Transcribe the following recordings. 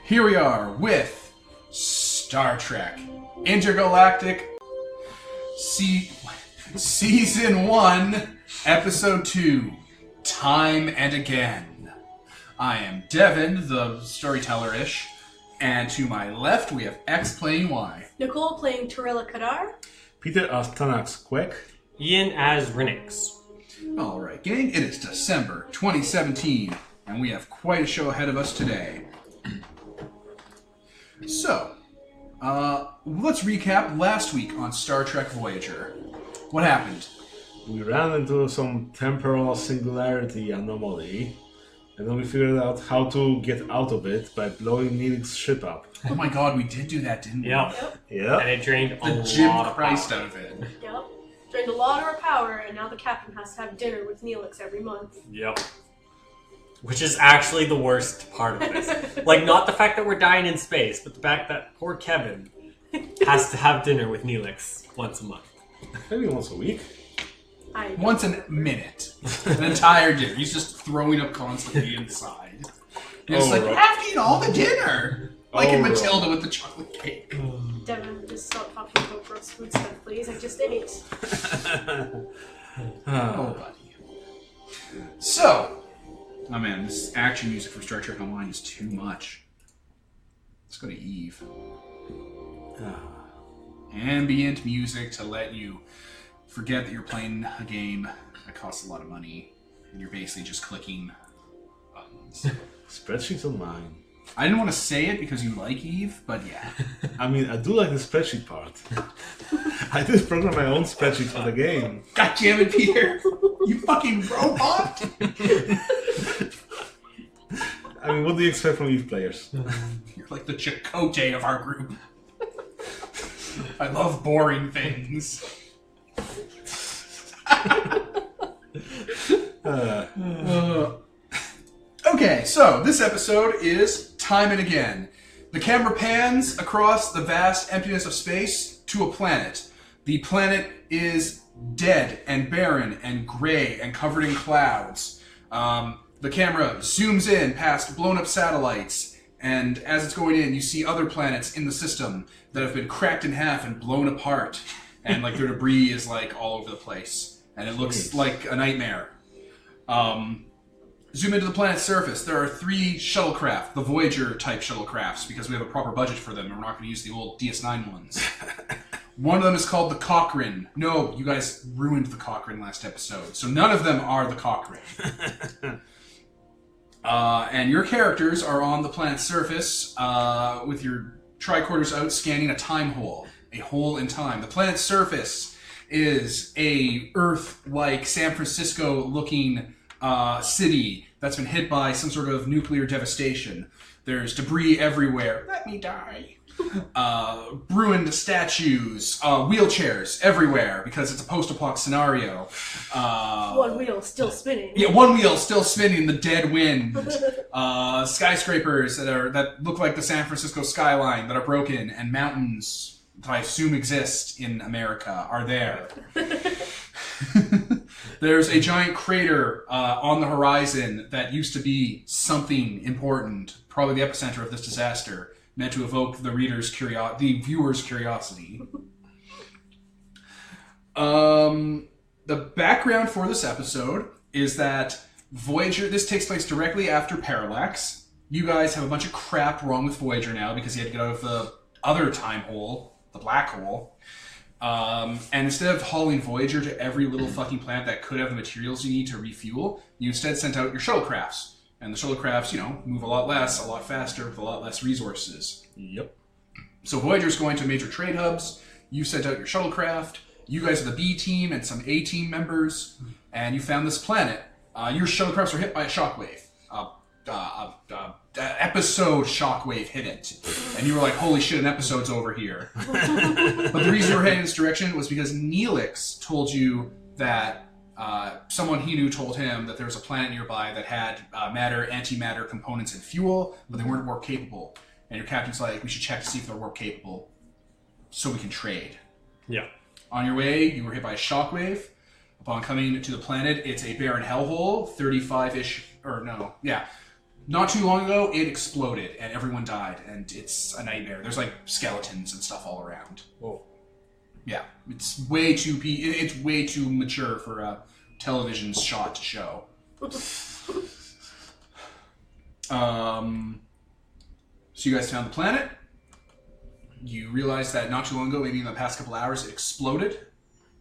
Here we are with Star Trek Intergalactic Season 1, Episode 2, Time and Again. I am Devin, the storyteller-ish, and to my left we have X playing Y. Nicole playing Torella Kadar. Peter as Tanax Quek. Ian as Renix. Alright, gang, it is December 2017, and we have quite a show ahead of us today. So, let's recap last week on Star Trek Voyager. What happened? We ran into some temporal singularity anomaly, and then we figured out how to get out of it by blowing Neelix's ship up. Oh my god, we did do that, didn't we? Yep. Yeah. And it drained a The lot Jim of Christ power. out of it. Yep. Drained a lot of our power, and now the captain has to have dinner with Neelix every month. Yep. Which is actually the worst part of this. Like, not the fact that we're dying in space, but the fact that poor Kevin has to have dinner with Neelix once a month. Maybe once a week. Once a minute. An entire dinner. He's just throwing up constantly inside. He's just like, right. I have to eat all the dinner! Like in right. Matilda with the chocolate cake. Devin, just stop talking about gross food stuff, please. I just ate. Oh, buddy. So, oh man, this action music for Star Trek Online is too much. Let's go to Eve. Ambient music to let you forget that you're playing a game that costs a lot of money, and you're basically just clicking buttons. Spreadsheets online. I didn't want to say it because you like Eve, but yeah. I mean, I do like the spreadsheet part. I did program my own spreadsheet for the game. God damn it, Peter! You fucking robot! I mean, what do you expect from Eve players? You're like the Chakotay of our group. I love boring things. Okay, so this episode is Time and Again. The camera pans across the vast emptiness of space to a planet. The planet is dead and barren and gray and covered in clouds. The camera zooms in past blown up satellites, and as it's going in, you see other planets in the system that have been cracked in half and blown apart, and like their debris is like all over the place, and it looks like a nightmare. Zoom into the planet's surface. There are 3 shuttlecraft, the Voyager type shuttlecrafts, because we have a proper budget for them and we're not going to use the old DS9 ones. One of them is called the Cochrane. No, you guys ruined the Cochrane last episode, so none of them are the Cochrane. And your characters are on the planet's surface with your tricorders out scanning a time hole. A hole in time. The planet's surface is a Earth-like San Francisco-looking city that's been hit by some sort of nuclear devastation. There's debris everywhere. Let me die. Ruined statues, wheelchairs everywhere because it's a post-apocalyptic scenario. One wheel still spinning. Yeah, one wheel still spinning in the dead wind. Skyscrapers that look like the San Francisco skyline that are broken, and mountains that I assume exist in America are there. There's a giant crater on the horizon that used to be something important, probably the epicenter of this disaster, meant to evoke the viewer's curiosity. The background for this episode is that Voyager, this takes place directly after Parallax. You guys have a bunch of crap wrong with Voyager now because you had to get out of the other time hole, the black hole. And instead of hauling Voyager to every little fucking planet that could have the materials you need to refuel, you instead sent out your shuttlecrafts. And the shuttlecrafts, move a lot less, a lot faster, with a lot less resources. Yep. So Voyager's going to major trade hubs. You sent out your shuttlecraft. You guys are the B team and some A team members, and you found this planet. Your shuttlecrafts were hit by a shockwave. Episode shockwave hit it, and you were like, "Holy shit, an episode's over here." But the reason you were heading in this direction was because Neelix told you that someone he knew told him that there was a planet nearby that had matter, antimatter components and fuel, but they weren't warp capable. And your captain's like, "We should check to see if they're warp capable, so we can trade." Yeah. On your way, you were hit by a shockwave. Upon coming to the planet, it's a barren hellhole, 35-ish, or no, yeah, Not too long ago, it exploded and everyone died, and it's a nightmare. There's like skeletons and stuff all around. Whoa. Yeah, it's way too it's way too mature for a television shot to show. So you guys found the planet. You realize that not too long ago, maybe in the past couple hours, it exploded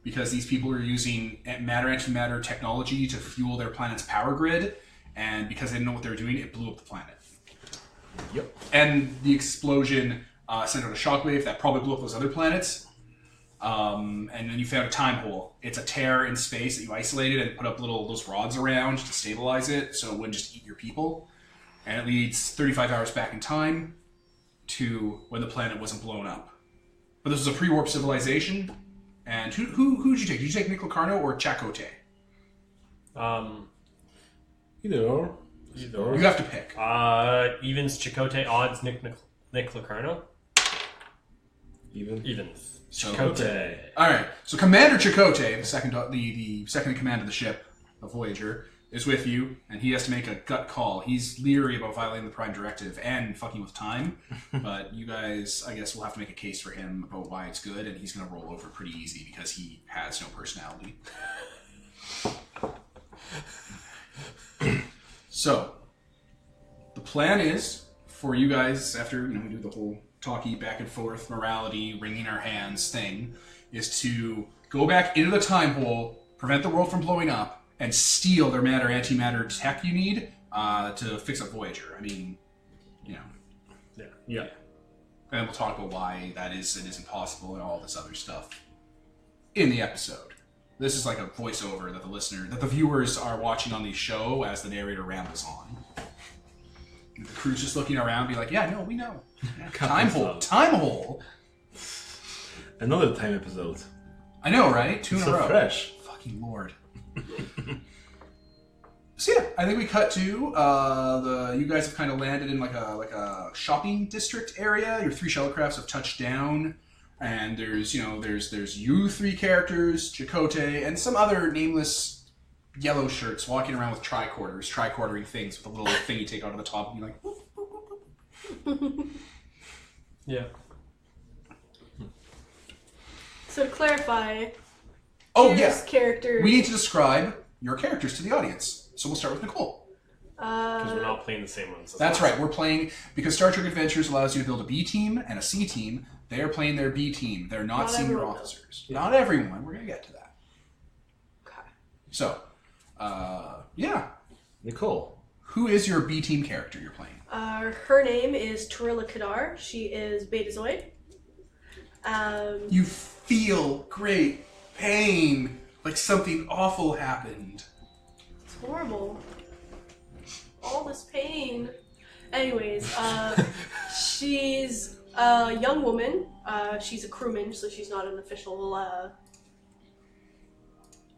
because these people are using matter-antimatter technology to fuel their planet's power grid, and because they didn't know what they were doing, it blew up the planet. Yep. And the explosion sent out a shockwave that probably blew up those other planets. And then you found a time hole. It's a tear in space that you isolated and put up those rods around to stabilize it so it wouldn't just eat your people. And it leads 35 hours back in time to when the planet wasn't blown up. But this was a pre-warp civilization. And who did you take? Did you take Nick Locarno or Chakotay? Either or. You have to pick. Evens, Chakotay, odds, Nick Locarno. Evens. So, Chakotay. all right. So Commander Chakotay, the second in command of the ship, of Voyager, is with you, and he has to make a gut call. He's leery about violating the Prime Directive and fucking with time, but you guys, I guess, will have to make a case for him about why it's good, and he's going to roll over pretty easy because he has no personality. So, the plan is for you guys, after we do the whole talky back and forth, morality, wringing our hands thing, is to go back into the time hole, prevent the world from blowing up, and steal their matter-antimatter tech you need to fix up Voyager. I mean, Yeah. And then we'll talk about why that is and isn't possible and all this other stuff in the episode. This is like a voiceover that the viewers are watching on the show as the narrator rambles on. And the crew's just looking around, be like, "Yeah, no, we know. Yeah, time hole." Another time episode. I know, right? Two in a So row. fresh. Fucking Lord. So yeah, I think we cut to you guys have kind of landed in like a shopping district area. Your 3 shuttlecrafts have touched down, and there's you 3 characters, Chakotay, and some other nameless yellow shirts walking around with tricordering things with a little thing you take out of the top and be like, whoop, whoop, whoop. Yeah. So to clarify, Oh Peter's yeah, character. we need to describe your characters to the audience. So we'll start with Nicole. Because we're not playing the same ones. That's right. We're playing because Star Trek Adventures allows you to build a B team and a C team. They are playing their B team. They're not senior everyone, officers. Not everyone. We're gonna get to that. Okay. So, yeah. Nicole. Who is your B team character you're playing? Her name is Turilla Kadar. She is Betazoid. You feel great pain, like something awful happened. It's horrible. All this pain. Anyways, she's a young woman. She's a crewman, so she's not an official.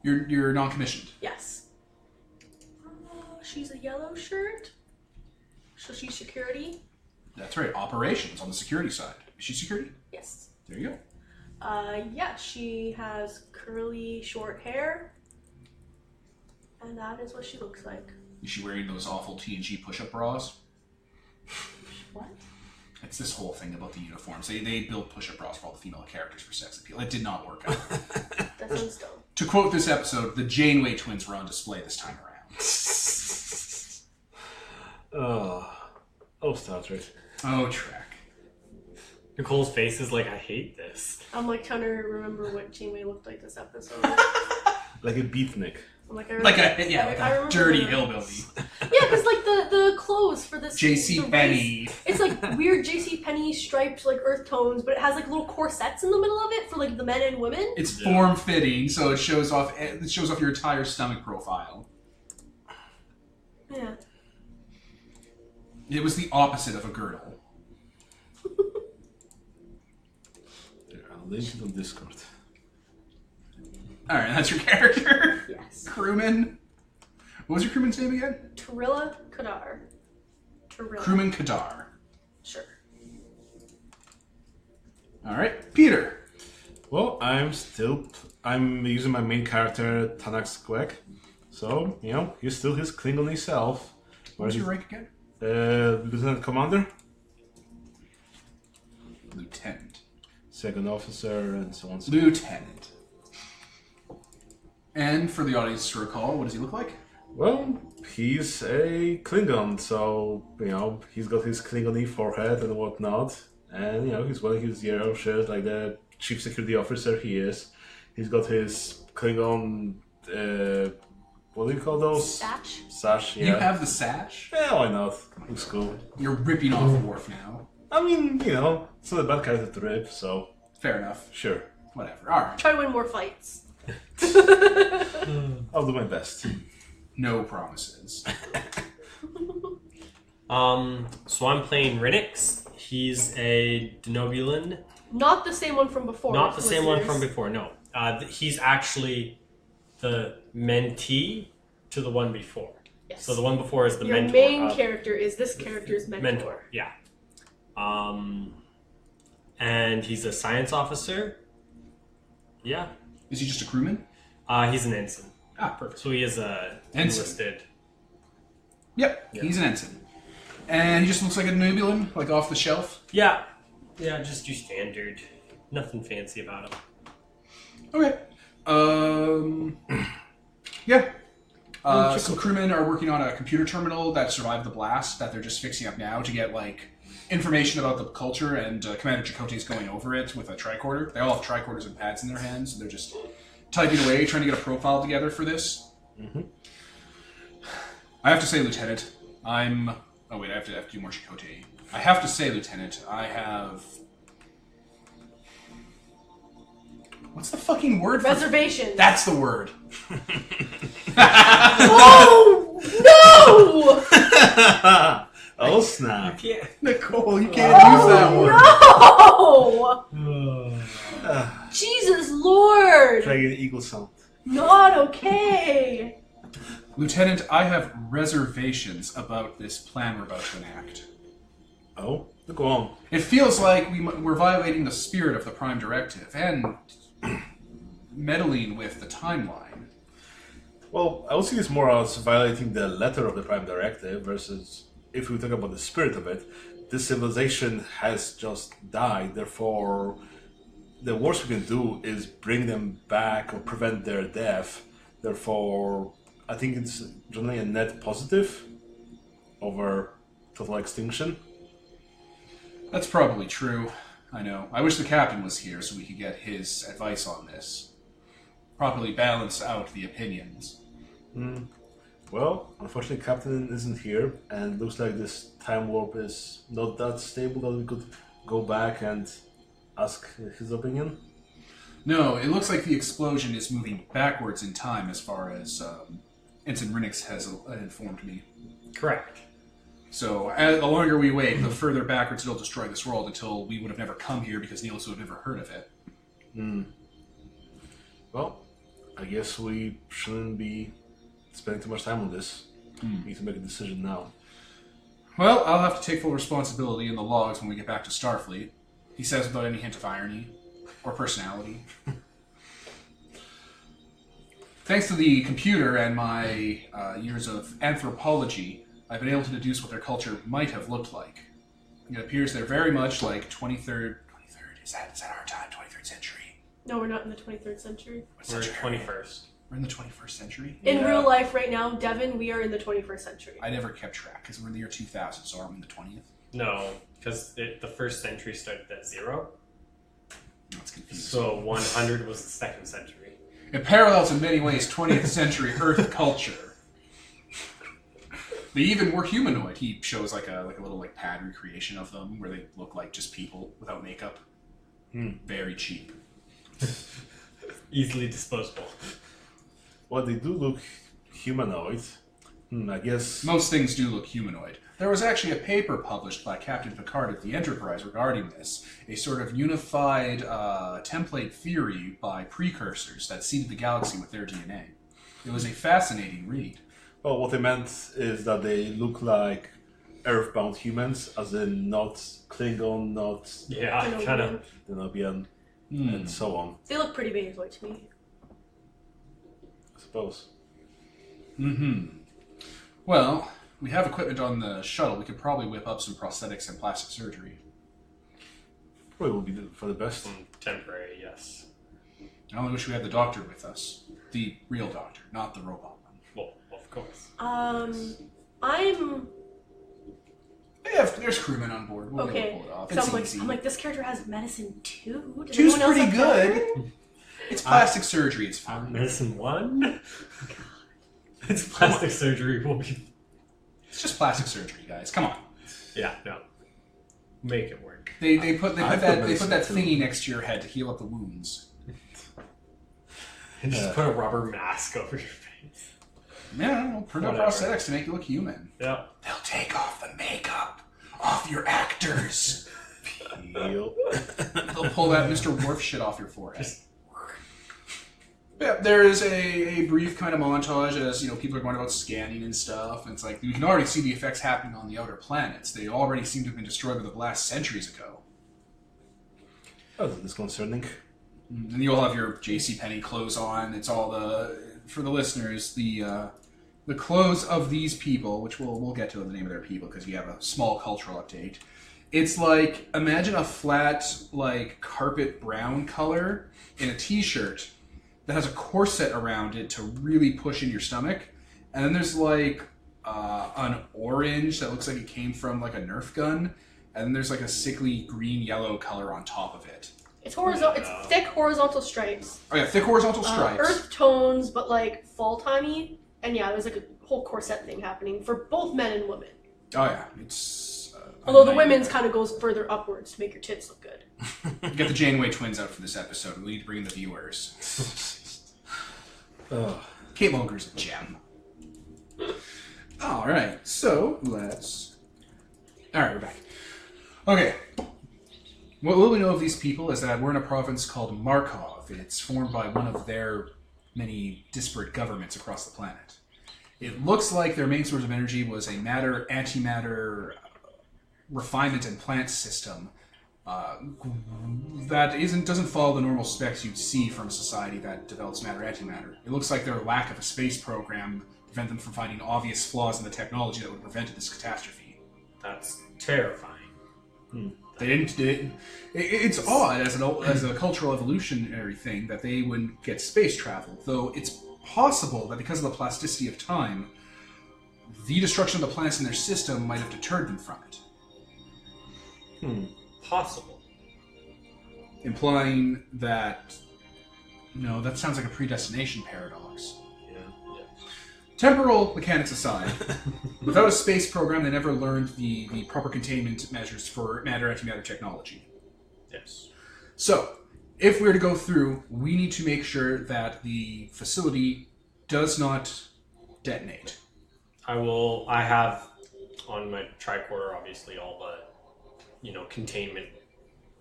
You're non-commissioned. Yes. She's a yellow shirt. So she's security. That's right. Operations on the security side. Is she security? Yes. There you go. Yeah, she has curly, short hair. And that is what she looks like. Is she wearing those awful TNG push-up bras? What? It's this whole thing about the uniforms. They built push-up bras for all the female characters for sex appeal. It did not work out. That sounds dumb. To quote this episode, the Janeway twins were on display this time around. Oh, Star Trek. Oh, Trek. Nicole's face is like, I hate this. I'm like trying to remember what Janeway looked like this episode. Like a beatnik. I'm like, Like a dirty hillbilly. Yeah, because like the clothes for this J.C. the Penney. race, it's like weird J.C. Penney striped like earth tones, but it has like little corsets in the middle of it for like the men and women. It's form-fitting, so it shows off your entire stomach profile. Yeah. It was the opposite of a girdle. I'll link it on Discord. Alright, that's your character? Yes. Crewman. What was your crewman's name again? Turilla Kadar. Turilla. Crewman Kadar. Sure. Alright, Peter. Well, I'm using my main character, Tanak Squek. So, he's still his Klingon self. What was your rank again? Lieutenant Commander, Lieutenant. second officer, and so on. Lieutenant. And for the audience to recall, what does he look like? Well, he's a Klingon, so, he's got his Klingon-y forehead and whatnot. And, he's wearing his yellow shirt like the chief security officer he is. He's got his Klingon, what do you call those? Sash? Sash, yeah. You have the sash? Yeah, why not? Looks cool. You're ripping off Worf now. I mean, it's not a bad character to rip, so... Fair enough. Sure. Whatever. Alright. Try to win more fights. I'll do my best. No promises. So I'm playing Rinix. He's a Denobulan. Not the same one from before. Not the same one listeners. from before, no. He's actually the mentee to the one before. Yes. So the one before is the Your mentor. main character is this character's mentor. Mentor, yeah. And he's a science officer. Yeah. Is he just a crewman? He's an ensign. Ah, perfect. So he is a Ensign. enlisted. Yep, Yeah. he's an ensign. And he just looks like a Nebulan, like off the shelf. Yeah. Yeah, just your standard. Nothing fancy about him. Okay. Yeah. Some crewmen are working on a computer terminal that survived the blast that they're just fixing up now to get, information about the culture, and Commander Chakotay is going over it with a tricorder. They all have tricorders and pads in their hands, so they're just typing away, trying to get a profile together for this. Mm-hmm. I have to say, Lieutenant, Oh wait, I have to do more Chakotay. I have to say, Lieutenant, I have... What's the fucking word for... Reservations. That's the word. Oh no! Oh, snap. can't. Nicole, you can't use that word. No! Jesus Lord! Dragon Eagle sound. Not okay. Lieutenant, I have reservations about this plan we're about to enact. Oh? Go on. It feels like we're violating the spirit of the Prime Directive and meddling with the timeline. Well, I would see this more as violating the letter of the Prime Directive versus, if we talk about the spirit of it, this civilization has just died, therefore the worst we can do is bring them back or prevent their death. Therefore, I think it's generally a net positive over total extinction. That's probably true. I know. I wish the captain was here so we could get his advice on this. Properly balance out the opinions. Well, unfortunately, Captain isn't here, and looks like this time warp is not that stable that we could go back and ask his opinion. No, it looks like the explosion is moving backwards in time as far as Ensign Rinix has informed me. Correct. So the longer we wait, the further backwards it'll destroy this world until we would have never come here because Neelix would have never heard of it. Well, I guess we shouldn't be spending too much time on this. We need to make a decision now. Well, I'll have to take full responsibility in the logs when we get back to Starfleet. He says without any hint of irony or personality. Thanks to the computer and my years of anthropology, I've been able to deduce what their culture might have looked like. It appears they're very much like 23rd, is that our time, 23rd century? No, we're not in the 23rd century. What We're century are we in? 21st. We're in the 21st century? In Yeah. real life right now, Devin, we are in the 21st century. I never kept track because we're in the year 2000, so are we in the 20th? No, because the first century started at 0. That's confusing. So 100 was the second century. It parallels in many ways 20th century Earth culture. They even were humanoid. He shows like a little pad recreation of them where they look like just people without makeup. Very cheap. Easily disposable. Well, they do look humanoid. I guess... Most things do look humanoid. There was actually a paper published by Captain Picard at the Enterprise regarding this, a sort of unified template theory by precursors that seeded the galaxy with their DNA. It was a fascinating read. Well, what they meant is that they look like Earthbound humans, as in not Klingon, not Yeah, Denobulan. kind of. Denobian, and so on, They look pretty Betazoid to me. I suppose. Well, we have equipment on the shuttle. We could probably whip up some prosthetics and plastic surgery. Probably will be for the best. Temporary, yes. I only wish we had the doctor with us. The real doctor, not the robot one. Well, of course. I'm Yeah, there's crewmen on board. We'll be able to okay. pull it off. So It's easy. I'm like, this character has medicine too. Does Two's anyone else pretty have good. better? It's plastic surgery. It's fine. Medicine 1? It's plastic surgery will be... It's just plastic surgery, guys. Come on. Yeah, no. Make it work. They put that medicine too. thingy next to your head to heal up the wounds. And just put a rubber mask over your face. Yeah, we'll print out Whatever. prosthetics to make you look human. Yeah. They'll take off the makeup off your actors. Peel. They'll pull that Mr. Worf shit off your forehead. Yeah, there is a brief kind of montage as people are going about scanning and stuff, and it's like you can already see the effects happening on the outer planets. They already seem to have been destroyed by the blast centuries ago. Oh, that's disconcerting. And you'll have your JCPenney clothes on. It's all for the listeners, the clothes of these people, which we'll get to the name of their people because you have a small cultural update. It's like, imagine a flat, like, carpet brown color in a t-shirt that has a corset around it to really push in your stomach. And then there's, like, an orange that looks like it came from, like, a Nerf gun. And then there's, like, a sickly green-yellow color on top of it. It's horizontal. It's thick horizontal stripes. Oh, yeah, thick horizontal stripes. Earth tones, but like fall-timey. And yeah, there's like a whole corset thing happening for both men and women. Oh, yeah. It's... Although the women's kind of goes further upwards to make your tits look good. Get the Janeway twins out for this episode. We need to bring in the viewers. Kate Mulgre's a gem. Alright, so let's... Alright, we're back. Okay. What we know of these people is that we're in a province called Markov. It's formed by one of their many disparate governments across the planet. It looks like their main source of energy was a matter-antimatter refinement and plant system that doesn't follow the normal specs you'd see from a society that develops matter-antimatter. It looks like their lack of a space program prevent them from finding obvious flaws in the technology that would have prevented this catastrophe. That's terrifying. They didn't. It's odd as a cultural evolutionary thing that they wouldn't get space travel, though it's possible that because of the plasticity of time, the destruction of the planets in their system might have deterred them from it. Possible. Implying that, that sounds like a predestination paradox. Yeah. Temporal mechanics aside, without a space program, they never learned the proper containment measures for matter-antimatter technology. Yes. So, if we're to go through, we need to make sure that the facility does not detonate. I have on my tricorder, obviously, all the, containment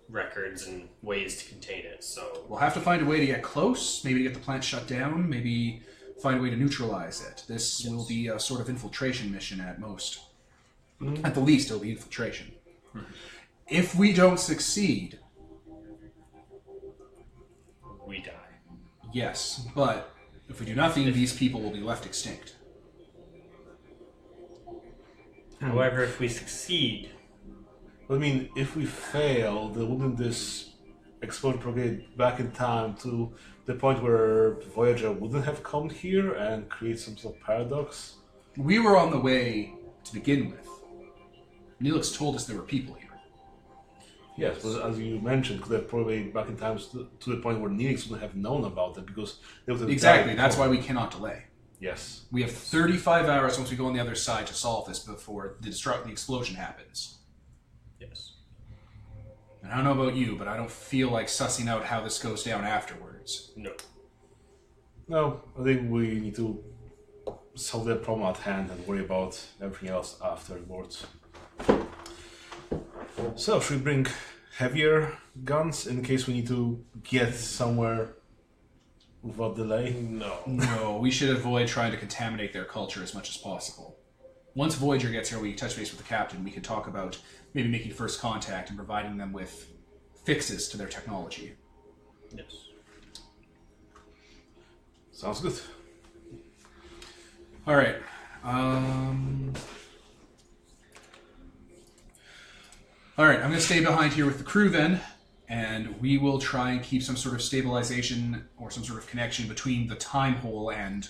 records and ways to contain it, so... We'll have to find a way to get close, maybe to get the plant shut down, maybe find a way to neutralize it. This will be a sort of infiltration mission at most. At the least, it'll be infiltration. If we don't succeed... We die. Yes, but if we do nothing, these people will be left extinct. However, if we succeed... I mean, if we fail, then wouldn't this explode propagate back in time to the point where Voyager wouldn't have come here and create some sort of paradox? We were on the way to begin with. Neelix told us there were people here. Yes, but as you mentioned, could have probably back in time to the point where Neelix would have known about it because they would have Exactly, died that's before. why we cannot delay. Yes. We have 35 hours once we go on the other side to solve this before the explosion happens. Yes. And I don't know about you, but I don't feel like sussing out how this goes down afterwards. No. No, I think we need to solve the problem at hand and worry about everything else afterwards. So, should we bring heavier guns in case we need to get somewhere without delay? No. No, we should avoid trying to contaminate their culture as much as possible. Once Voyager gets here, we touch base with the captain. We can talk about maybe making first contact and providing them with fixes to their technology. Yes. Sounds good. All right. All right, I'm going to stay behind here with the crew then, and we will try and keep some sort of stabilization or some sort of connection between the time hole and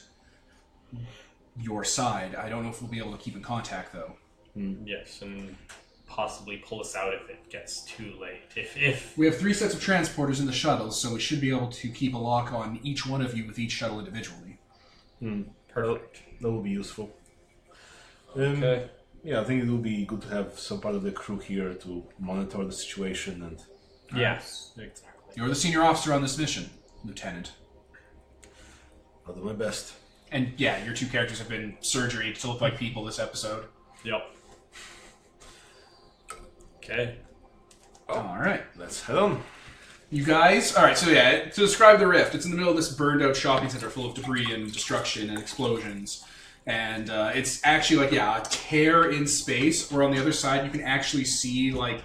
your side. I don't know if we'll be able to keep in contact, though. Yes, and possibly pull us out if it gets too late. If We have 3 sets of transporters in the shuttles, so we should be able to keep a lock on each one of you with each shuttle individually. Perfect. That will be useful. Okay. Yeah, I think it will be good to have some part of the crew here to monitor the situation and... Yes, exactly. You're the senior officer on this mission, Lieutenant. I'll do my best. And yeah, your 2 characters have been surgery to look like people this episode. Yep. Okay. All right. Let's head on. You guys, all right, so yeah, to describe the rift, it's in the middle of this burned out shopping center full of debris and destruction and explosions. And it's actually like, yeah, a tear in space, where on the other side you can actually see like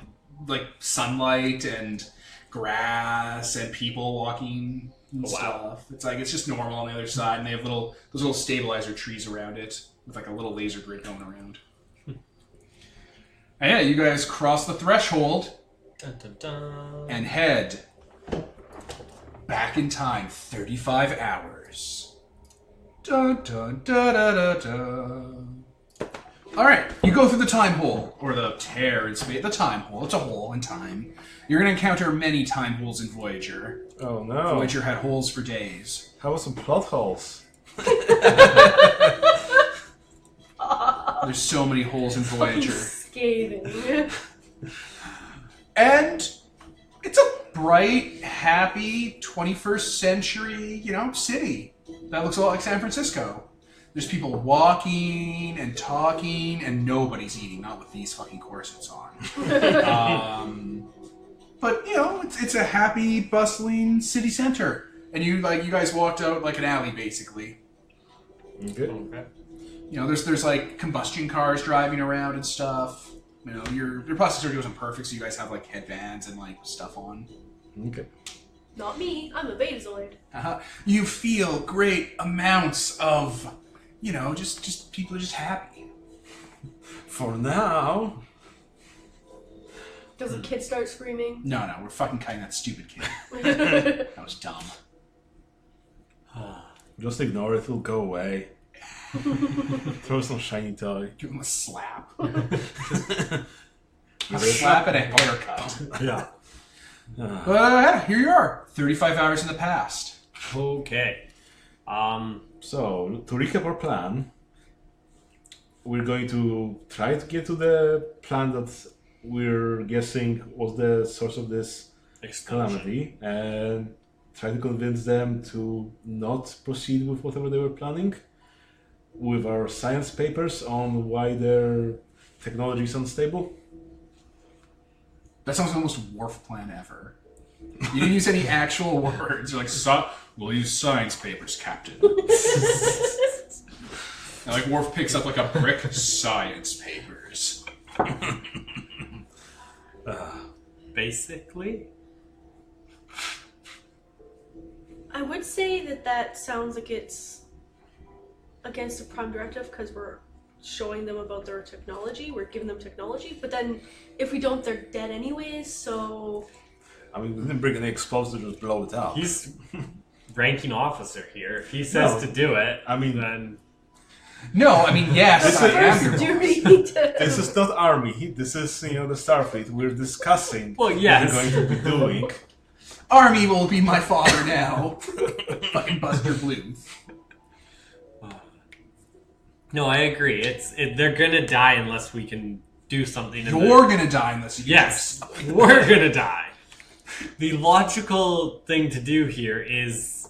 sunlight and grass and people walking and stuff. It's like, it's just normal on the other side, and they have those little stabilizer trees around it with like a little laser grid going around. And yeah, you guys cross the threshold Dun, dun, dun. and head back in time 35 hours. Dun, dun, dun, dun, dun, dun. All right, you go through the time hole, or the tear in space. The time hole. It's a hole in time. You're going to encounter many time holes in Voyager. Oh no. Voyager had holes for days. How about some plot holes? There's so many holes in Voyager. Scathing. And it's a bright, happy 21st century, city that looks a lot like San Francisco. There's people walking and talking, and nobody's eating, not with these fucking corsets on. But it's a happy, bustling city center, and you guys walked out like an alley, basically. Okay. There's like combustion cars driving around and stuff. Your plastic surgery wasn't perfect, so you guys have like headbands and like stuff on. Okay. Not me. I'm a Betazoid. You feel great amounts of, just people are just happy. For now. Does the kid start screaming? No, we're fucking cutting that stupid kid. That was dumb. Just ignore it, it'll go away. Throw some shiny toy. Give him a slap. A slap and a haircut. Yeah. But here you are, 35 hours in the past. Okay. So, to recap our plan, we're going to try to get to the planet that we're guessing was the source of this calamity, and try to convince them to not proceed with whatever they were planning, with our science papers on why their technology is unstable. That sounds like the most Worf plan ever. You didn't use any actual words. You're like, we'll use science papers, Captain. And like Worf picks up like a brick, science papers. Basically. I would say that sounds like it's against the Prime Directive because we're showing them about their technology. We're giving them technology, but then if we don't, they're dead anyways. So I mean, we didn't bring any explosives to just blow it up. He's ranking officer here. If he says to do it, I mean, then No, I mean, yes, I am your do boss. we need to... This is not army. This is, the Starfleet. We're discussing well, yes. what we're going to be doing. Army will be my father now. Fucking Buster Bluth. No, I agree. They're gonna die unless we can do something. You're gonna die unless you Yes, do something. we're gonna die. The logical thing to do here is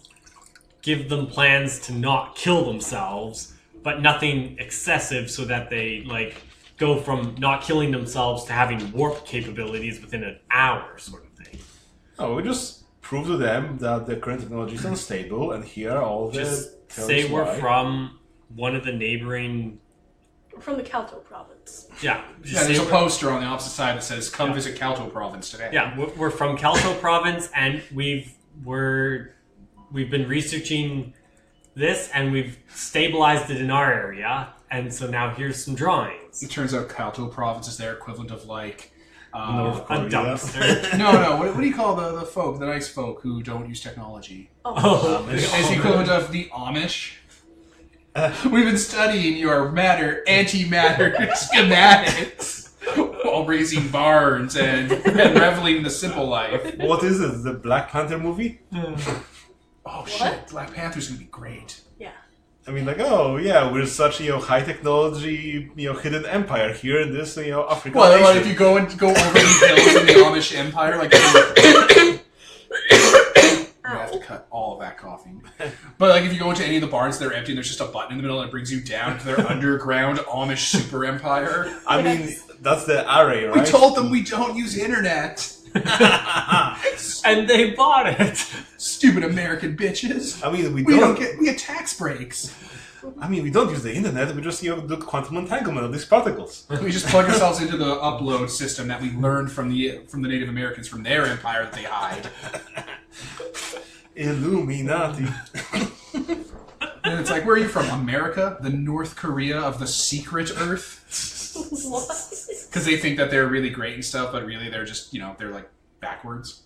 give them plans to not kill themselves, but nothing excessive so that they, go from not killing themselves to having warp capabilities within an hour, sort of thing. No, we just prove to them that the current technology is unstable, and here are all the Just theories say we're why. from one of the neighboring... From the Kalto province. Yeah. Just Yeah, say there's a we're- poster on the opposite side that says, "Come visit Kalto Province today." Yeah, we're from Kalto province, and we've been researching this, and we've stabilized it in our area, and so now here's some drawings. It turns out Kalto Province is their equivalent of, North A Korea. dumpster. No. What do you call the folk, the nice folk who don't use technology? Oh, As the equivalent of the Amish. We've been studying your antimatter schematics while raising barns and reveling in the simple life. What is it? The Black Panther movie? Oh shit, Black Panther's gonna be great. Yeah. I mean, like, oh yeah, we're such high technology hidden empire here in this African Well, nation. like if you go over the hills in the Amish Empire, like I have to cut all of that coughing. But like if you go into any of the barns that are empty and there's just a button in the middle and it brings you down to their underground Amish super empire. I mean, that's the array, right? We told them we don't use internet. and they bought it. Stupid American bitches. I mean, we get tax breaks. I mean, we don't use the internet. We just do quantum entanglement of these particles. We just plug ourselves into the upload system that we learned from the Native Americans from their empire that they hide. Illuminati. And it's like, where are you from? America? The North Korea of the secret Earth? What? Because they think that they're really great and stuff, but really they're just, they're like backwards.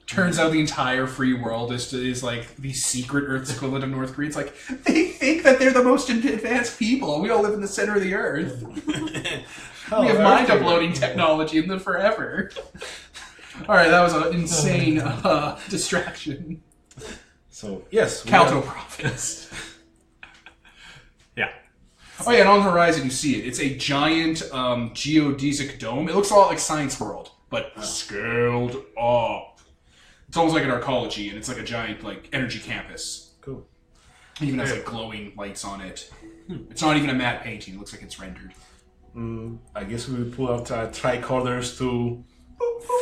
Turns out the entire free world is like the secret Earth's equivalent of North Korea. It's like, they think that they're the most advanced people. We all live in the center of the Earth. We have mind uploading technology and live forever. Alright, that was an insane distraction. So, yes. Calto profits. Yeah. Oh yeah, and on the horizon you see it. It's a giant geodesic dome. It looks a lot like Science World, but scaled up. It's almost like an arcology, and it's like a giant energy campus. Cool. It even has glowing lights on it. It's not even a matte painting. It looks like it's rendered. I guess we will pull out our tricorders to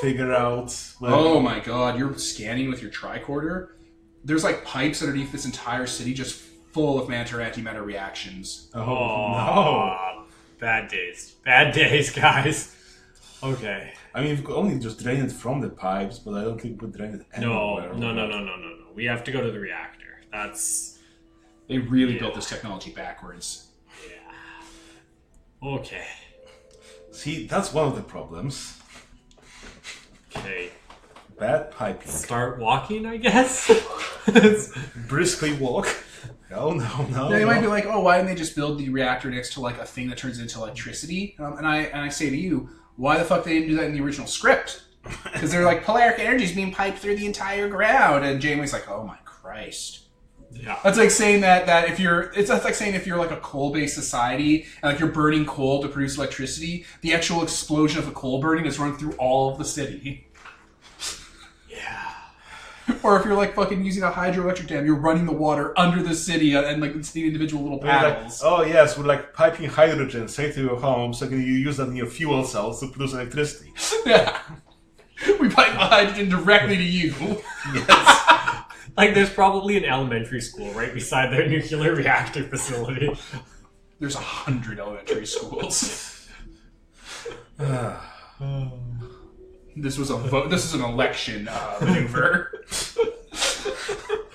figure out... Oh my god, you're scanning with your tricorder? There's pipes underneath this entire city just full of matter-antimatter reactions. Oh, no. Bad days. Bad days, guys. Okay. I mean, we could only just drain it from the pipes, but I don't think we could drain it anywhere. No. We have to go to the reactor. That's... They really built this technology backwards. Yeah. Okay. See, that's one of the problems. Okay. Bad piping. Start walking, I guess? Briskly walk. No. They might be like, oh, why didn't they just build the reactor next to a thing that turns into electricity? And I say to you, why the fuck they didn't do that in the original script? Because they're like, polaric energy is being piped through the entire ground, and Janeway's like, oh my Christ. Yeah. That's like saying that if you're, that's like saying if you're a coal-based society and you're burning coal to produce electricity, the actual explosion of the coal burning is run through all of the city. Or if you're fucking using a hydroelectric dam, you're running the water under the city and it's the individual little paddles. Oh yes, we're piping hydrogen straight to your home, so can you use that in your fuel cells to produce electricity? Yeah. We pipe the hydrogen directly to you. Yes. There's probably an elementary school right beside their nuclear reactor facility. There's 100 elementary schools. This was This is an election maneuver.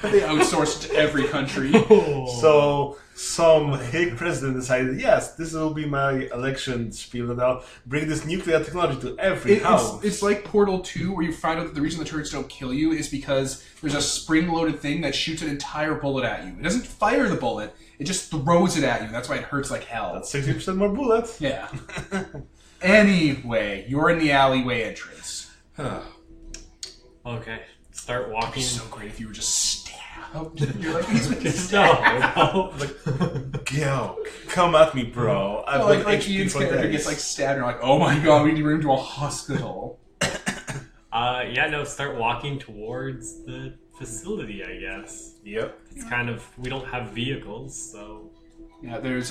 They outsourced it to every country. So some hick president decided, yes, this will be my election spiel, and I'll bring this nuclear technology to every house. It's like Portal 2, where you find out that the reason the turrets don't kill you is because there's a spring-loaded thing that shoots an entire bullet at you. It doesn't fire the bullet, it just throws it at you. That's why it hurts like hell. That's 60% more bullets. Yeah. Anyway, you're in the alleyway entrance. Okay. Start walking. It'd be so great if you were just stabbed. You're like, he's been No. stabbed. Yo, come at me, bro. I've Like been HP Ian's for character days. gets stabbed, and you're like, oh my god, we need to bring him to a hospital. Start walking towards the facility, I guess. Yep. It's kind of, we don't have vehicles, so... Yeah, there's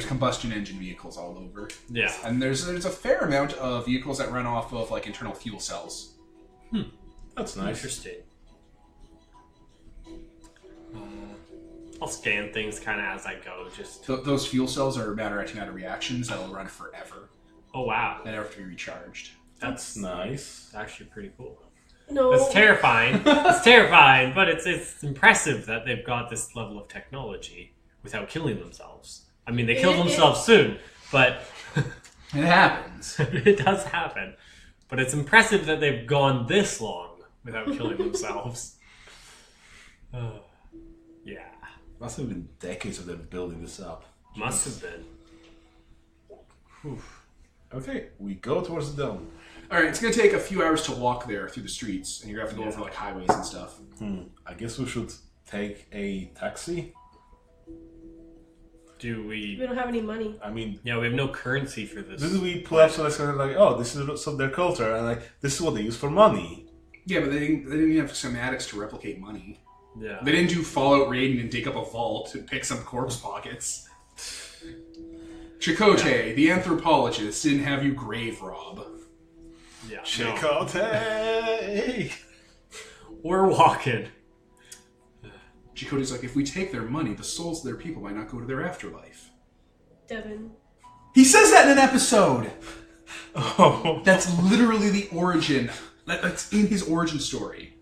combustion engine vehicles all over. Yeah. And there's a fair amount of vehicles that run off of internal fuel cells. That's nice. Interesting. I'll scan things kind of as I go, just... Those fuel cells are matter-antimatter reactions that'll run forever. Oh, wow. They never have to be recharged. That's nice. Actually pretty cool. No. It's terrifying. It's terrifying, but it's impressive that they've got this level of technology without killing themselves. I mean, they killed themselves soon, but... It happens. It does happen. But it's impressive that they've gone this long without killing themselves. Yeah. Must have been decades of them building this up. Must have been. Whew. Okay, we go towards the dome. All right, it's going to take a few hours to walk there through the streets, and you're going to have to go over like highways and stuff. I guess we should take a taxi. Do We we... don't have any money. I mean, Yeah, we have no currency for this. did we pull up so that's kind of like, oh, this is their culture, and like this is what they use for money. Yeah, but they didn't even have schematics to replicate money. Yeah. They didn't do Fallout Raiden and dig up a vault and pick some corpse pockets. Chakotay, the anthropologist, didn't have you grave rob. Yeah. No. Chicote! We're walking. Chakotay's like, if we take their money, the souls of their people might not go to their afterlife. Devin. He says that in an episode! Oh, That's literally the origin. That's in his origin story.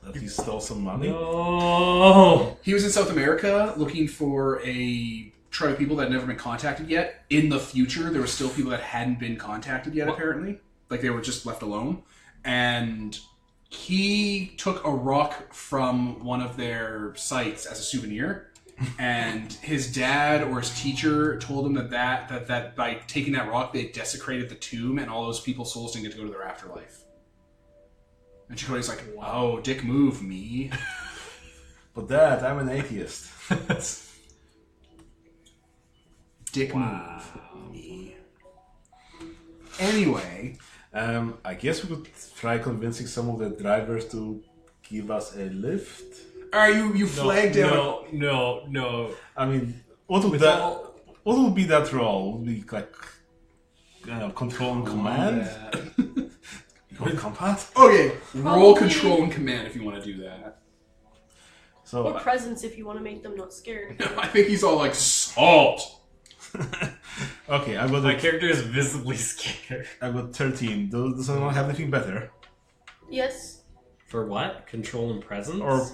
that he stole some money. Oh. He was in South America looking for a tribe of people that had never been contacted yet. In the future, there were still people that hadn't been contacted yet, apparently. Like, they were just left alone. And he took a rock from one of their sites as a souvenir. And his dad or his teacher told him that by taking that rock, they desecrated the tomb, and all those people's souls didn't get to go to their afterlife. And Chakotay's like, "Oh, dick move, me." But Dad, I'm an atheist. Dick move, me. Anyway, I guess we could try convincing some of the drivers to give us a lift. are you flagged out? No. I mean, what would be that role? Would be like control and command? Combat? Okay, roll Probably- control and command if you want to do that. So Or presence if you want to make them not scared. I think he's all like, salt! okay, I My got character is visibly scared. 13. Does anyone have anything better? Yes. For what? Control and presence? Or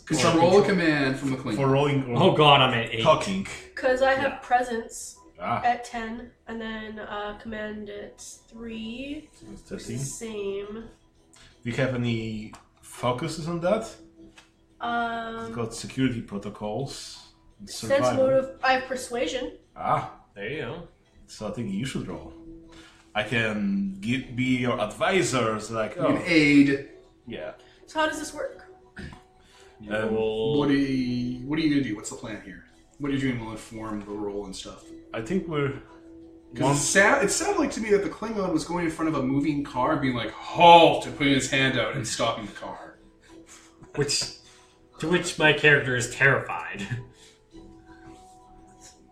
Control and command from the Klingon. for rolling or Oh god, I'm at 8. talking? Because I have Yeah. presence Ah, at 10, and then command at 3. so it's Which 13. is the same. Do you have any focuses on that? It's Um, got security protocols. sense Survival. motive. I have persuasion. Ah, There you go. so I think you should roll. I can be your advisors, like, You oh, can aid. yeah. So how does this work? Roll. What are you going to do? What's the plan here? What are you doing will inform the roll and stuff. I think we're... Because it sounded like to me that the Klingon was going in front of a moving car and being like, halt, and putting his hand out and stopping the car. To which my character is terrified.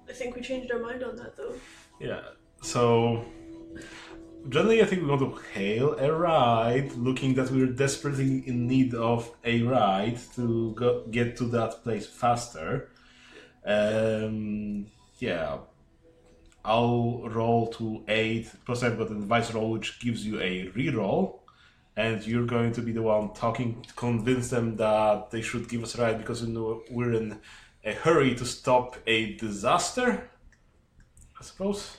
I think we changed our mind on that, though. Yeah, so... Generally, I think we want to hail a ride, looking that we're desperately in need of a ride to get to that place faster. Yeah, I'll roll to 8, plus I've got an advice roll which gives you a reroll, and you're going to be the one talking to convince them that they should give us a ride because we're in a hurry to stop a disaster, I suppose.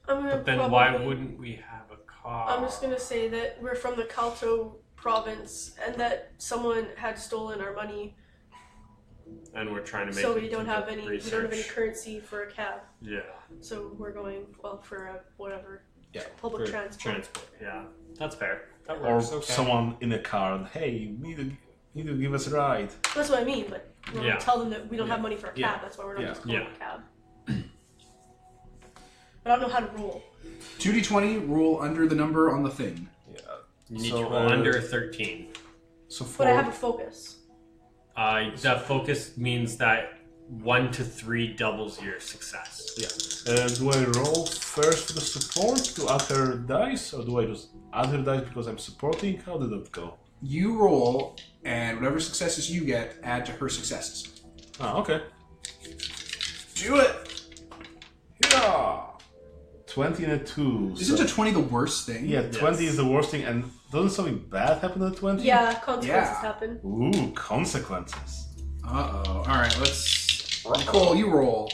I'm gonna But then probably, why wouldn't we have a car? I'm just gonna say that we're from the Kalto province and that someone had stolen our money, And we're trying to make so we don't have any research. currency for a cab. Yeah. So we're going for a whatever. Yeah, Public For transport. Yeah. That's fair. That Or works. Okay. someone in a car and, hey, you need to give us a ride. That's what I mean. But we're Yeah. gonna tell them that we don't Yeah. have money for a cab. Yeah. That's why we're not Yeah. just calling Yeah. a cab. But I don't know how to roll. 2d20, roll under the number on the thing. Yeah. You need So, to roll under 13. So for But I have a focus. That focus means that 1 to 3 doubles your success. yeah. Do I roll first for the support to add her dice, or do I just add her dice because I'm supporting? How did that go? You roll, and whatever successes you get, add to her successes. Ah, okay. Do it! Yeah. 20 and a 2. Isn't so- a 20 the worst thing? Yeah, 20 is the worst thing, and doesn't something bad happen at 20? Yeah, consequences Yeah. happen. Ooh, consequences. Uh-oh. Alright, let's... Nicole, you roll.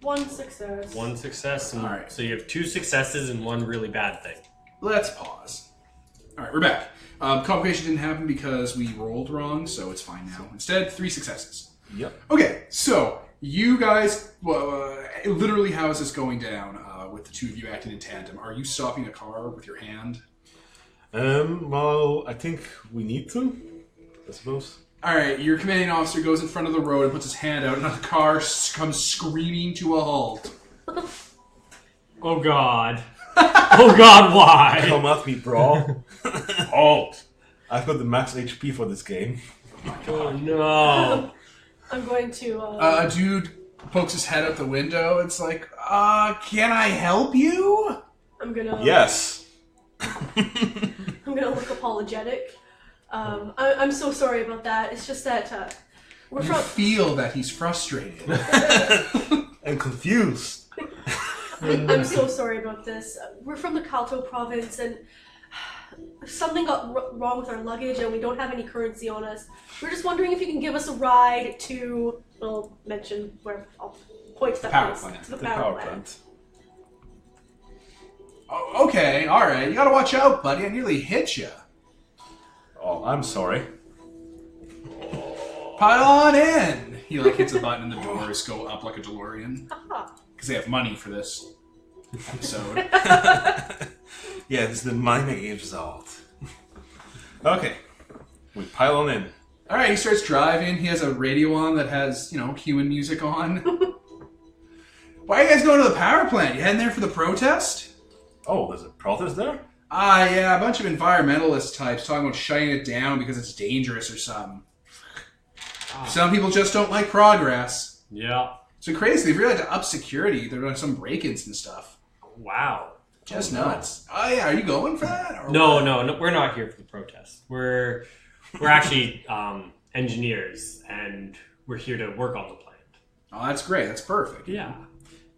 1 success. 1 success. And Alright. So you have 2 successes and 1 really bad thing. Let's pause. Alright, we're back. Complication didn't happen because we rolled wrong, so it's fine now. Instead, 3 successes. Yep. Okay, so you guys, literally how is this going down with the two of you acting in tandem? Are you stopping a car with your hand? Well, I think we need to, I suppose. Alright, your commanding officer goes in front of the road and puts his hand out, and the car comes screaming to a halt. Oh god. Oh god, why? Come at me, bro. Halt. I've got the max HP for this game. Oh no. I'm going to... A dude pokes his head out the window. It's like, can I help you? I'm gonna... Yes. I'm gonna look apologetic. I'm so sorry about that. It's just that we're You from... feel that he's frustrated. And confused. I'm so sorry about this. We're from the Kanto province, and something got wrong with our luggage, and we don't have any currency on us. We're just wondering if you can give us a ride to... I'll mention where... I'll point to that Power place. plant. To the The power power plant. plant. Oh, okay, alright. You gotta watch out, buddy. I nearly hit you. Oh, I'm sorry. Pile on in! He hits a button and the doors go up like a DeLorean. Aha. Because they have money for this episode. Yeah, this is the money result. Okay. We pile on in. Alright, he starts driving. He has a radio on that has, human music on. Why are you guys going to the power plant? You heading there for the protest? Oh, there's a protest there? Ah, yeah, a bunch of environmentalist types talking about shutting it down because it's dangerous or something. Some people just don't like progress. Yeah. So crazy, they've really had to up security. There are some break-ins and stuff. Wow. Just nuts. Oh yeah, are you going for that? Or No, what? no, we're not here for the protest. We're actually engineers, and we're here to work on the plant. Oh, that's great. That's perfect. Yeah.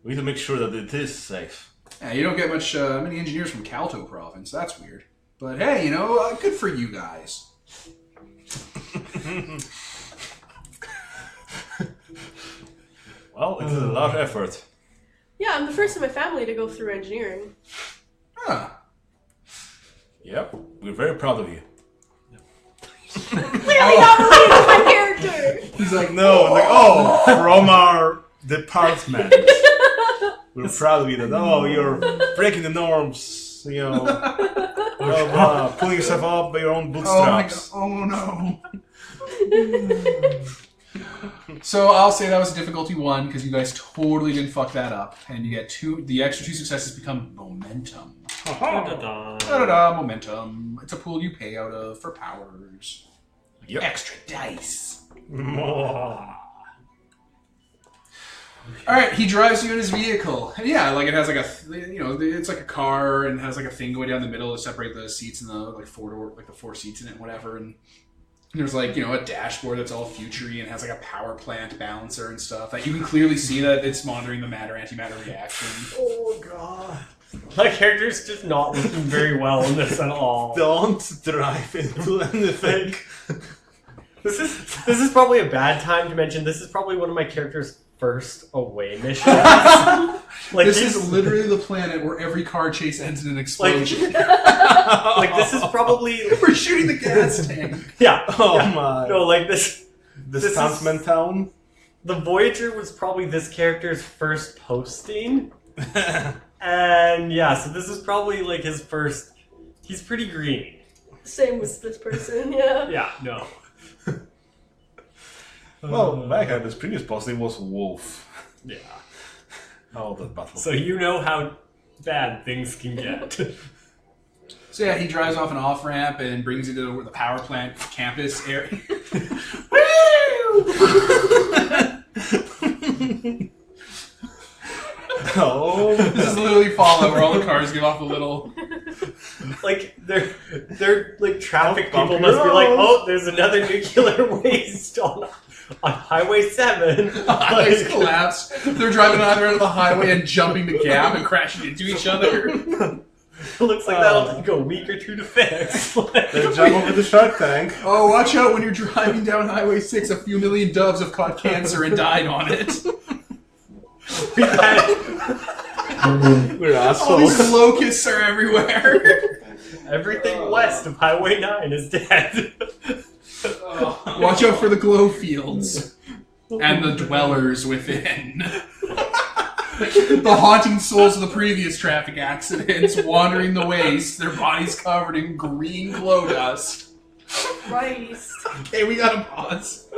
We need to make sure that it is safe. Yeah, you don't get many engineers from Kanto province. That's weird. But hey, good for you guys. Well, it is a large effort. Yeah, I'm the first in my family to go through engineering. Huh. Yep, we're very proud of you. Clearly not related to my character! He's like, No, from our department. We're proud of you that, you're breaking the norms, pulling yourself up by your own bootstraps. Oh no. So I'll say that was a difficulty 1 because you guys totally didn't fuck that up, and you get 2. The extra 2 successes become momentum. Da-da-da. Da-da-da, momentum. It's a pool you pay out of for powers. Yep. Extra dice. Mwah. All right, he drives you in his vehicle, and yeah, like it has like it's like a car and has like a thing going down the middle to separate the seats and the four seats in it, and whatever. And there's like a dashboard that's all futury and has like a power plant balancer and stuff that you can clearly see that it's monitoring the matter-antimatter reaction. Oh, God. My character's just not looking very well in this at all. Don't drive into anything. This is probably a bad time to mention. This is probably one of my character's first away missions. This is literally the planet where every car chase ends in an explosion. this is probably We're shooting the gas tank. yeah. Oh, yeah. my. No, this is- Stuntman town? the Voyager was probably this character's first posting, and yeah, so this is probably like his first. He's pretty green. Same with this person, yeah. Yeah. No. Well, back at his previous posting was Wolf. Yeah. Oh, the battle. So you know how bad things can get. So yeah, he drives off an off-ramp and brings you to the power plant campus area. Oh, This is literally Fallout where all the cars give off a little... Like they're like traffic Oh, people bumpy must be like, roads. oh, there's another nuclear waste on Highway 7. Highways collapse. They're driving on either end of the highway and jumping the gap and crashing into each other. It looks like that'll take a week or 2 to fix. they jump over the shark tank. Oh, watch out when you're driving down Highway 6. A few million doves have caught cancer and died on it. We're All these assholes. locusts are everywhere. Everything west of Highway 9 is dead. Watch out for the glow fields and the dwellers within. The haunting souls of the previous traffic accidents wandering the waste, their bodies covered in green glow dust. Christ. Okay, we gotta pause.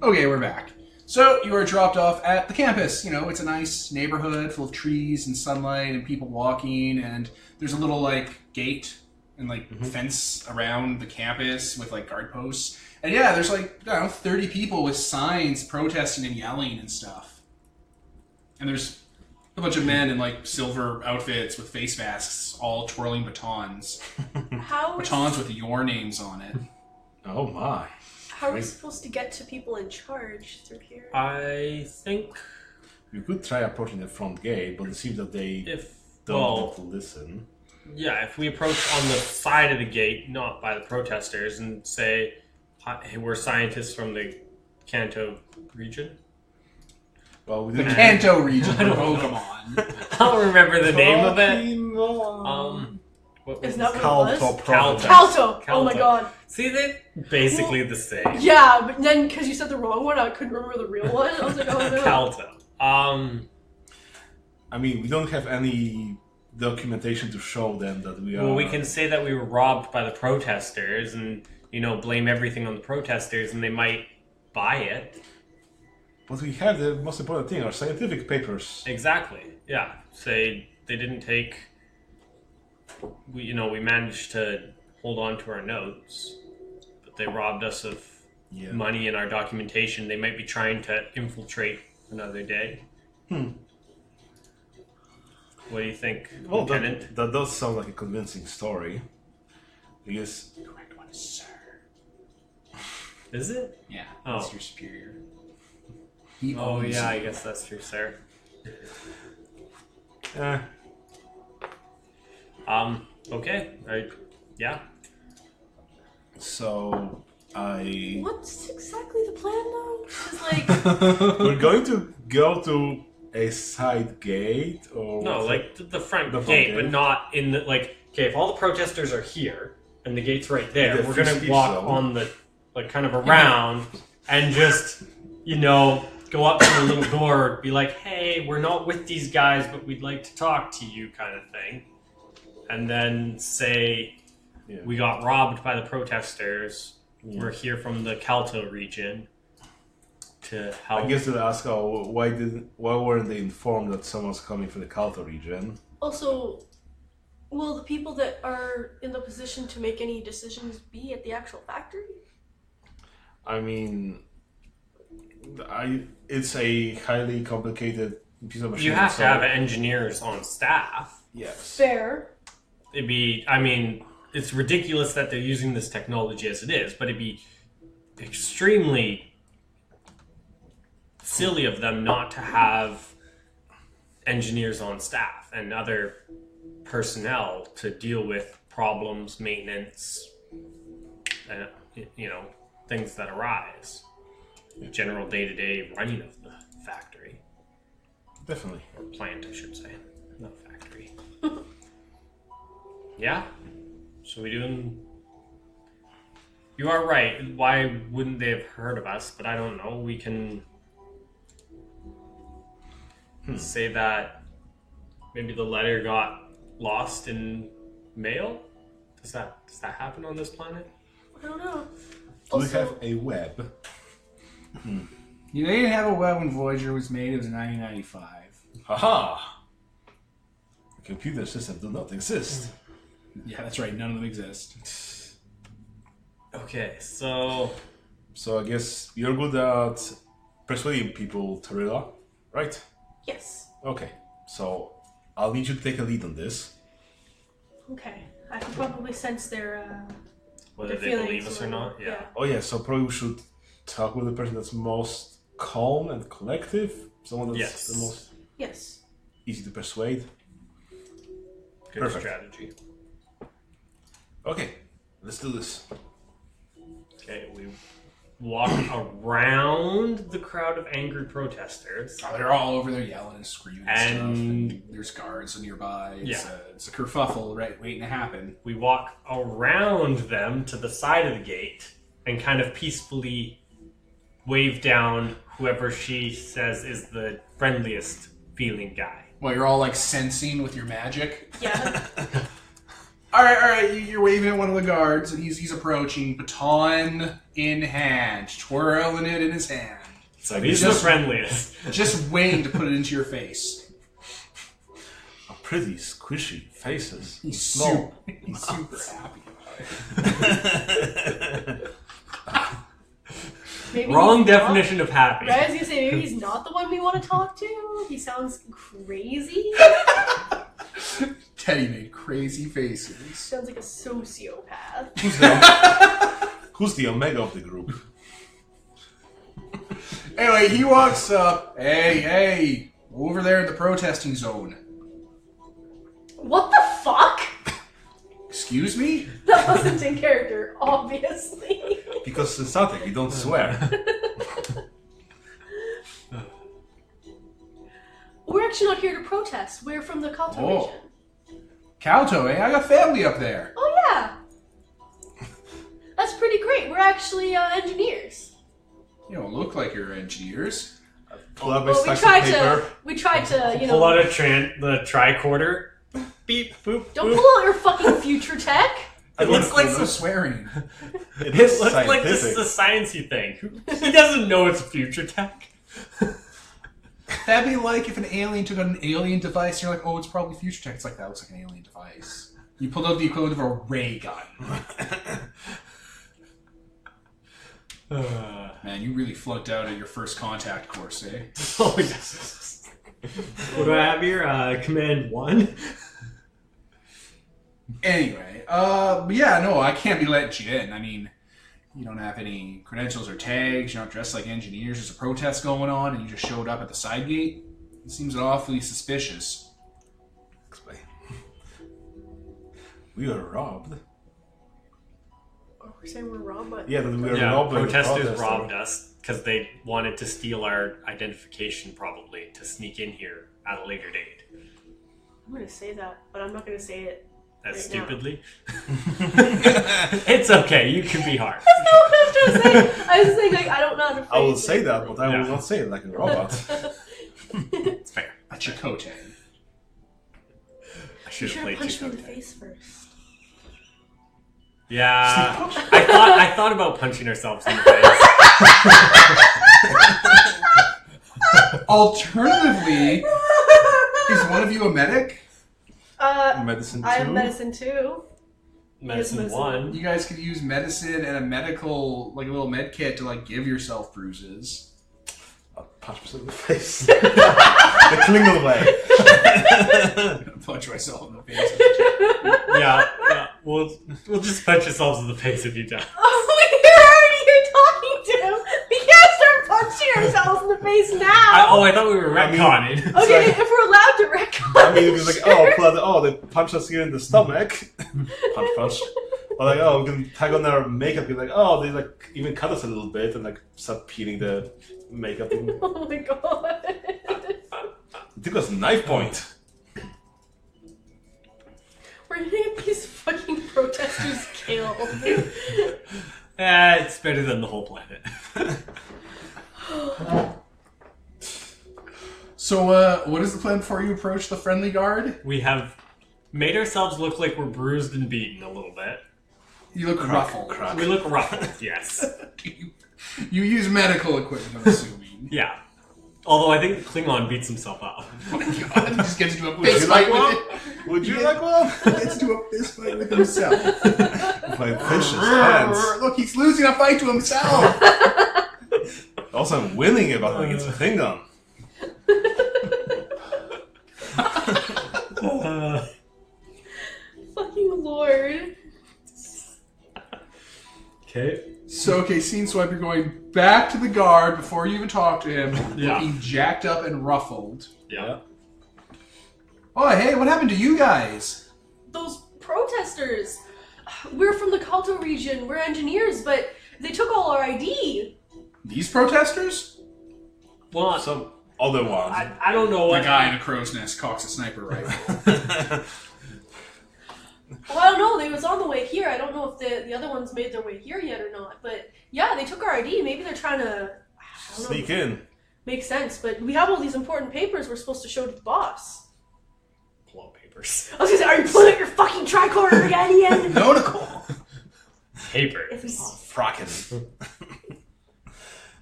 Okay, we're back. So, you are dropped off at the campus. You know, it's a nice neighborhood full of trees and sunlight and people walking, and there's a little, gate and, fence around the campus with, guard posts. And yeah, there's, 30 people with signs protesting and yelling and stuff. And there's a bunch of men in, silver outfits with face masks all twirling batons. Batons with your names on it. Oh my. How are we supposed to get to people in charge through here? I think You could try approaching the front gate, but it seems that they don't want to listen. Yeah, if we approach on the side of the gate, not by the protesters, and say, hey, we're scientists from the Kanto region. Well, we The didn't. Kanto region for Pokemon. I don't remember the name of it. What was Isn't that it? what it was? Kalto province. Kalto! Oh my god. See, they're basically the same. Yeah, but then because you said the wrong one, I couldn't remember the real one. I was like, oh no. Kalto. I mean, we don't have any documentation to show them that we are. Well, we can say that we were robbed by the protesters and, blame everything on the protesters and they might buy it. But we have the most important thing, our scientific papers. Exactly. Yeah. Say they didn't take... We managed to hold on to our notes, but they robbed us of money and our documentation. They might be trying to infiltrate another day. What do you think, Well, Lieutenant? that does sound like a convincing story. Because The correct one is sir. Is it? Yeah, Oh. that's your superior. Oh, yeah, I guess that's true, sir. Okay. Yeah. so I What's exactly the plan though? Because we're going to go to a side gate or No, what's the front The front gate, gate. but not in the, okay, if all the protesters are here, and the gate's right there, The we're free gonna speech walk zone. on the, kind of around, and just, go up to the little door, be like, hey, we're not with these guys, but we'd like to talk to you, kind of thing. And then say, we got robbed by the protesters, we're here from the Kalto region to help. I guess they'll ask, why weren't they informed that someone's coming from the Kalto region? also, will the people that are in the position to make any decisions be at the actual factory? I mean, it's a highly complicated piece of machinery. You have to have engineers on staff. Yes. Fair. It's ridiculous that they're using this technology as it is, but it'd be extremely silly of them not to have engineers on staff and other personnel to deal with problems, maintenance, things that arise. General day-to-day running of the factory. Definitely. Or plant, I should say. Not factory. Yeah? So we doing... You are right. Why wouldn't they have heard of us? But I don't know. We can say that maybe the letter got lost in mail? Does that happen on this planet? I don't know. Do we Also, have a web? They didn't have a web when Voyager was made. It was in 1995. Haha! The computer system do not exist. Yeah, that's right. None of them exist. Okay, so... So I guess you're good at persuading people, Tarilla, right? yes. Okay, so I'll need you to take a lead on this. Okay. I can probably sense their Whether their they believe feelings us or not? Yeah. Oh yeah, so probably we should talk with the person that's most calm and collective. Someone that's Yes. the most Yes. easy to persuade. Good Perfect. strategy. Okay, let's do this. Okay, we walk around the crowd of angry protesters. Oh, they're all over there yelling and screaming and stuff. And And there's guards nearby. It's a kerfuffle waiting to happen. we walk around them to the side of the gate and kind of peacefully wave down whoever she says is the friendliest feeling guy. Well, you're all like sensing with your magic. Yeah. All right. You're waving at one of the guards, and he's approaching, baton in hand, twirling it in his hand. So he's the friendliest. Just waiting to put it into your face. A pretty squishy faces. He's Small. super happy about it. Maybe Wrong he's definition of happy. Right, I was gonna say, maybe he's not the one we want to talk to. He sounds crazy. Teddy made crazy faces. Sounds like a sociopath. Who's the omega of the group? Anyway, he walks up. Hey, over there in the protesting zone. What the fuck? Excuse me? That wasn't in character, obviously. Because in Celtic, you don't swear. We're actually not here to protest. We're from the Kanto Oh. region. Kalto, I got family up there. Oh yeah. That's pretty great. We're actually engineers. You don't look like you're engineers. Pull out my Well, stacks of paper. we tried to, you Pull out know. the tricorder. Beep, boop, Don't boop. pull out your fucking future tech. It looks like no some, swearing. It it is looks like this is scientific. a sciencey thing. He doesn't know it's future tech. That'd be like if an alien took out an alien device and you're like, oh, it's probably future tech. It's like, that looks like an alien device. You pulled out the equivalent of a ray gun. Man, you really flunked out at your first contact course, eh? Oh, yes. What do I have here? Command 1? Anyway, but yeah, no, I can't be letting you in. I mean, you don't have any credentials or tags, you're not dressed like engineers, there's a protest going on, and you just showed up at the side gate? It seems awfully suspicious. Explain. We were robbed. Oh, we're saying we're wrong, but Yeah, we were Yeah, robbed. by the protesters protester. robbed us because they wanted to steal our identification, probably, to sneak in here at a later date. I'm gonna say that, but I'm not gonna say it. As Right stupidly. It's okay, you can be hard. That's not what I was trying to say. I was saying, like, I don't know how to phrase I will it. say that, but I Yeah. will not say it like a robot. It's fair. A Chakotay. I You should should have have played punched me in the Chicote. face first. Yeah, I thought about punching ourselves in the face. Alternatively, is one of you a medic? Medicine 2? I have medicine too. Medicine medicine. 1. You guys could use medicine and a medical, like a little med kit to like give yourself bruises. I'll punch myself in the face. The Klingle way. Punch myself in the face. Yeah, we'll just punch ourselves in the face if you die. Oh, you're already here talking to him. We can't start punching ourselves in the face now. I thought we were I mean- retconning. Okay, if we're allowed to retcon. I mean, it was like, they punch us here in the stomach. punch. Or like, oh, we can tag on their makeup. Be like, oh, they like even cut us a little bit and like start peeling the makeup. It Oh my god. took us knife point. We're gonna get these fucking protesters killed. It's better than the whole planet. So, what is the plan before you approach the friendly guard? We have made ourselves look like we're bruised and beaten a little bit. You look ruffled. Crack. We look ruffled, yes. You use medical equipment, I'm assuming. Yeah. Although I think Klingon beats himself up. Oh my god, he just gets into a Would fist you fight like with one? it. Would you like one? He gets into a fist fight with himself. With my vicious hands. Look, he's losing a fight to himself. Also, I'm winning about like it's a Klingon. Fucking lord. Okay. So, okay, scene swipe, you're going back to the guard before you even talk to him, Yeah. looking jacked up and ruffled. Yeah. Oh, hey, what happened to you guys? Those protesters. We're from the Kanto region. We're engineers, but they took all our ID. These protesters? Well, Some other ones. I don't know what. The guy in a crow's nest cocks a sniper rifle. Well, I don't know. They was on the way here. I don't know if the other ones made their way here yet or not. But yeah, they took our ID. Maybe they're trying to Sneak in. Makes sense. But we have all these important papers we're supposed to show to the boss. Pull out papers. I was gonna say, are you pulling out your fucking tricorder again, Ian? No, Nicole. Papers. Fracking.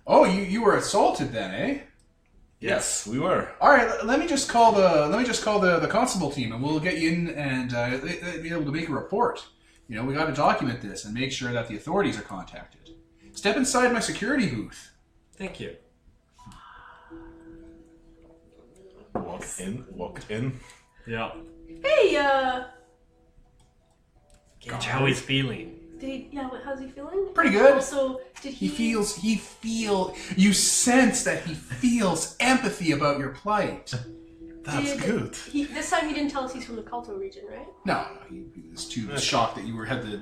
Oh, you were assaulted then, eh? Yes, we were. All right, let me just call the constable team, and we'll get you in and be able to make a report. You know, we got to document this and make sure that the authorities are contacted. Step inside my security booth. Thank you. Walk in. Yeah. Hey, Gauge how he's feeling. how's he feeling? Pretty good. Also, did he... You sense that he feels empathy about your plight. That's good. This time he didn't tell us he's from the Kalto region, right? No, he was too shocked that you had the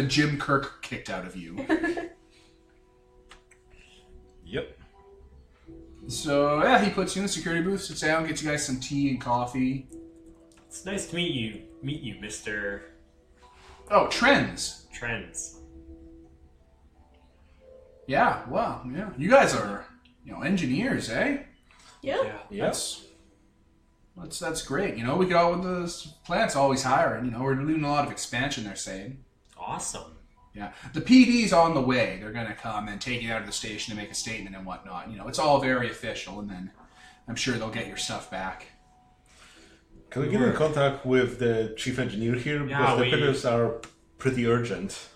Jim Kirk kicked out of you. Yep. So yeah, he puts you in the security booth, sits down, gets you guys some tea and coffee. It's nice to meet you, Mr. Oh, Trends. Trends. Yeah, well, yeah. You guys are, engineers, eh? Yeah. Yes. That's great. You know, we could all with the plant's always hiring. You know, we're doing a lot of expansion. They're saying. Awesome. Yeah, the PD's on the way. They're gonna come and take you out of the station to make a statement and whatnot. You know, it's all very official, and then I'm sure they'll get your stuff back. Can we get in contact with the chief engineer here? Because the papers are pretty urgent.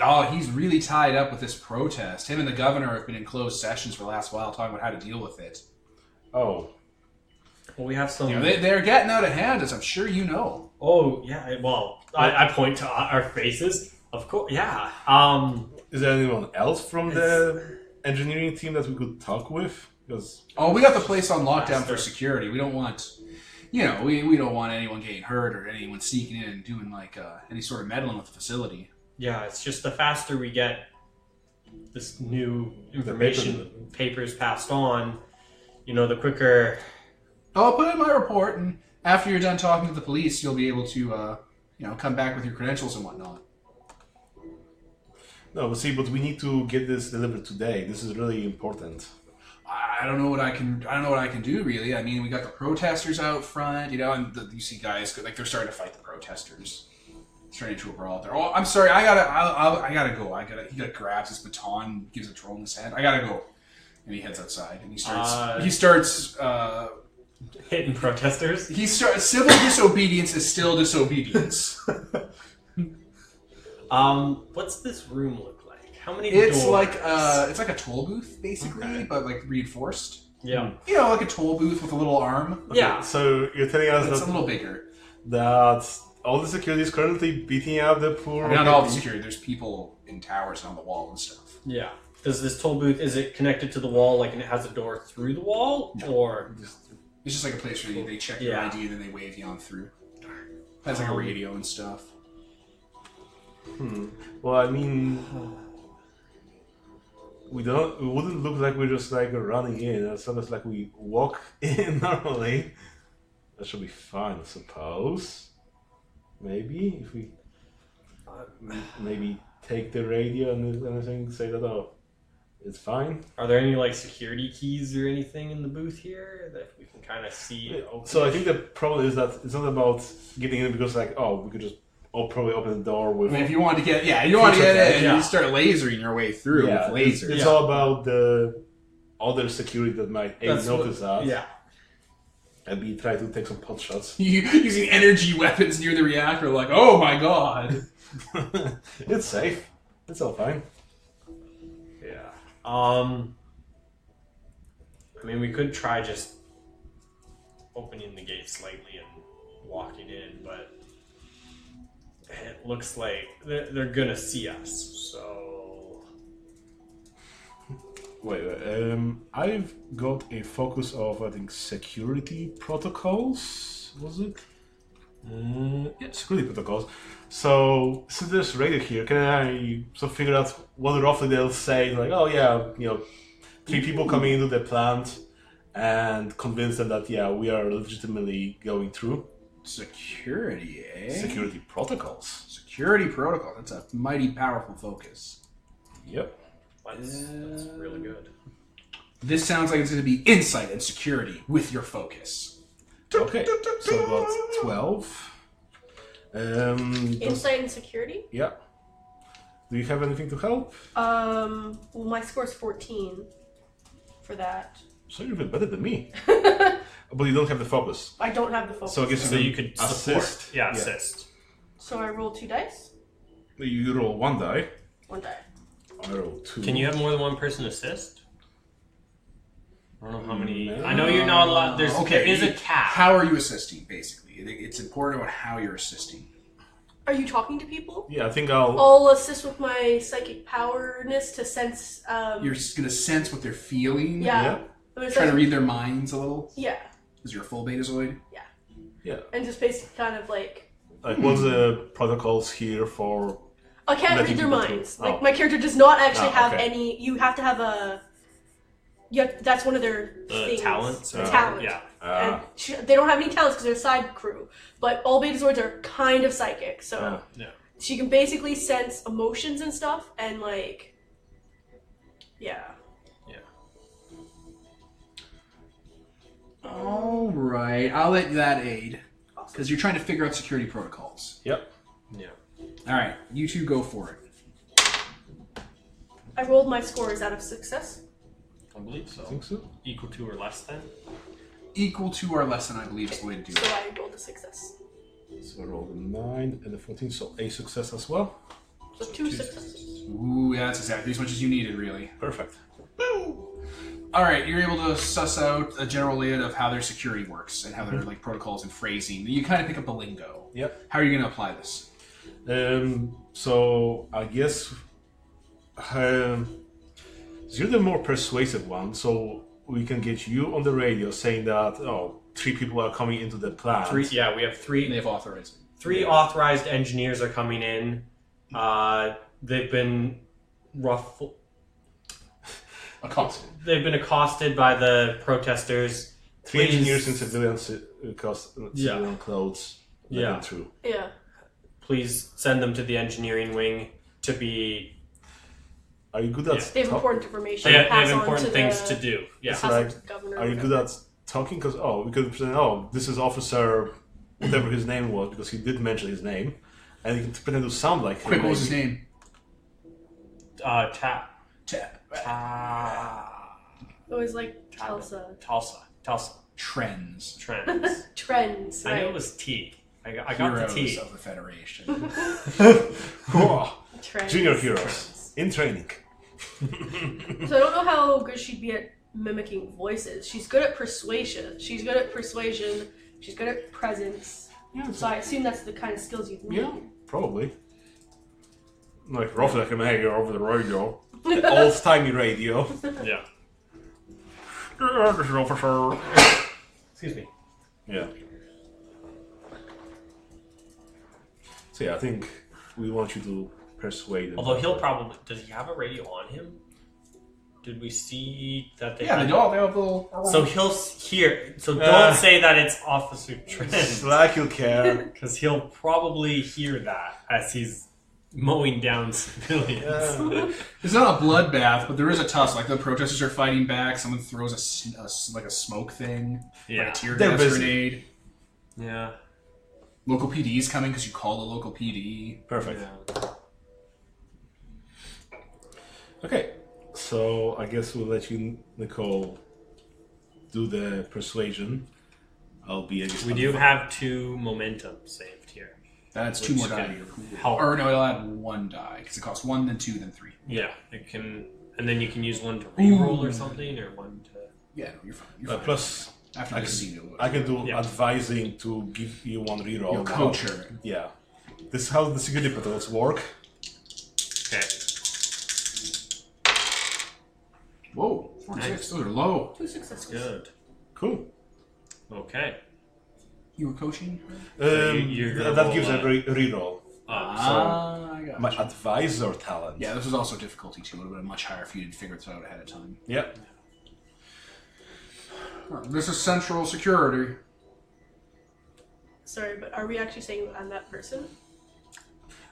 Oh, he's really tied up with this protest. Him and the governor have been in closed sessions for the last while talking about how to deal with it. Oh. Well, we have some... You know, they're getting out of hand, as I'm sure you know. Oh, yeah, well, I point to our faces. Of course, yeah. Is there anyone else from the engineering team that we could talk with? Because we got the place on lockdown for security. We don't want... we don't want anyone getting hurt or anyone sneaking in and doing, any sort of meddling with the facility. Yeah, it's just the faster we get this new information, papers passed on, the quicker... I'll put it in my report, and after you're done talking to the police, you'll be able to, come back with your credentials and whatnot. No, but we need to get this delivered today. This is really important. I don't know what I can do, really. I mean, we got the protesters out front, and you see guys, they're starting to fight the protesters. It's turning into a brawl there. Oh, I'm sorry, I gotta go. He grabs his baton, gives a twirl in his hand. I gotta go. And he heads outside, and he starts hitting protesters? Civil disobedience is still disobedience. What's this room look like? How many doors? It's like a toll booth, basically, but reinforced. Yeah. Like a toll booth with a little arm. Okay, yeah. So you're telling us It's that a little bigger. That all the security is currently beating out the poor... Not all the security. There's people in towers and on the wall and stuff. Yeah. Does this toll booth, is it connected to the wall, and it has a door through the wall? No. Or... It's just like a place where they check your ID and then they wave you on through. Has a radio and stuff. Well, I mean... We wouldn't look like we're just running in. As long as we walk in normally. That should be fine, I suppose. Maybe if we maybe take the radio and anything, say that it's fine. Are there any security keys or anything in the booth here that we can kind of see? So I think the problem is that it's not about getting in because we could just probably open the door with. I mean, if you want to get in, you start lasering your way through with lasers. It's all about the other security that might notice us. Yeah. And we try to take some pot shots. Using energy weapons near the reactor, oh my god! It's safe. It's all fine. Yeah. I mean, we could try just opening the gate slightly and walking in, but it looks like they're gonna see us, so... Wait, I've got a focus of, I think, security protocols, was it? Yeah, security protocols. So since there's radio here, can I figure out what roughly they'll say? Like, oh yeah, 3 people coming into the plant, and convince them that we are legitimately going through. Security, eh? Security protocols. Security protocol. That's a mighty powerful focus. Yep. That's really good. This sounds like it's going to be insight and security with your focus. Okay, so I've got 12. Insight and security? Yeah. Do you have anything to help? Well, my score's 14 for that. So you're a bit better than me. But you don't have the focus. I don't have the focus. So I guess You could assist. support. Yeah, assist. So I roll 2 dice? You roll 1 die. 1 die. I roll 2. Can you have more than one person assist? I don't know how many. I know you're not allowed. There is a cap. How are you assisting, basically? It's important about how you're assisting. Are you talking to people? Yeah, I think I'll... I'll assist with my psychic powerness to sense... You're going to sense what they're feeling. Yeah. Try to read their minds a little. Yeah. Because you're a full betazoid. Yeah. And just basically kind of like... Like, what's the protocols here for... I can't letting read their people minds. through? Like, my character does not actually have okay. any... You have to have a... that's one of their things. Talents? Talent. Yeah. And they don't have any talents because they're side crew. But all betazoids are kind of psychic, so... She can basically sense emotions and stuff, and like... Yeah. All right. I'll let that aid. Because you're trying to figure out security protocols. Yep. Yeah. All right. You two go for it. I rolled my scores out of success. I believe so. I think so. Equal to or less than? Equal to or less than, I believe, is the way to do So it. I rolled a success. So I rolled a 9 and a 14, so a success as well. So 2 successes. Ooh, yeah, that's exactly as much as you needed, really. Perfect. All right, you're able to suss out a general layout of how their security works and how their like protocols and phrasing. You kind of pick up the lingo. Yep. How are you going to apply this? So I guess you're the more persuasive one, so we can get you on the radio saying that 3 people are coming into the plant. We have 3. They've authorized it. 3 authorized engineers are coming in. They've been Accosted. They've been accosted by the protesters. 3 engineers in civilian clothes. Yeah. Through. Yeah. Please send them to the engineering wing to be... Are you good at... They have important information. They to pass have on important to things the, to do. Yeah. pass on to the governor. Are you good at talking? Because, we could present, this is Officer, whatever his name was, because he did mention his name. And you can pretend to sound like him. Quick, what was his name? It was like Tulsa. Tulsa. Trends. Trends. Trends. I knew Right. it was T. I got Heroes the T. of the Federation. Trends. Junior heroes. In training. So I don't know how good she'd be at mimicking voices. She's good at persuasion. She's good at presence. Yeah, So I assume that's the kind of skills you'd need. yeah, probably. Like, roughly, I can hear over the radio. The old-timey radio. Yeah. This is Officer. Excuse me. Yeah. So yeah, I think we want you to persuade him. Although he'll probably... Does he have a radio on him? Did we see that they... Yeah, they all have little... So he'll hear... So don't say that it's Officer Trent. Like you'll care. Because he'll probably hear that as he's mowing down civilians. It's not a bloodbath, but there is a tussle. Like the protesters are fighting back. Someone throws a smoke thing, Yeah. like a tear They're gas busy. grenade. Yeah. Local PD's coming because you call the local PD. Perfect. Yeah. Okay, so I guess we'll let you, Nicole, do the persuasion. I'll be... We do have 2 momentum saved here. That's 2 more die to your pool. help. Or no, it'll add 1 die because it costs 1, then 2, then 3. Yeah, it can... And then you can use 1 to reroll or something, or 1 to... Yeah, no, you're fine. You're fine. Plus, After I this can- scene, I can do Yeah. advising to give you 1 reroll. you'll coach her. Yeah. This is how the security protocols work. Okay. Whoa, 46. Those are low. 2 successes. Good. Cool. Okay. You were coaching? That gives a reroll. I got My you. advisor talent. Yeah, this was also difficulty 2. It would have been much higher if you had figured it out ahead of time. Yep. This is Central Security. Sorry, but are we actually saying I'm that person?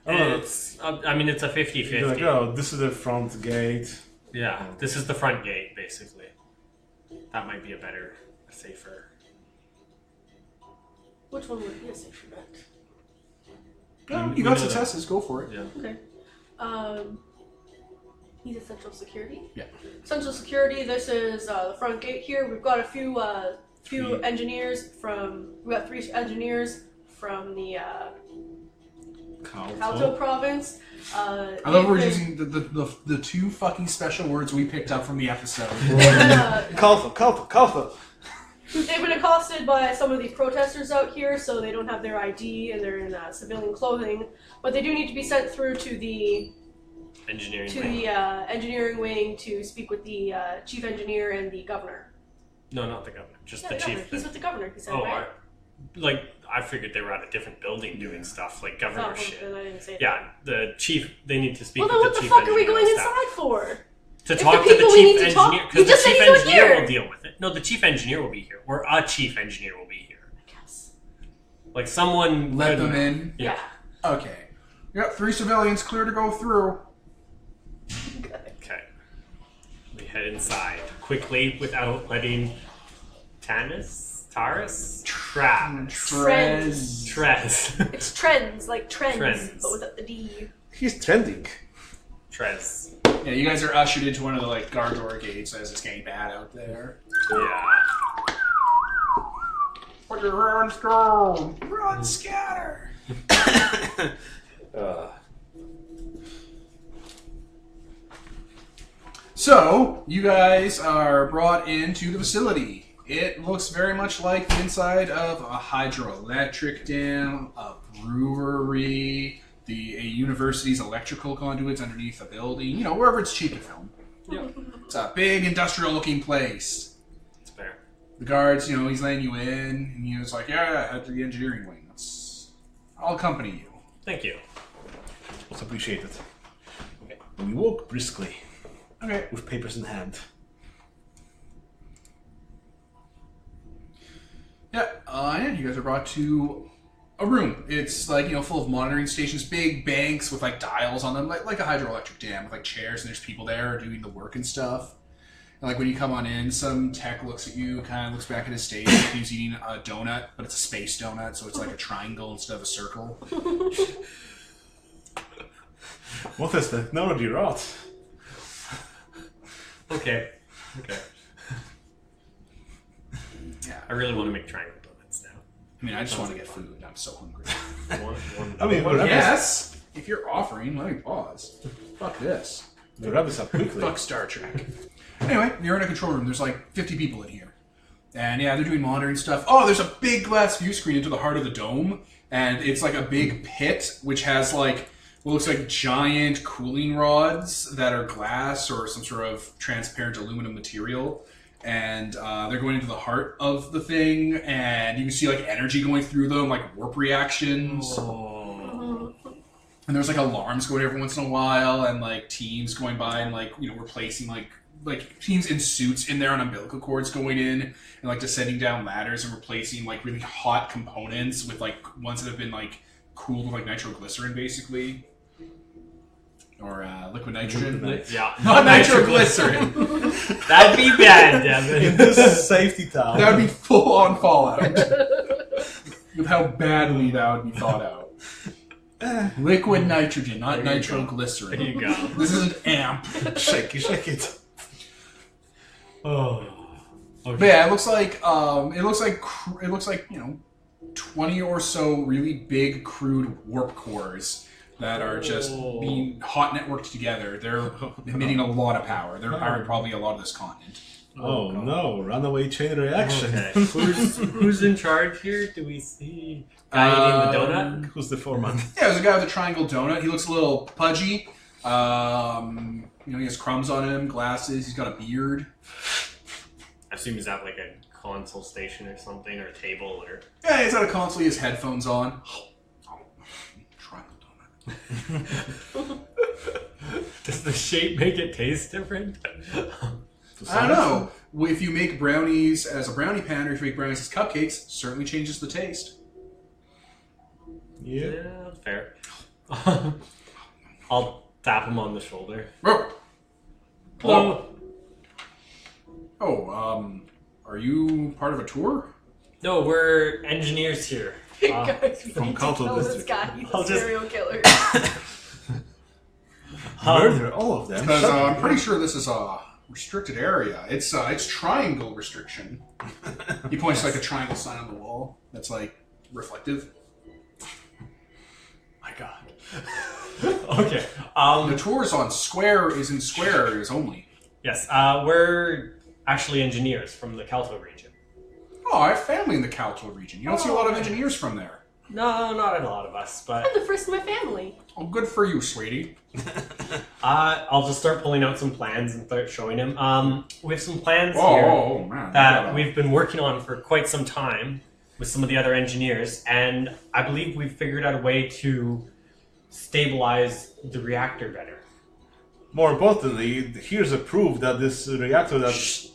It's I mean it's a 50-50. You're like, oh, this is the front gate. Yeah, this is the front gate basically. That might be a safer. Which one would be a safer bet? No, you got successes. Go for it. Yeah. Okay. He's at Central Security? Yeah. Central Security, this is the front gate here. We've got a few engineers from... We've got 3 engineers from the Kalto province. I love we're using the 2 fucking special words we picked up from the episode. Kalto. They've been accosted by some of these protesters out here, so they don't have their ID and they're in civilian clothing. But they do need to be sent through to the engineering wing to speak with the chief engineer and the governor. No, not the governor. Just Yeah, the chief. governor. He's with the governor. He said, Oh, right? I figured they were at a different building doing stuff like governor shit. Then I didn't say that. Yeah, the chief. They need to speak. Well, then with what the the chief fuck are we engineer going and stuff. inside for? To If talk the to the people we need chief to talk- engineer, You because the just said chief he's not engineer here. will deal with it. No, the chief engineer will be here, or a chief engineer will be here. I guess. Like someone Let them in. Yeah. Okay. You got 3 civilians clear to go through. Okay. We head inside quickly without letting Taris, Trez. Trez, It's trends, like trends, Trends. but without the D. He's trending. Trez. Yeah, you guys are ushered into one of the guard door gates as it's getting bad out there. Yeah. Put your hands down. Run, scatter. So, you guys are brought into the facility. It looks very much like the inside of a hydroelectric dam, a brewery, a university's electrical conduits underneath a building, you know, wherever it's cheap to film. Yep. It's a big industrial-looking place. It's fair. The guards, he's letting you in, and he was like, yeah, head to the engineering wing. I'll accompany you. Thank you. Most appreciated. We walk briskly, Okay. with papers in hand. Yeah, and you guys are brought to a room. It's full of monitoring stations, big banks with dials on them, like a hydroelectric dam with chairs, and there's people there doing the work and stuff. And when you come on in, some tech looks at you, kind of looks back at his stage, like he's eating a donut, but it's a space donut, so it's like a triangle instead of a circle. What is technology rot? Okay. Yeah. I really want to make triangle donuts now. I mean, I just want to get food. I'm so hungry. I mean, we're Yes! If you're offering, let me pause. Fuck this. the rabbits up quickly. Fuck Star Trek. Anyway, you're in a control room. There's 50 people in here. And yeah, they're doing monitoring stuff. Oh, there's a big glass view screen into the heart of the dome. And it's a big pit, which has what looks like giant cooling rods that are glass or some sort of transparent aluminum material. And they're going into the heart of the thing. And you can see energy going through them, warp reactions. Oh. And there's alarms going every once in a while, and teams going by and replacing teams in suits in there on umbilical cords going in and descending down ladders and replacing really hot components with ones that have been cooled with nitroglycerin basically, or liquid nitrogen. Yeah. Not nitroglycerin. That'd be bad, Devin. In this safety tower. That would be full on Fallout. With how badly that would be thought out. Liquid nitrogen, not There you go. nitroglycerin. There you go. This is an amp. Shake it. Oh. Okay. But yeah, it looks like 20 or so really big crude warp cores that are just being hot networked together. They're emitting a lot of power. They're powering probably a lot of this continent. Oh no, runaway chain reaction. Okay. Who's in charge here? Do we see guy eating the donut? Who's the foreman? Yeah, there's a guy with a triangle donut. He looks a little pudgy. He has crumbs on him, glasses. He's got a beard. I assume he's at like a console station or something, or a table, or... Yeah, he's at a console, he has headphones on. Try Does the shape make it taste different? I don't know. If you make brownies as a brownie pan, or if you make brownies as cupcakes, certainly changes the taste. Yeah, fair. I'll tap him on the shoulder. Oh, Hello. Are you part of a tour? No, we're engineers here. Guys, we from need to Kanto kill this district. guy. He's I'll a just- serial killer. Murder all of them. Because I'm pretty sure this is a restricted area. It's triangle restriction. He points to like a triangle sign on the wall that's like reflective. My God. Okay. The tours on square is in square areas only. Yes, we're actually engineers from the Kalto region. Oh, I have family in the Kalto region. You don't see a lot of engineers from there. No, not a lot of us, but I'm the first in my family. Oh, good for you, sweetie. I'll just start pulling out some plans and start showing him. We have some plans here Oh, man. that we've been working on for quite some time with some of the other engineers, and I believe we've figured out a way to stabilize the reactor better. More importantly, here's a proof that this reactor that...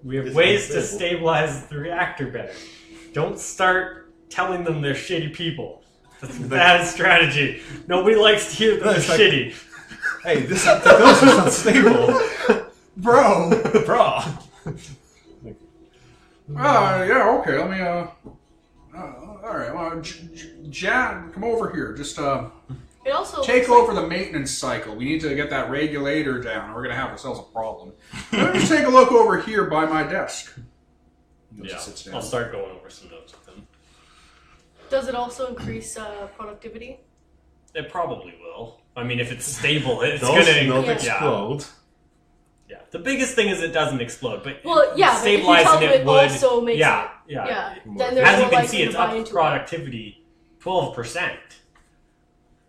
We have It's ways to unstable. stabilize the reactor better. Don't start telling them they're shitty people. That's a bad strategy. Nobody likes to hear that they're it's like- shitty. Hey, this technology is not stable. Bro! Bro. Yeah, okay, let me, alright, well, Jan, come over here. Just, It also take looks over the maintenance cycle. We need to get that regulator down, or we're going to have ourselves a problem. Let me just take a look over here by my desk. He Yeah, just sits down. I'll start going over some notes with them. Does it also increase productivity? It probably will. I mean, if it's stable, it's Does gonna not Yeah. explode. Yeah. The biggest thing is it doesn't explode, but Well, yeah, but if you stabilizing tell them it it would. also makes yeah, it- yeah, Yeah. More Then they're As more you can likely see, it's to buy up into it. productivity 12%.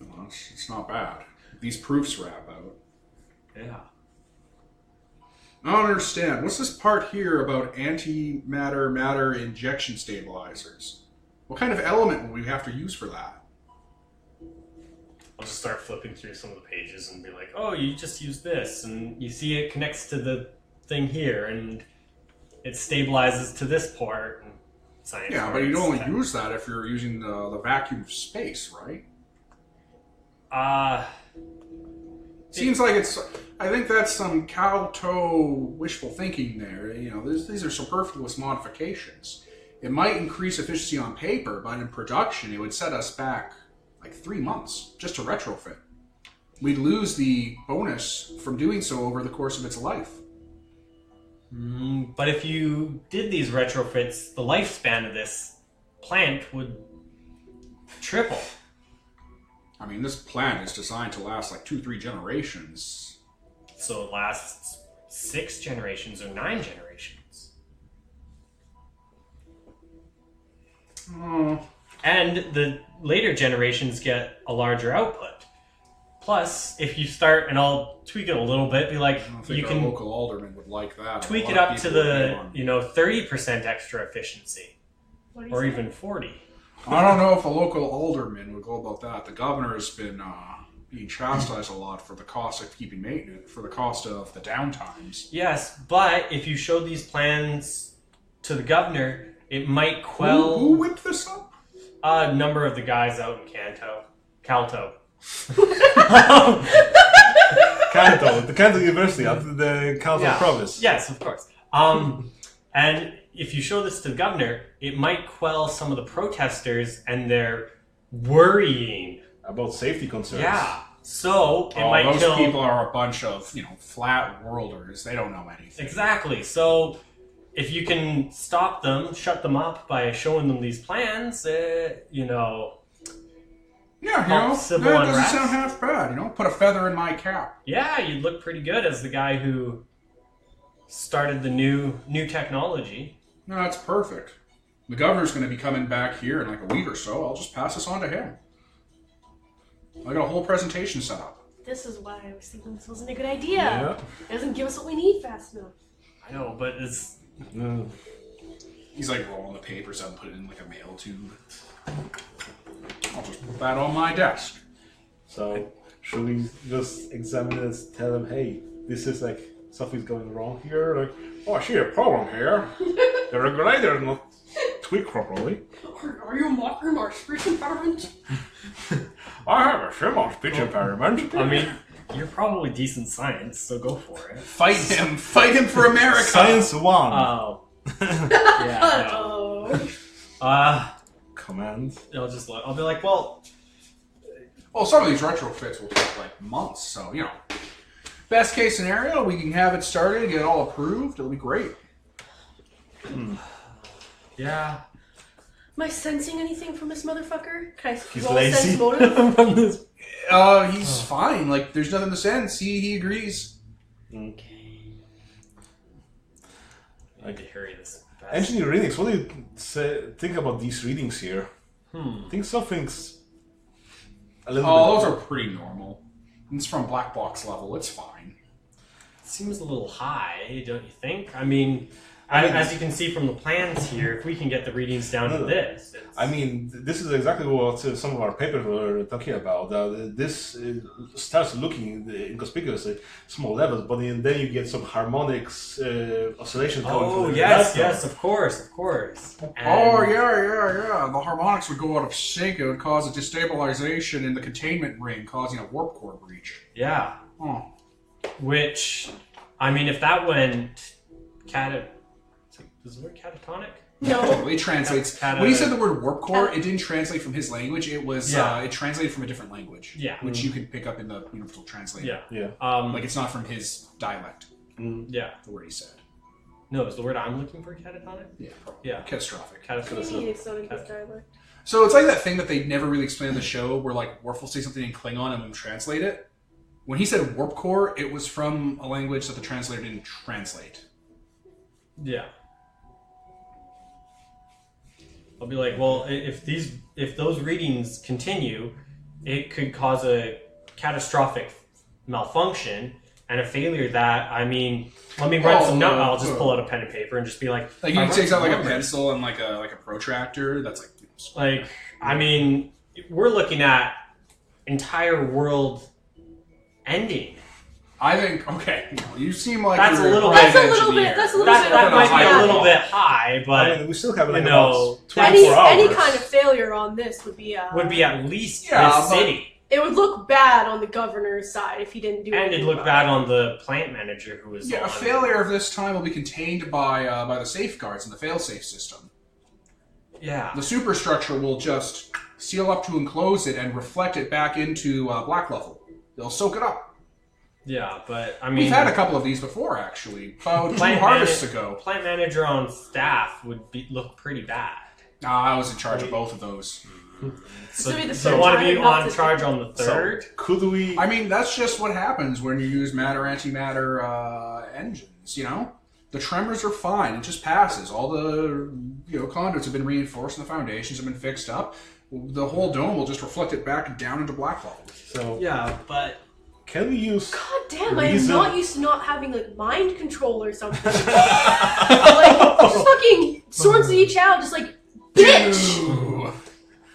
Well, it's not bad. These proofs wrap out. Yeah. I don't understand. What's this part here about antimatter matter injection stabilizers? What kind of element will we have to use for that? I'll just start flipping through some of the pages and be like, oh, you just use this, and you see it connects to the thing here, and it stabilizes to this part. And science Yeah, but you'd words. only use that if you're using the vacuum of space, right? Seems like it's... I think that's some cow-toe wishful thinking there. You know, these are superfluous modifications. It might increase efficiency on paper, but in production it would set us back like 3 months just to retrofit. We'd lose the bonus from doing so over the course of its life. But if you did these retrofits, the lifespan of this plant would triple. I mean, this plant is designed to last like 2-3 generations. So it lasts 6 generations or 9 generations. Oh, And the later generations get a larger output. Plus, if you start, and I'll tweak it a little bit, be like, I don't you think our can local alderman would like that. tweak A it lot of up to people would the, be on. 30% extra efficiency. What do you Or say? even 40. I don't know if a local alderman would go about that. The governor has been being chastised a lot for the cost of keeping maintenance, for the cost of the downtimes. Yes, but if you show these plans to the governor, it might quell Who whipped this up? a number of the guys out in Kalto. Kanto, the Kanto University, after the Kanto Yeah. province. Yes, of course. And if you show this to the governor, it might quell some of the protesters and their worrying. About safety concerns. Yeah. So it might those kill. people are a bunch of, flat worlders. They don't know anything. Exactly. So if you can stop them, shut them up by showing them these plans, Yeah, civil that doesn't unrest. sound half bad. Put a feather in my cap. yeah, you'd look pretty good as the guy who started the new technology. No, that's perfect. The governor's going to be coming back here in like a week or so. I'll just pass this on to him. I got a whole presentation set up. This is why I was thinking this wasn't a good idea. Yeah. It doesn't give us what we need fast enough. I know, but it's He's like rolling the papers up and put it in like a mail tube. I'll just put that on my desk. So, should we just examine it and tell them, hey, this is like something's going wrong here? Like, oh, I see a problem here. The regulator is not tweaked properly. Are you mocking our speech impairment? I have a similar speech impairment. I mean, you're probably decent science, so go for it. Fight him! Fight him for America! Science 1. Oh. Yeah, no. Command. I'll be like, well... Well, some of these retrofits will take like months, so, you know. Best case scenario, we can have it started, get it all approved, it'll be great. Yeah. Am I sensing anything from this motherfucker? Can I He's roll lazy. sense motive? From this... He's fine, like, there's nothing to sense, he agrees. Okay. I need to hurry this fast. Engineer readings, what do you think about these readings here? I think something's a little bit... Oh, those are pretty normal. It's from black box level, it's fine. It seems a little high, don't you think? I mean, as you can see from the plans here, if we can get the readings down to this... I mean, this is exactly what some of our papers were talking about. This starts looking inconspicuously small levels, but then you get some harmonics, oscillations coming from the yes, of course. Yeah. The harmonics would go out of sync. It would cause a destabilization in the containment ring, causing a warp core breach. Yeah. Oh. Which, I mean, if that went does the word catatonic? No. It translates. When he said the word warp core, it didn't translate from his language. It was it translated from a different language. Yeah. Which you could pick up in the Universal Translator. Yeah. Like it's not from his dialect. Yeah. The word he said. No, is the word I'm looking for catatonic? Yeah. Probably. Yeah. Catastrophic. What do you mean it's not in his dialect? So it's like that thing that they never really explain in the show, where like Worf will say something in Klingon and we'll translate it. When he said warp core, it was from a language that the translator didn't translate. Yeah. I'll be like, well, if those readings continue, it could cause a catastrophic malfunction and a failure that, I mean, let me write some notes. I'll just pull out a pen and paper and just be like... Like you take out like a pencil and like a protractor, that's like... Like, I mean, we're looking at entire world ending. I think, okay, you seem like That's you're a little great bit... engineer. That might be a little bit high, but... I mean, we still have like know, about 24 hours. Any kind of failure on this would be at least Yeah, this city. It would look bad on the governor's side if he didn't do it. And it'd look bad on the plant manager who was Yeah, a failure of this time will be contained by the safeguards in the failsafe system. Yeah. The superstructure will just seal up to enclose it and reflect it back into black level. They'll soak it up. Yeah, but I mean... We've had a couple of these before, actually. About 2 harvests ago. Plant manager on staff would look pretty bad. I was in charge of both of those. So one of you on charge on the third? So, could we... I mean, that's just what happens when you use matter-antimatter engines, you know? The tremors are fine. It just passes. All the conduits have been reinforced and the foundations have been fixed up. The whole dome will just reflect it back down into black level. So yeah, but... Can we use... God damn, I am not used to not having, like, mind control or something. Like, just fucking swords to each out, just like, bitch!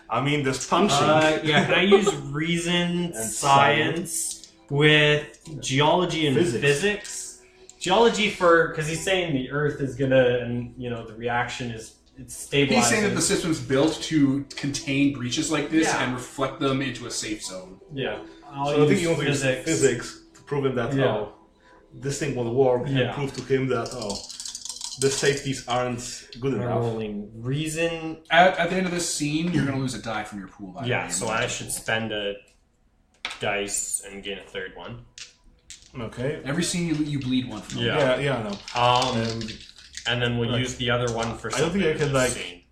I mean, there's punching. Yeah, can I use reason, science, with geology and physics? Geology because he's saying the Earth is gonna, and, the reaction is... It's stabilizing. He's saying that the system's built to contain breaches like this Yeah. and reflect them into a safe zone. Yeah. So I think you want to use physics to prove him that, this thing will work and prove to him that, the safeties aren't good enough. Rolling reason. At the end of this scene, you're going to lose a die from your pool. So I should spend a dice and gain a third one. Okay. Every scene you bleed one from. Yeah, I know. And then we'll use the other one for I don't something. think I can,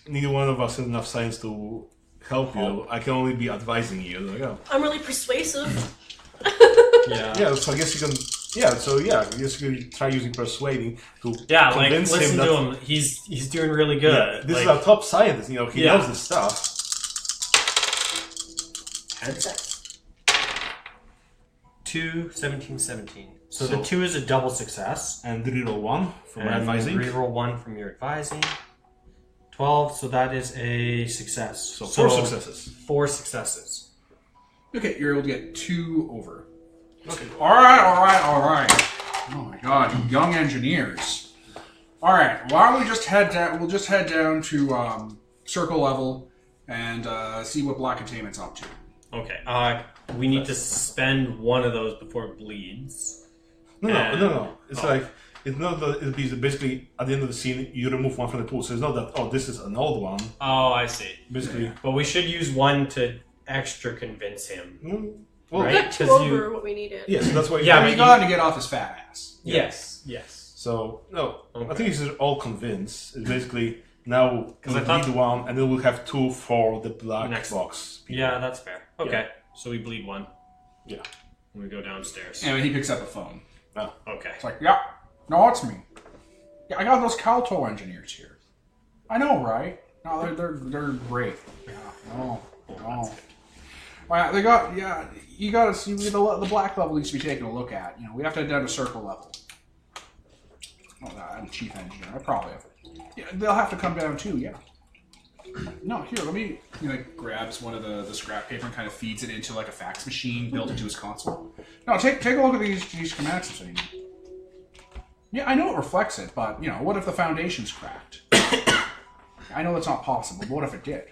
neither one of us has enough science to help you. I can only be advising you. Like, I'm really persuasive. Yeah, so I guess you can... I guess you can try using persuading to convince listen him that... to him. He's doing really good. Yeah, this is our top scientist, he knows this stuff. 2, 17, 17. So So- the 2 is a double success. And reroll 1 for my And advising. reroll 1 from your advising. 12, so that is a success. So 4 successes. 4 successes. Okay, you're able to get 2 over. Okay. All right. Oh my God, you young engineers. All right, why don't we just head down? We'll just head down to circle level and see what Black Containment's up to. Okay, we need to spend one of those before it bleeds. No. It's like it's not that it'll be basically at the end of the scene you remove one from the pool. So it's not that this is an old one. Oh, I see. Basically, But we should use one to extra convince him. well, We Right? got 2 'Cause over what we needed. yeah. So that's why. Yeah, We got to get off his fat ass. Yes. Yes. So no, I Okay. think it's all convinced. It's basically now 'Cause we I thought- bleed one, and then we'll have 2 for the black Next. box. Yeah, that's fair. Okay, so we bleed 1. Yeah. When we go downstairs. And he picks up a phone. Okay. It's like, yeah, no, it's me. Yeah, I got those Calto engineers here. I know, right? No, they're great. Yeah, no. Well, they got you got to see the black level needs to be taken a look at. We have to head down to circle level. Oh, I'm chief engineer. I probably have. Yeah, they'll have to come down too. Yeah. No, here, let me. He grabs one of the scrap paper and kind of feeds it into like a fax machine built into his console. No, take a look at these schematics. Yeah, I know it reflects it, but what if the foundation's cracked? I know that's not possible, but what if it did?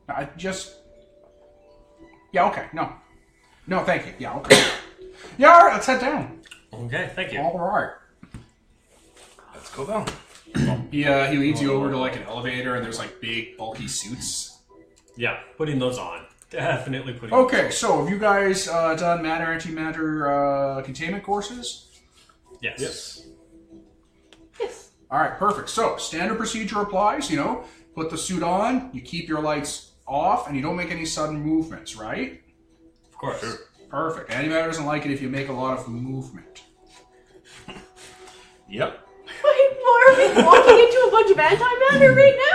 I just. Yeah, okay, no, thank you. Yeah, okay. Yeah, all right, let's head down. Okay, thank you. All right. Let's go down. He leads you over to like an elevator, and there's like big bulky suits. Yeah, putting those on. Definitely putting Okay, so have you guys done matter antimatter containment courses? Yes. Yes. Yes. All right, perfect. So standard procedure applies. Put the suit on, you keep your lights off, and you don't make any sudden movements, right? Of course. Sure. Perfect. Antimatter doesn't like it if you make a lot of movement. Yep. Wait, are we walking into a bunch of antimatter right now?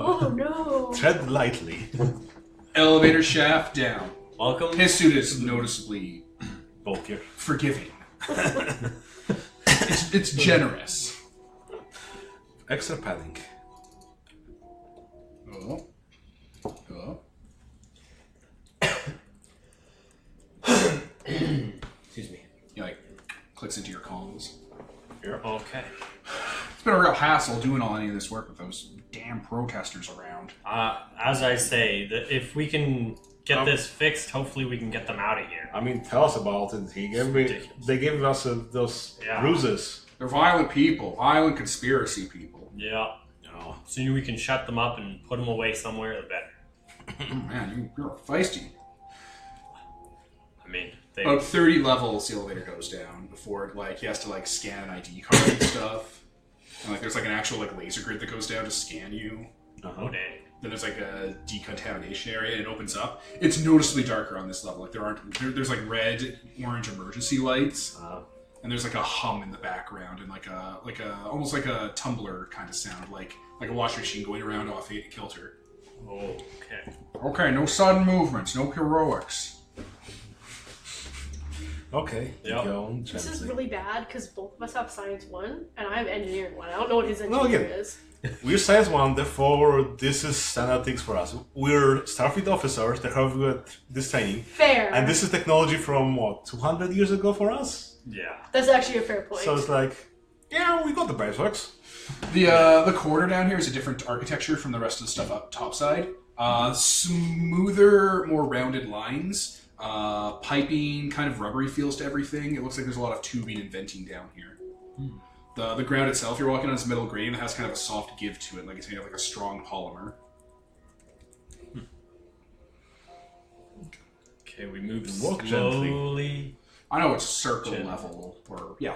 Oh no. Tread lightly. Elevator shaft down. Welcome. His suit is noticeably Bulkier. forgiving. it's generous. Extra padding. Oh. Excuse me. He clicks into your comms. Okay. It's been a real hassle doing any of this work with those damn protesters around. As I say, if we can get this fixed, hopefully we can get them out of here. I mean, tell us about it. They gave us those bruises. They're violent people, violent conspiracy people. Yeah. Oh. Sooner we can shut them up and put them away somewhere, the better. Oh man, you're feisty. I mean, they... About 30 levels the elevator goes down before he has to scan an ID card and stuff. And there's an actual laser grid that goes down to scan you. Oh, dang. Then there's a decontamination area and it opens up. It's noticeably darker on this level. There's red, orange emergency lights. And there's a hum in the background and almost like a tumbler kind of sound, like a washing machine going around off kilter. Oh, okay. Okay, no sudden movements, no heroics. Okay. Yep. Go This is gently. really bad because both of us have science 1 and I have engineering 1. I don't know what his No, engineer again. is. We're science 1, therefore this is standard things for us. We're Starfleet officers that have got this training. Fair. And this is technology from, 200 years ago for us? Yeah. That's actually a fair point. So it's we got the basics. The corridor down here is a different architecture from the rest of the stuff up topside. Smoother, more rounded lines. Piping, kind of rubbery feels to everything. It looks like there's a lot of tubing and venting down here. The ground itself you're walking on is metal grain. It has kind of a soft give to it, like it's made of a strong polymer. Okay, we move Walk slowly. gently. I know it's circle Gently. level,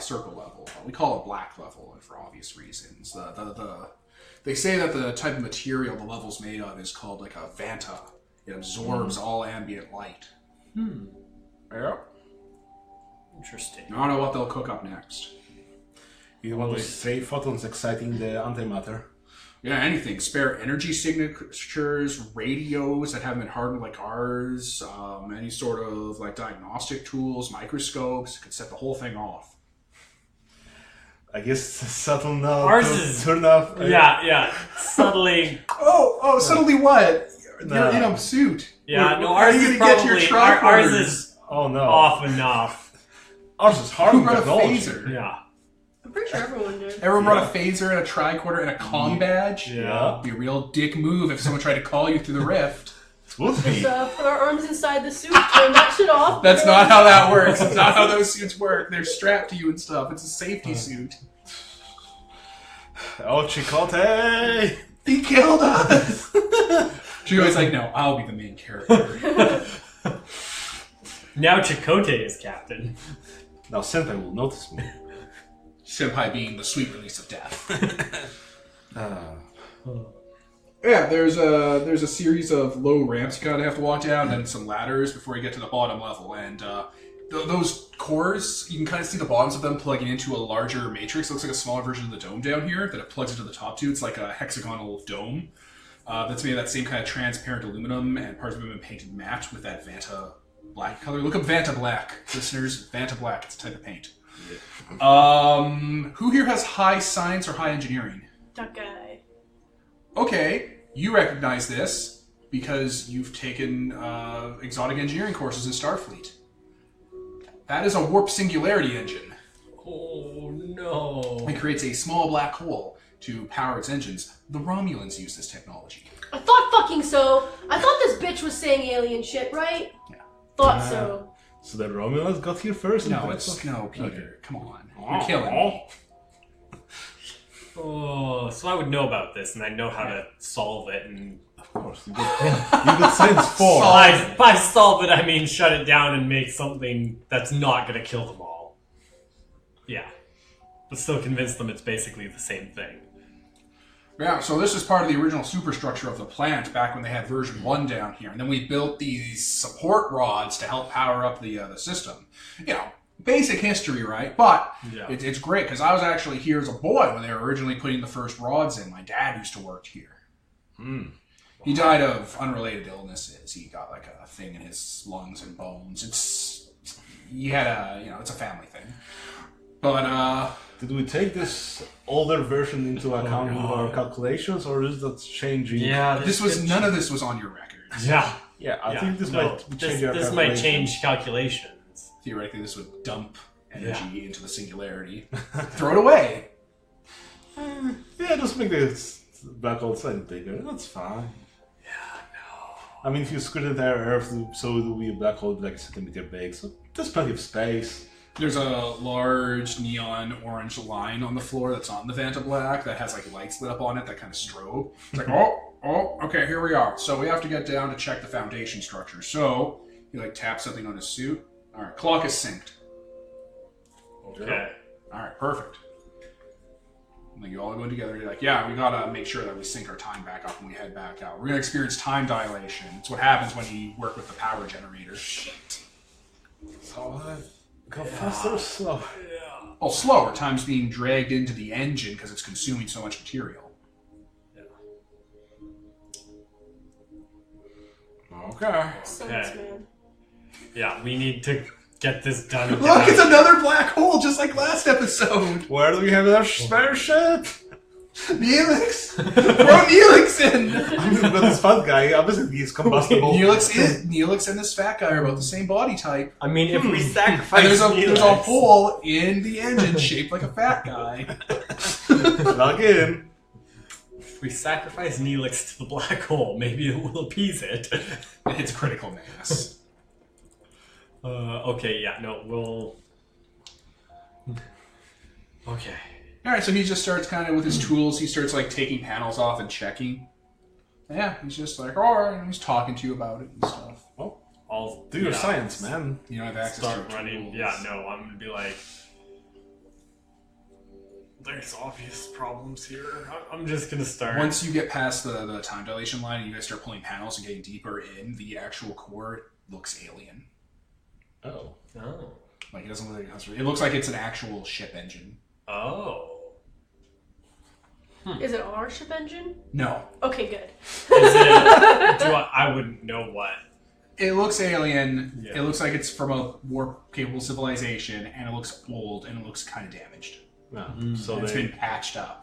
circle level. We call it black level for obvious reasons. They say that the type of material the level's made of is called a vanta. It absorbs all ambient light. Yeah. Interesting. I don't know what they'll cook up next. You want to say photons exciting the antimatter? Yeah, anything. Spare energy signatures, radios that haven't been hardened like ours, any sort of like diagnostic tools, microscopes. Could set the whole thing off. I guess subtle enough. Ours is turn off. Yeah. Subtly. Oh, suddenly what? No. You're in a suit. Yeah, no, How ours are you is gonna get to your probably ours tripoders? is Oh no. off enough. Ours is hard Who brought a technology. phaser? Yeah. I'm pretty sure everyone did. Everyone brought a phaser and a tricorder and a comm badge. Yeah. Be a real dick move if someone tried to call you through the rift. Would Just be. put our arms inside the suit, turn that shit off. That's not how that works. That's not how those suits work. They're strapped to you and stuff. It's a safety suit. Oh, Chicote! He killed us! Chicote's like, no, I'll be the main character. Now Chakotay is captain. Now Senpai will notice me. Senpai being the sweet release of death. Yeah, there's a series of low ramps you kind of have to walk down, and then some ladders before you get to the bottom level. And those cores, you can kind of see the bottoms of them plugging into a larger matrix. It looks like a smaller version of the dome down here that it plugs into the top two. It's like a hexagonal dome that's made of that same kind of transparent aluminum, and parts of it have been painted matte with that Vanta black color. Look up Vanta Black, listeners. Vanta Black, it's a type of paint. Who here has high science or high engineering? That guy. Okay, you recognize this because you've taken exotic engineering courses in Starfleet. That is a warp singularity engine. Oh no. It creates a small black hole to power its engines. The Romulans use this technology. I thought fucking so. I thought this bitch was saying alien shit, right? Yeah. Thought so. So the Romulans got here first? No, and it's no, Peter. Okay. Come on, you're killing me. Oh, so I would know about this, and I know how to solve it. And Of course, you got Science 4. by solve it, I mean shut it down and make something that's not going to kill them all. Yeah, but still convince them it's basically the same thing. Yeah, so this is part of the original superstructure of the plant back when they had version 1 down here. And then we built these support rods to help power up the system. You know, basic history, right? But Yeah. it's great because I was actually here as a boy when they were originally putting the first rods in. My dad used to work here. He died of unrelated illnesses. He got like a thing in his lungs and bones. It's a family thing. But Did we take this older version into account with our calculations, or is that changing? Yeah, none of this was on your records. Yeah, Yeah, I think this might change our this might calculations. change calculations. Theoretically, this would dump energy into the singularity. Throw it away. Yeah, just make the black hole slightly bigger. That's fine. Yeah, no. I mean, if you squid the entire Earth, so it will be a black hole like a centimeter big, so there's plenty of space. There's a large neon orange line on the floor that's on the Vanta Black that has like lights lit up on it that kind of strobe. It's like, okay, here we are. So we have to get down to check the foundation structure. So you like tap something on his suit. All right, clock is synced. Okay. All right, perfect. And then you all go together. You're like, yeah, we gotta make sure that we sync our time back up when we head back out. We're gonna experience time dilation. It's what happens when you work with the power generator. Shit. So, go faster or slow? Well, slower. Time's being dragged into the engine because it's consuming so much material. Okay. Sense, Okay. man. Yeah, we need to get this done. Look, it's another black hole, just like last episode. Where do we have our spare ship? Neelix! Throw Neelix in! I mean, but this fat guy, obviously he's combustible. Neelix and this fat guy are about the same body type. I mean, if we And sacrifice there's a Neelix- hole in the engine shaped like a fat guy. Plug in. If we sacrifice Neelix to the black hole, maybe it will appease it. It hits critical mass. Okay, yeah, no, we'll... Okay. Alright, so he just starts kind of with his tools, he starts like taking panels off and checking. Yeah, he's just like, alright, and he's talking to you about it and stuff. Well, I'll do your science, man. You don't have access to start your running. tools. Yeah, no, I'm gonna be like... There's obvious problems here. I'm just gonna start... Once you get past the time dilation line and you guys start pulling panels and getting deeper in, the actual core looks alien. Oh. Oh. Like, it doesn't look like it looks like it's an actual ship engine. Oh. Is it our ship engine? No. Okay, good. Is it? I wouldn't know what. It looks alien. Yeah. It looks like it's from a warp-capable civilization, and it looks old, and it looks kind of damaged. So It's been patched up.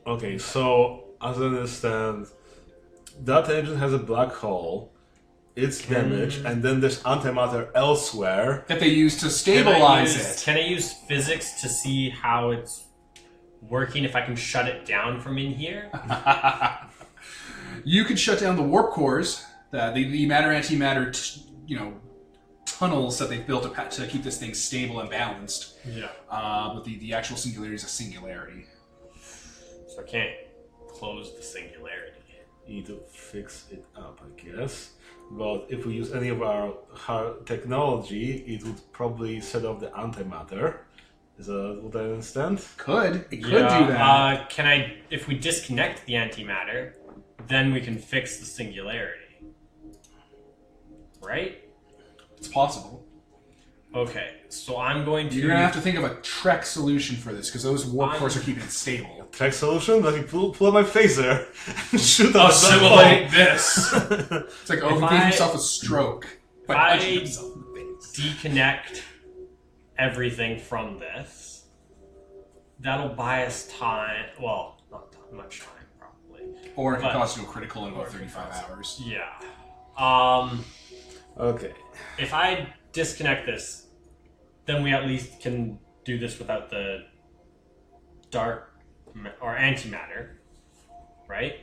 Okay, so as I understand, that engine has a black hole. It's damaged, and then there's antimatter elsewhere. That they use to stabilize it. Can I use physics to see how it's working? If I can shut it down from in here? You could shut down the warp cores, the matter-antimatter, tunnels that they've built to keep this thing stable and balanced. Yeah. But the actual singularity is a singularity. So I can't close the singularity. You need to fix it up, I guess. But if we use any of our technology, it would probably set off the antimatter. Is that what I understand? It could do that. Can I? If we disconnect the antimatter, then we can fix the singularity. Right? It's possible. Okay, so I'm going to... You're going to have to think of a Trek solution for this, because those warp cores are keeping it stable. Trek solution? Let me pull out my phaser and shoot out Assimilate this! It's like, he If gave I- himself a stroke. By punching himself in the face. deconnect everything from this, that'll buy us time. Well, not much time, probably. Or it can But- cause you a critical in about 35 hours. Yeah. Okay. If I disconnect this, then we at least can do this without the dark or antimatter, right?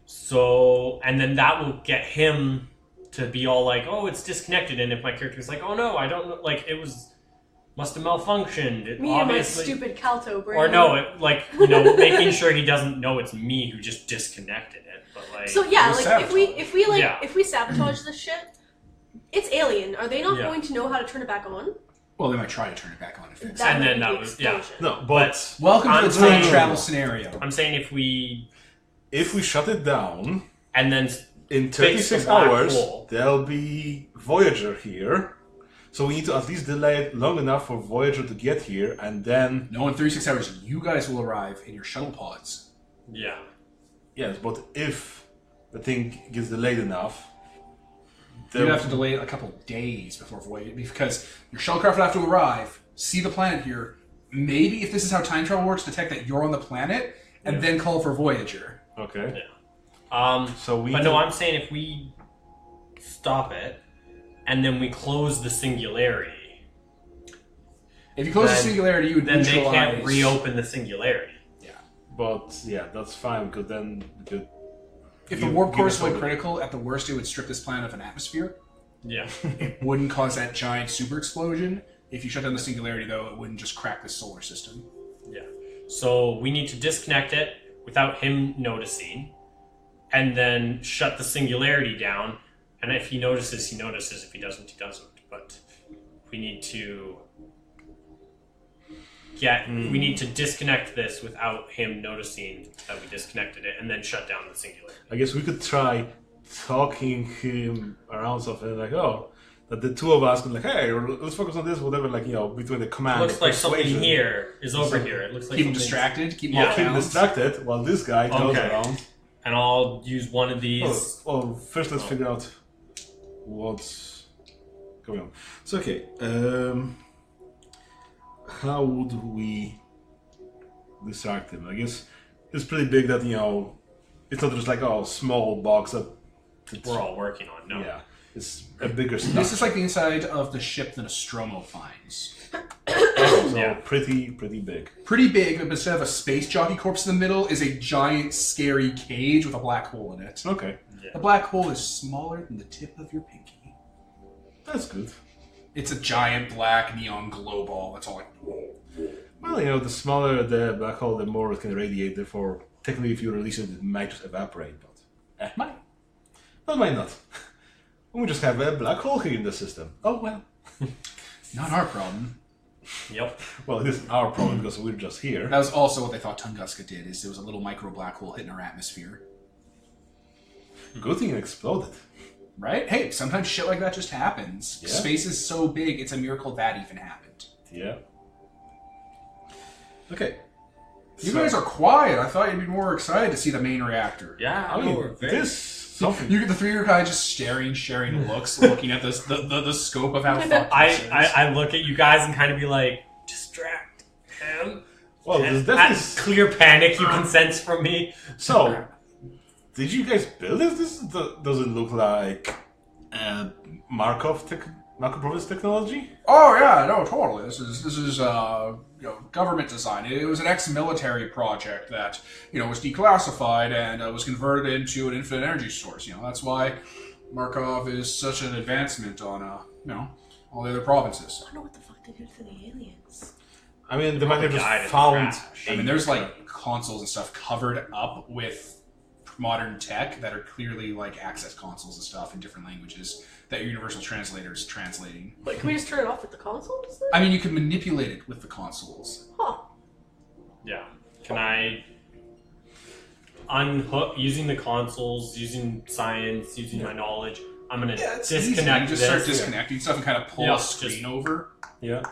So, and then that will get him to be all like, "Oh, it's disconnected," and if my character's like, "Oh no, I don't know," like it must have malfunctioned. It Me and my obviously, stupid Calto brain. or no, making sure he doesn't know it's me who just disconnected it. But like, So yeah, We'll like Yeah. if we sabotage this shit, it's alien. Are they not Yeah. going to know how to turn it back on? Well, they might try to turn it back on and fix it. That And would then be that the was- yeah. explosion. No, but Welcome to I'm the time saying- travel scenario. I'm saying if we if we shut it down, and then in Fix 36 the black hours, hole. there'll be Voyager here. So we need to at least delay it long enough for Voyager to get here, and then... No, in 36 hours, you guys will arrive in your shuttle pods. yeah. Yes, but if the thing gets delayed enough... You'd have to delay it a couple days before Voyager, because your shuttlecraft would have to arrive, see the planet here, maybe, if this is how time travel works, detect that you're on the planet, and then call for Voyager. Okay. So we but do- no, I'm saying if we stop it and then we close the singularity, If you close the Then- singularity, you would then they neutralize... can't reopen the singularity. But, yeah, that's fine, because then... If the warp cores went critical, at the worst it would strip this planet of an atmosphere. Yeah. It wouldn't cause that giant super explosion. If you shut down the singularity, though, it wouldn't just crack the solar system. Yeah. So we need to disconnect it without him noticing, and then shut the singularity down. And if he notices, he notices. If he doesn't, he doesn't. But we need to we need to disconnect this without him noticing that we disconnected it, and then shut down the singularity. I guess we could try talking him around something like, that the two of us can like, hey, let's focus on this, whatever, like, between the command. It looks and like something persuasion. here is over here. It looks like Keep him something's- distracted, keep him Yeah. off Keep him balance. distracted while this guy goes Okay. around. And I'll use one of these. Well, first let's figure out what's going on. So, okay, how would we distract him? I guess it's pretty big that, it's not just like a small box that We're all working on. No. yeah, it's a bigger stuff. This is like the inside of the ship that Nostromo finds. so Yeah. pretty big. Pretty big, but instead of a space jockey corpse in the middle, is a giant, scary cage with a black hole in it. Okay, The black hole is smaller than the tip of your pinky. that's good. It's a giant black neon glow ball. That's all like... Well, the smaller the black hole, the more it can radiate. Therefore, technically, if you release it, it might just evaporate. But Might. Well, might not. We just have a black hole here in the system. Oh, well. Not our problem. Yep. Well, it is our problem because we're just here. That was also what they thought Tunguska did, is there was a little micro black hole hitting our atmosphere. Good thing it exploded. Right? Hey, sometimes shit like that just happens. Yeah. Space is so big, it's a miracle that even happened. Yeah. Okay. You guys are quiet. I thought you'd be more excited to see the main reactor. Yeah, I mean, this something. You get the three of you guys just sharing looks, looking at this the scope of how fucked this is. I look at you guys and kind of be like, distract him. Well, And there's that definitely. clear panic you can sense from me. So, did you guys build this? Does it look like Markov Province technology? Oh yeah, no, totally. This is government design. It was an ex-military project that was declassified and was converted into an infinite energy source. That's why Markov is such an advancement on all the other provinces. I don't know what the fuck they did for the aliens. I mean, they might have Died just in found. trash. I mean, there's like consoles and stuff covered up with modern tech that are clearly like access consoles and stuff in different languages that your universal translator is translating. Like, can we just turn it off with the consoles then? I mean, you can manipulate it with the consoles. Huh. Yeah. Can I unhook using the consoles, using science, using my knowledge? I'm gonna It's easy. disconnect You just this. start disconnecting stuff and kind of pull Yeah, a screen over. Yeah.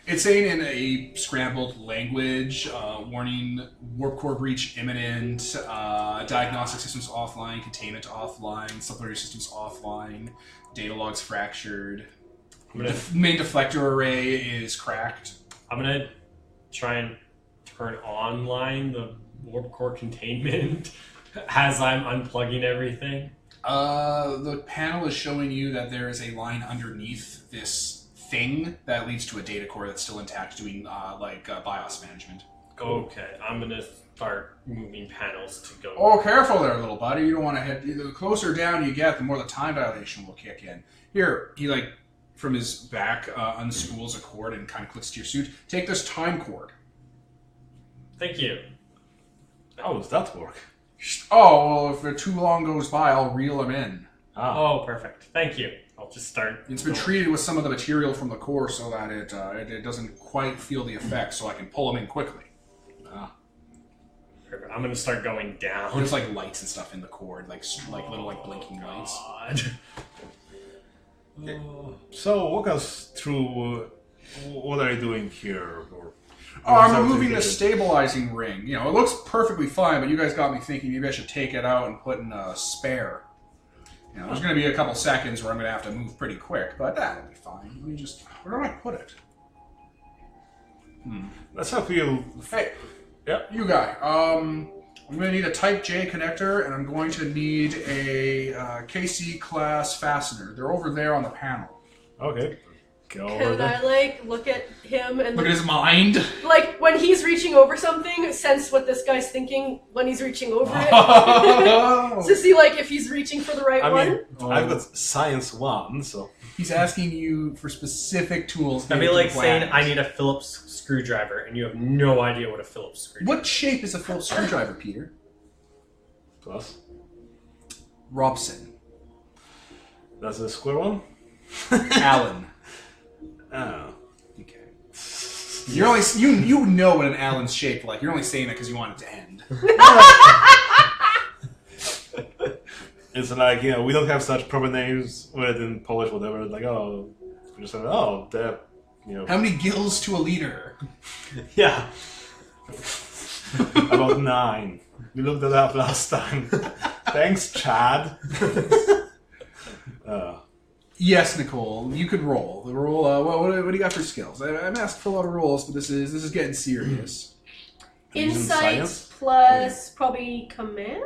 It's saying in a scrambled language, warning, warp core breach imminent, diagnostic systems offline, containment offline, supplementary systems offline, data logs fractured. The main deflector array is cracked. I'm gonna try and turn online the warp core containment as I'm unplugging everything. The panel is showing you that there is a line underneath this thing that leads to a data core that's still intact doing BIOS management. Okay, I'm gonna start moving panels to go. Oh, careful there, little buddy. You don't want to hit. The closer down you get, the more the time dilation will kick in. Here, he from his back unspools a cord and kind of clicks to your suit. Take this time cord. Thank you. How does that work? Oh, well, if too long goes by, I'll reel him in. Oh, perfect. Thank you. I'll just start. It's been treated with some of the material from the core so that it doesn't quite feel the effect, so I can pull him in quickly. Perfect. I'm gonna start going down. There's lights and stuff in the cord, like little blinking lights. God. So, walk us through what are you doing here? Or Oh, I'm removing the stabilizing ring. It looks perfectly fine, but you guys got me thinking maybe I should take it out and put in a spare. There's going to be a couple seconds where I'm going to have to move pretty quick, but that'll be fine. Let me just... Where do I put it? Let's help you. Hey, Yep. you guy. I'm going to need a Type J connector, and I'm going to need a KC class fastener. They're over there on the panel. Okay. Go over Can there. I, look at him and Look at his mind. when he's reaching over something, sense what this guy's thinking when he's reaching over it? To see, if he's reaching for the right I one? mean, I've got science 1, so. He's asking you for specific tools. That'd be like saying I need a Phillips screwdriver, and you have no idea what a Phillips screwdriver. What shape is a Phillips screwdriver, Peter? Plus. Robson. That's the square one? Allen. Oh. Okay. You're only you know what an Allen's shaped like. You're only saying that because you want it to end. It's like, we don't have such proper names with it in Polish, whatever. Like, we just say, that, How many gills to a liter? Yeah. about 9. We looked that up last time. Thanks, Chad. Yes, Nicole, you could roll. The roll. What do you got for skills? I'm asked for a lot of rolls, but this is getting serious. Using Insight science? plus probably command?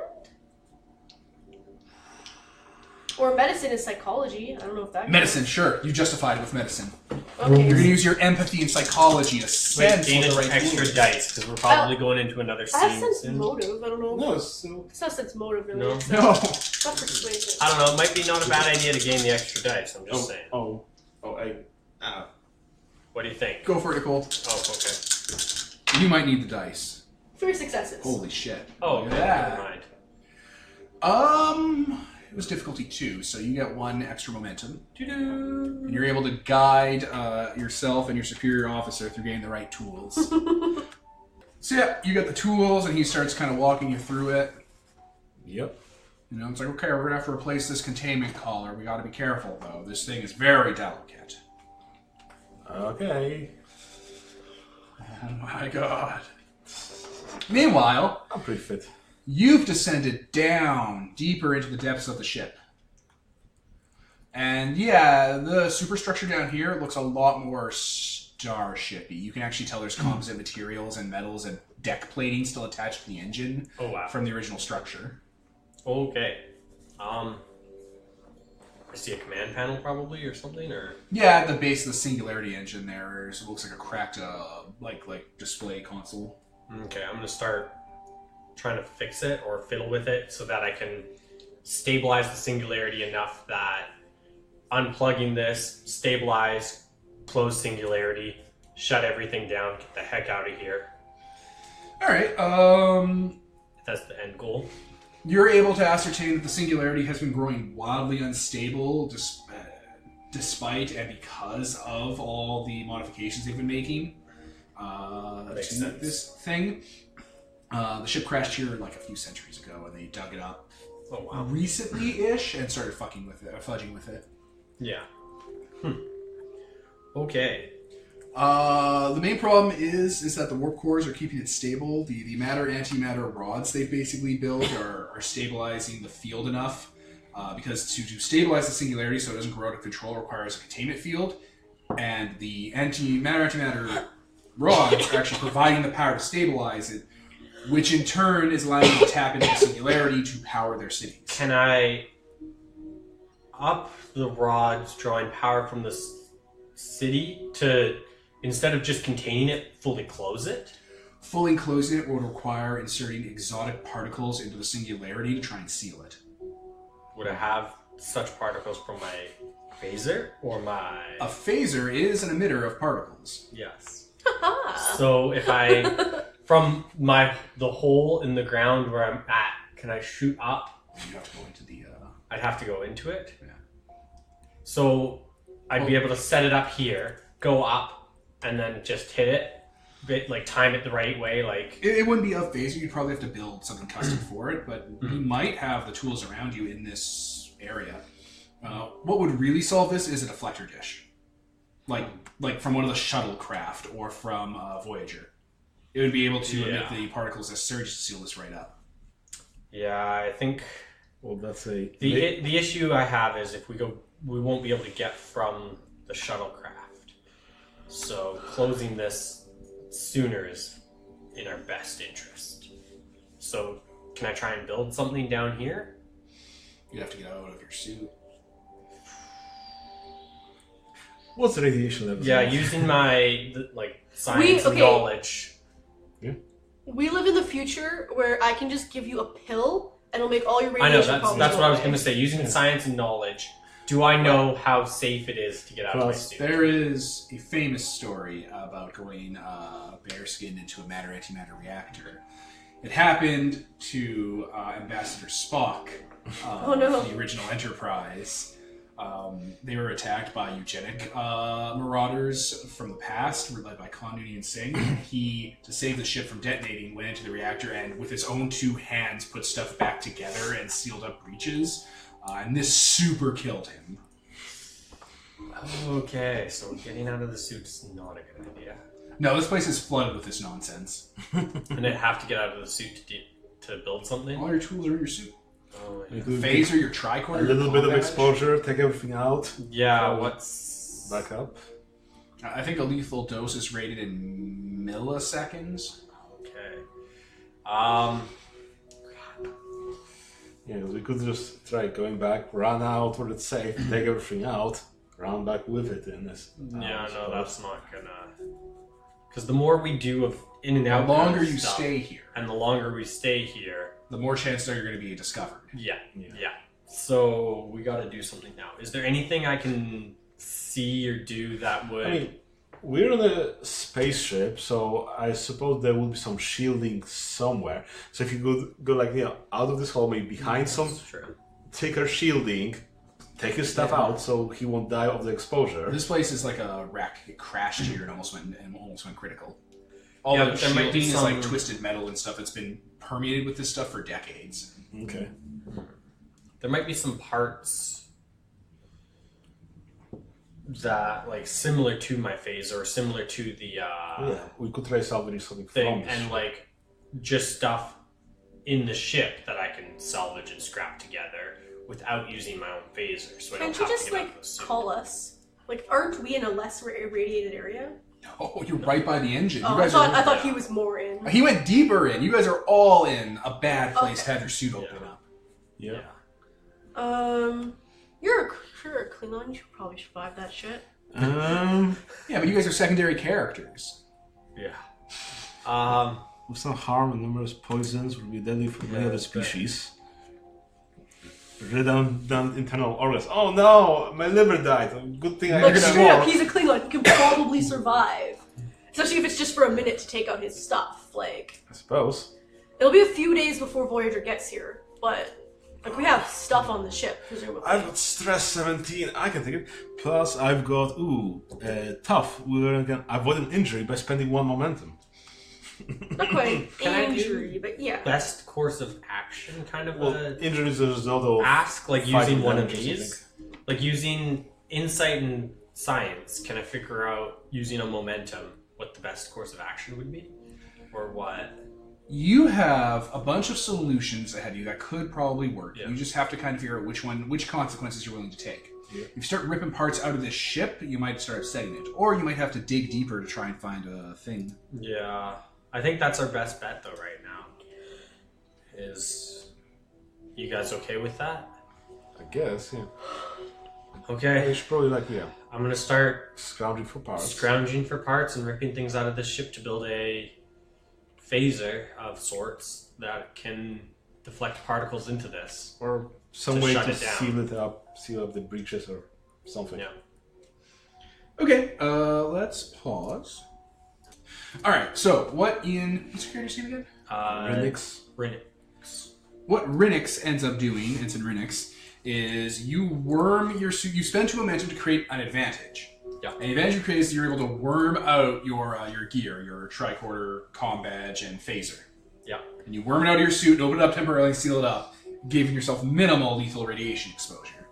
Or medicine is psychology. I don't know if that Medicine, sure. You justified it with medicine. counts. Okay. You're gonna use your empathy and psychology to sense Gain what the an right extra tool is. dice, because we're probably going into another I have scene sense soon. motive. I don't know. No, so. It's not sense motive, really. No. It's No. not persuasion. I don't know, it might be not a bad idea to gain the extra dice, I'm just saying. What do you think? Go for it, Nicole. Oh, okay. You might need the dice. 3 successes. Holy shit. Oh, Look okay, at never mind. that. It was difficulty 2, so you get 1 extra momentum. Doo-doo. And you're able to guide yourself and your superior officer through getting the right tools. So yeah, you get the tools, and he starts kind of walking you through it. Yep. It's like, okay, we're gonna have to replace this containment collar. We gotta be careful, though. This thing is very delicate. Okay. Oh my god. Meanwhile, I'm pretty fit. you've descended down deeper into the depths of the ship. And yeah, the superstructure down here looks a lot more starshipy. You can actually tell there's composite materials and metals and deck plating still attached to the engine from the original structure. Okay. I see a command panel probably or something, or Yeah, at the base of the Singularity engine there, so it looks like a cracked like display console. okay. I'm gonna start trying to fix it or fiddle with it so that I can stabilize the Singularity enough that unplugging this, stabilize, close Singularity, shut everything down, get the heck out of here. All right. That's the end goal. You're able to ascertain that the Singularity has been growing wildly unstable despite and because of all the modifications they've been making to this thing. The ship crashed here like a few centuries ago, and they dug it up recently-ish and started fudging with it. Yeah. Okay. The main problem is that the warp cores are keeping it stable. The matter-antimatter rods they've basically built are stabilizing the field enough because to stabilize the Singularity so it doesn't grow out of control requires a containment field, and the matter-antimatter rods are actually providing the power to stabilize it, which in turn is allowing them to tap into the Singularity to power their cities. Can I up the rods drawing power from the city to, instead of just containing it, fully close it? Fully closing it would require inserting exotic particles into the Singularity to try and seal it. Would I have such particles from my phaser or my... A phaser is an emitter of particles. Yes. So if I, from the hole in the ground where I'm at, can I shoot up? You have to go into the... I'd have to go into it? Yeah. So I'd be able to set it up here, go up, and then just hit it, like time it the right way, like... It wouldn't be a phaser, you'd probably have to build something custom for it, but you might have the tools around you in this area. What would really solve this is a deflector dish. Like from one of the shuttlecraft or from Voyager. It would be able to emit the particles necessary to seal this right up. Yeah, I think... Well, that's a... The issue I have is if we go, we won't be able to get from the shuttlecraft. So closing this sooner is in our best interest. So can I try and build something down here? You'd have to get out of your suit. What's the radiation level? Yeah, using my science and knowledge. Yeah. We live in the future where I can just give you a pill and it'll make all your I know, radiation problems that's go what I was away. going to say. Using science and knowledge, do I know how safe it is to get out of my suit? There is a famous story about going bearskin into a matter-antimatter reactor. It happened to Ambassador Spock from the original Enterprise. They were attacked by eugenic marauders from the past, led by Khan Noonien Singh. He, to save the ship from detonating, went into the reactor and with his own two hands put stuff back together and sealed up breaches. And this super killed him. Okay, so getting out of the suit's not a good idea. No, this place is flooded with this nonsense. And I'd have to get out of the suit to build something? All your tools are in your suit. Oh, You yeah. could Phaser, your tricorder, a little your bit of combat. exposure, take everything out, Yeah, what's... back up. I think a lethal dose is rated in milliseconds. Okay. Yeah, we could just try going back, run out where it's safe, take everything out, run back with it in this. Yeah, no, that's not gonna... Because the more we do of in and out The longer kind of you stuff, stay here, and the longer we stay here, the more chances are you're going to be discovered. yeah. So we got to do something now. Is there anything I can see or do that would? I mean, we're on a spaceship, so I suppose there will be some shielding somewhere. So if you could go out of this hole, maybe behind some That's true. thicker shielding, take his stuff out so he won't die of the exposure. This place is like a wreck. It crashed here and almost went critical. All Yeah, the but there might be shielding is some- like twisted metal and stuff that's been permeated with this stuff for decades. Okay. There might be some parts that like similar to my phaser, or similar to the Yeah, we could try salvaging something thing, from and this. like just stuff in the ship that I can salvage and scrap together without using my own phaser. So I don't Can't you have just to get out like of the suit. call us? Like, aren't we in a less irradiated area? Oh, you're right by the engine. Oh, You guys I are, thought he was more in. he went deeper in. You guys are all in a bad place to have your suit open up. Yeah. You're a Klingon. You should probably survive that shit. Yeah, but you guys are secondary characters. Yeah. With some harm and numerous poisons would be deadly for many Yeah, other that's right. species. Redundant internal organs. Oh no, my liver died. Good thing I Look, ate straight up, more. he's a Klingon. He can probably survive. Especially if it's just for a minute to take out his stuff. Like, I suppose. it'll be a few days before Voyager gets here, but like we have stuff on the ship, presumably. I've got stress 17. I can take it. Plus, I've got tough. We're gonna avoid an injury by spending 1 momentum. Not quite Can I do injury, but yeah. Best course of action, kind of Well, a injury is a result of ask, like fighting using one of damage or these, like using insight and science. Can I figure out using a momentum what the best course of action would be, or what? You have a bunch of solutions ahead of you that could probably work. Yeah. You just have to kind of figure out which consequences you're willing to take. Yeah. If you start ripping parts out of this ship, you might start upsetting it. Or you might have to dig deeper to try and find a thing. Yeah, I think that's our best bet though right now. Is you guys okay with that? I guess, yeah. Okay, We should probably I'm gonna start scrounging for parts. scrounging for parts and ripping things out of this ship to build a phaser of sorts that can deflect particles into this. Or some To way shut to it down. seal up the breaches or something. Yeah. Okay, let's pause. Alright, so what's your character's name again? Renix. Renix. What Rinix ends up doing, Ensign Rinix, is you worm your suit. You spend 2 momentum to create an advantage. Yeah. And the advantage you create is you're able to worm out your gear, your tricorder, comm badge, and phaser. Yeah. And you worm it out of your suit and open it up temporarily and seal it up, giving yourself minimal lethal radiation exposure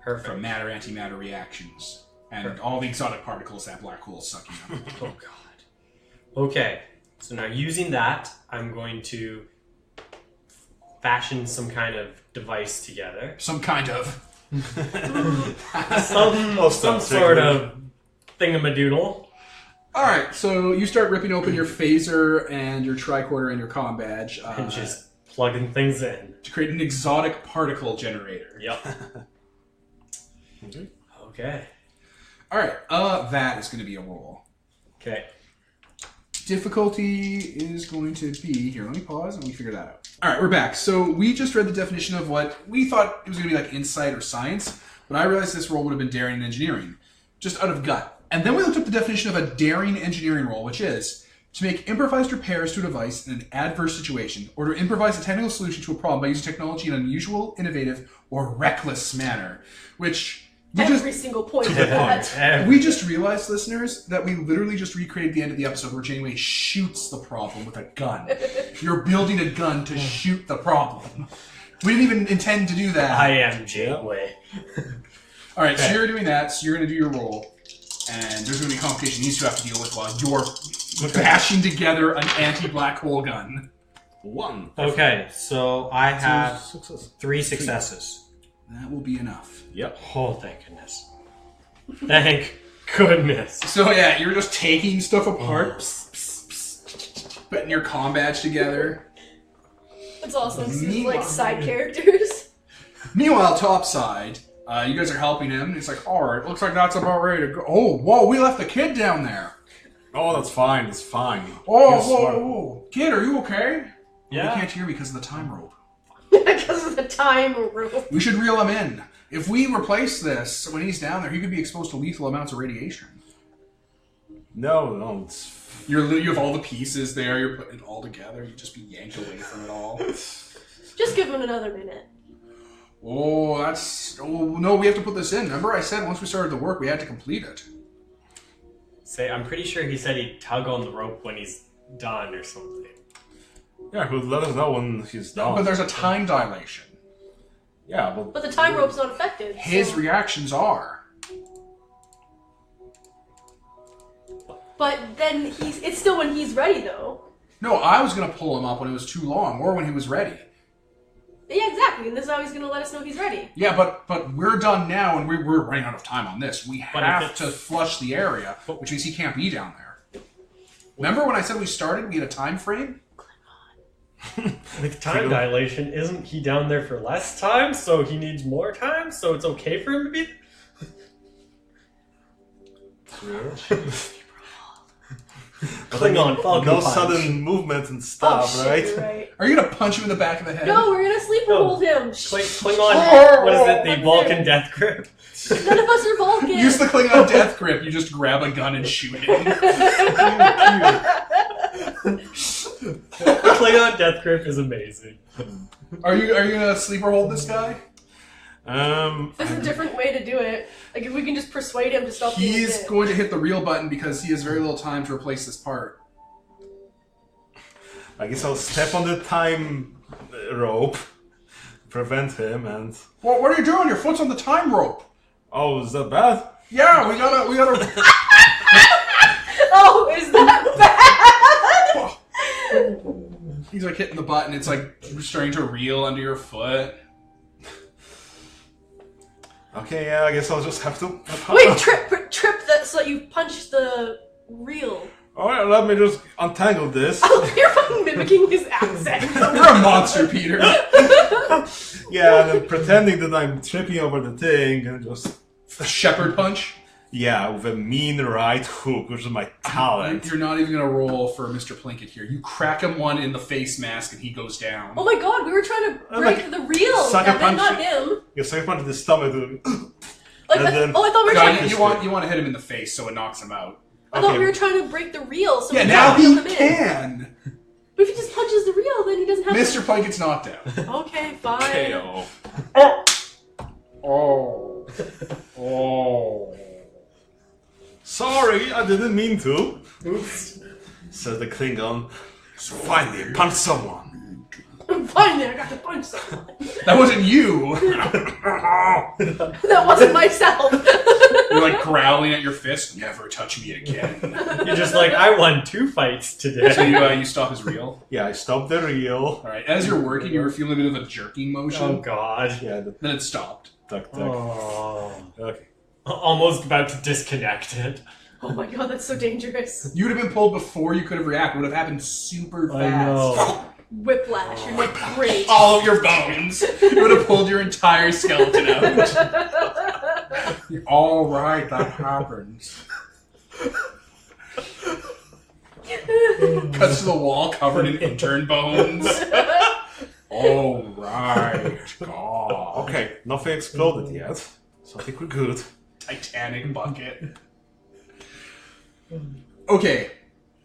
Perfect. from matter-antimatter reactions and all the exotic particles that black hole's sucking up. Oh god. Okay. So now using that, I'm going to fashion some kind of device together. Some kind of. Some sort of thingamadoodle. Alright, so you start ripping open your phaser and your tricorder and your comm badge And just plugging things in. to create an exotic particle generator. Yep. Okay. Alright, that is going to be a roll. Okay. Difficulty is going to be... Here, let me pause and we figure that out. Alright, we're back. So we just read the definition of what we thought it was going to be like insight or science, but I realized this roll would have been daring and engineering, just out of gut. And then we looked up the definition of a daring engineering roll, which is to make improvised repairs to a device in an adverse situation, or to improvise a technical solution to a problem by using technology in an unusual, innovative, or reckless manner. Which we Every single point of that. we just realized, listeners, that we literally just recreated the end of the episode where Janeway shoots the problem with a gun. You're building a gun to shoot the problem. We didn't even intend to do that. I am Janeway. All right, so you're doing that. So you're going to do your roll, and there's going to be complication these two have to deal with while you're bashing together an anti-black hole gun. 1. Okay, so I have Success. 3 successes. That will be enough. Yep. Oh, thank goodness. Thank goodness. So yeah, you're just taking stuff apart, putting your comm badge together. It's awesome. This is Meanwhile- like side characters. Meanwhile, topside, you guys are helping him. It's like, all right, looks like that's about ready to go. Oh, whoa, we left the kid down there. Oh, that's fine. It's fine. Oh, He's whoa, smart. whoa, whoa. Kid, are you okay? Yeah. We can't hear because of the time rope. Because of the time rule. We should reel him in. If we replace this when he's down there, he could be exposed to lethal amounts of radiation. No, it's... You have all the pieces there. You're putting it all together. You just be yanked away from it all. Just give him another minute. Oh, that's... Oh, no, we have to put this in. Remember I said once we started the work, we had to complete it. Say, I'm pretty sure he said he'd tug on the rope when he's done or something. Yeah, he'll let us know when he's done. But there's a time dilation. Yeah, but... But the time rope's not affected. His so- reactions are. but then it's still when he's ready, though. No, I was going to pull him up when it was too long, or when he was ready. Yeah, exactly. And this is how he's going to let us know he's ready. Yeah, but we're done now, and we're running out of time on this. We have to flush the area, which means he can't be down there. Remember when I said we started, we had a time frame? With time dilation, isn't he down there for less time, so he needs more time, so it's okay for him to be... Klingon, Falcon no punch. sudden movement and stuff, Oh, shit, you're right? Are you going to punch him in the back of the head? No, we're going to sleeper hold him. Klingon, what is it, the Vulcan death grip? None of us are Vulcan. Use the Klingon death grip. You just grab a gun and shoot him. The Klingon death grip is amazing. Are you going to sleeper hold this guy? There's a different way to do it. Like, if we can just persuade him to stop being a He's bitch. going to hit the real button because he has very little time to replace this part. I guess I'll step on the time rope, prevent him, and... Well, what are you doing? Your foot's on the time rope. Oh, is that bad? Yeah, we gotta... Oh, is that bad? He's like hitting the button. It's like starting to reel under your foot. Okay, yeah, I guess I'll just have to... Wait, trip that so you punch the reel. Alright, let me just untangle this. Oh, you're fucking mimicking his accent. You're a monster, Peter. Yeah, and then pretending that I'm tripping over the thing and just... A shepherd punch. Yeah, with a mean right hook, which is my talent. You're not even gonna roll for Mr. Plinkett here. You crack him one in the face mask and he goes down. Oh my god, we were trying to break like, the reel, sucker Devin, not punch. him. You sucker punch in the stomach. Like, And then- I thought we were No, trying to... you want to hit him in the face so it knocks him out. I thought Okay. we were trying to break the reel, so Yeah, we now can't reel he him in. can. But if he just punches the reel, then he doesn't have Mr. Plinkett's knocked out. to... Okay, fine. KO. Oh. Oh. Sorry, I didn't mean to. Oops. Says the Klingon. Finally, punch someone. Finally, I got to punch someone. That wasn't you. That wasn't myself. You're like growling at your fist. Never touch me again. You're just like, I won 2 fights today. So you stop his reel. Yeah, I stopped the reel. All right. As you're working, you were feeling a bit of a jerking motion. Oh god. Yeah, the Then it stopped. tuck. Oh. Okay. Almost about to disconnect it. Oh my god, that's so dangerous. You would have been pulled before you could have reacted. It would have happened super fast. I know. Whiplash, you're like, great. All of your bones. It would have pulled your entire skeleton out. All right, that happens. Cuts to the wall covered in intern bones. All right. God. Okay, nothing exploded yet, so I think we're good. Titanic bucket. Okay.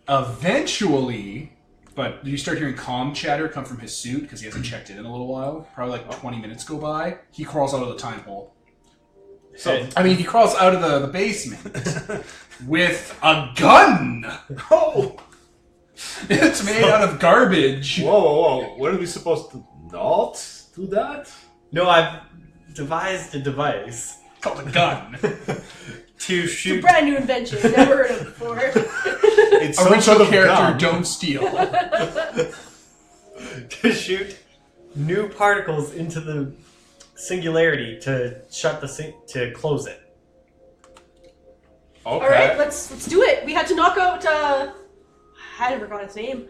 Eventually, but you start hearing comm chatter come from his suit because he hasn't checked in a little while. Probably like 20 minutes go by. He crawls out of the time hole. So, I mean, he crawls out of the basement with a gun. oh! It's made out of garbage. Whoa, whoa, whoa. Weren't we supposed to not do that? No, I've devised a device Called a gun. to It's a shoot brand new invention. Never heard of it before. It's some Original sort of character, gun. don't steal. to shoot new particles into the singularity to shut the to close it. Okay. Alright, let's do it. We had to knock out, I never forgot his name.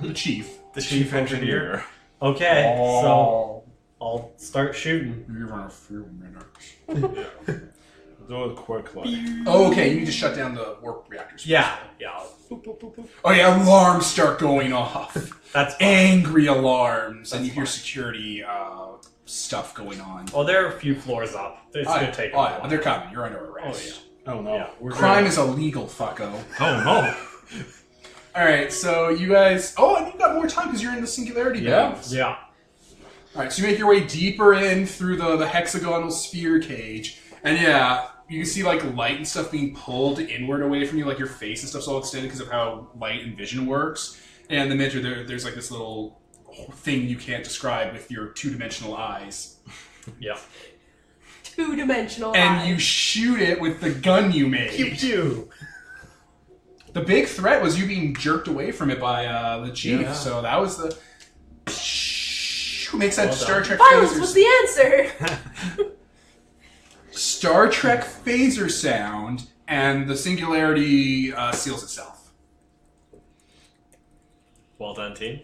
The chief. The chief engineer. Okay, Oh. so I'll start shooting. Even a few minutes. Do a quirk like. Oh, okay, you need to shut down the warp reactors. Yeah. Oh yeah, alarms start going off. That's Angry alarms, and you hear security stuff going on. well, they're a few floors up. It's Oh, gonna yeah. take a Oh, yeah, while. but they're coming. You're under arrest. Oh no. Yeah, we're Crime good. is illegal, fucko. Oh no. Alright, so you guys... Oh, and you've got more time because you're in the singularity Yeah. bands. Yeah. Alright, so you make your way deeper in through the hexagonal sphere cage. And yeah, you can see like light and stuff being pulled inward away from you, like your face and stuff's all extended because of how light and vision works. And the mid there's like this little thing you can't describe with your two-dimensional eyes. Yeah. Two-dimensional And eyes. you shoot it with the gun you made. Pew pew. The big threat was you being jerked away from it by the chief. Yeah. So that was the. Who makes that Star Trek Violence phaser? was the answer. Star Trek phaser sound, and the singularity seals itself. Well done, team.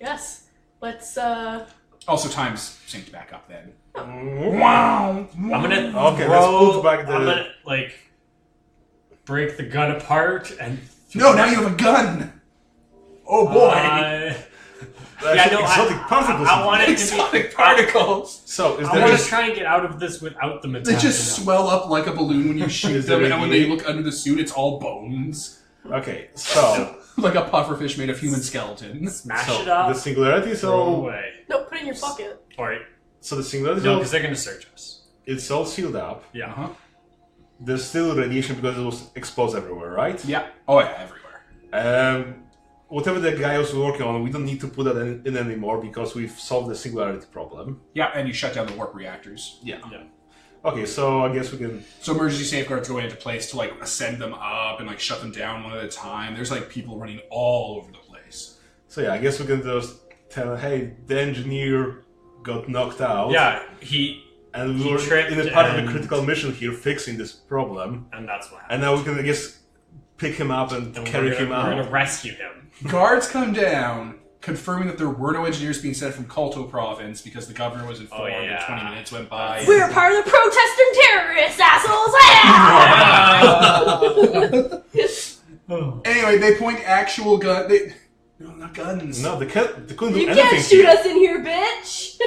Yes. Let's. Also, time's synced back up then. Wow. I'm gonna Okay, let's put back the. I'm gonna break the gun apart and. No, now you have a gun. Oh boy! Exotic particles. I want it to be. Exotic particles. So, is I there want to just... try and get out of this without them attacking. They just swell up like a balloon when you shoot Is them, there and when they look under the suit, it's all bones. Okay, so... Like a pufferfish made of human skeletons. Smash so it up. the singularity, Throw so... away. no, put it in your pocket. Alright. So the singularity, No, so because they're gonna search us. it's all sealed up. Yeah. Uh-huh. There's still radiation because it was exposed everywhere, right? Yeah. Oh yeah, everywhere. Whatever the guy was working on, we don't need to put that in anymore because we've solved the singularity problem. Yeah, and you shut down the warp reactors. Yeah. Yeah. Okay, so I guess we can... So emergency safeguards go into place to ascend them up and shut them down one at a time. There's people running all over the place. So yeah, I guess we can just tell, hey, the engineer got knocked out. Yeah, And we he were tripped in a part of and- the critical mission here fixing this problem. and that's what happened. And now we can, I guess, pick him up and carry him We're out. gonna rescue him. Guards come down, confirming that there were no engineers being sent from Kanto province because the governor was informed and 20 minutes went by. We're part of the protesting terrorists, assholes! Anyway, they point actual gun. No, not guns. No, they couldn't do You anything can't shoot here. us in here, bitch!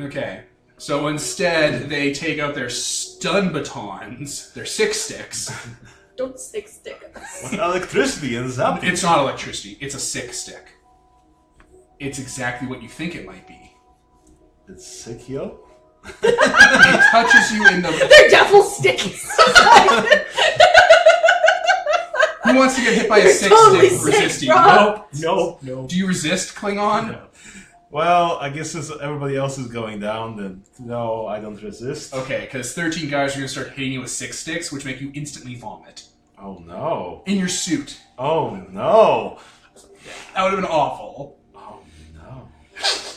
Okay. So instead, they take out their stun batons, their 6 sticks. Don't stick us. Electricity and zapping. It's not electricity, it's a 6 stick. It's exactly what you think it might be. It's sick, yo. It touches you in the... They're devil sticks! Who wants to get hit by a You're 6 totally stick sick, resisting? bro. No. Do you resist, Klingon? No. Well, I guess since everybody else is going down, then no, I don't resist. Okay, because 13 guys are going to start hitting you with 6 sticks, which make you instantly vomit. Oh no. In your suit. Oh no. That would have been awful. Oh no.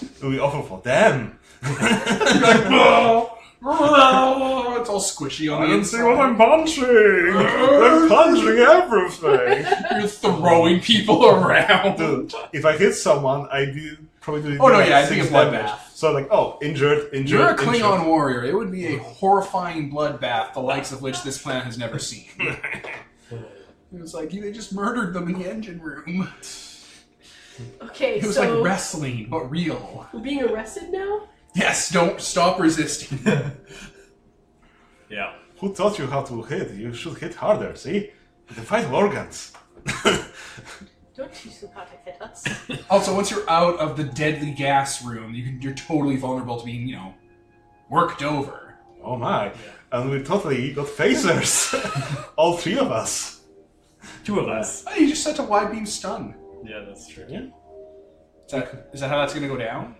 It would be awful for them. You're like, "Oh, oh," it's all squishy on I the don't inside. see what I'm punching. They're punching everything. You're throwing people around. Dude, if I hit someone, I do probably do Oh, no, like yeah, it'd be 6 a bloodbath. damage. So like, oh, injured. You're a Klingon warrior. It would be a horrifying bloodbath, the likes of which this planet has never seen. It was like, they just murdered them in the engine room. Okay, It was so like wrestling, but real. we're being arrested now? Yes, don't stop resisting. Yeah. Who taught you how to hit? You should hit harder, see? The vital organs. Don't teach them how to hit us. Also, once you're out of the deadly gas room, you're totally vulnerable to being, worked over. Oh my. And we totally got phasers. All 3 of us. 2 of us. Oh, you just set a wide beam stun. Yeah, that's true. Yeah. Is that how that's going to go down?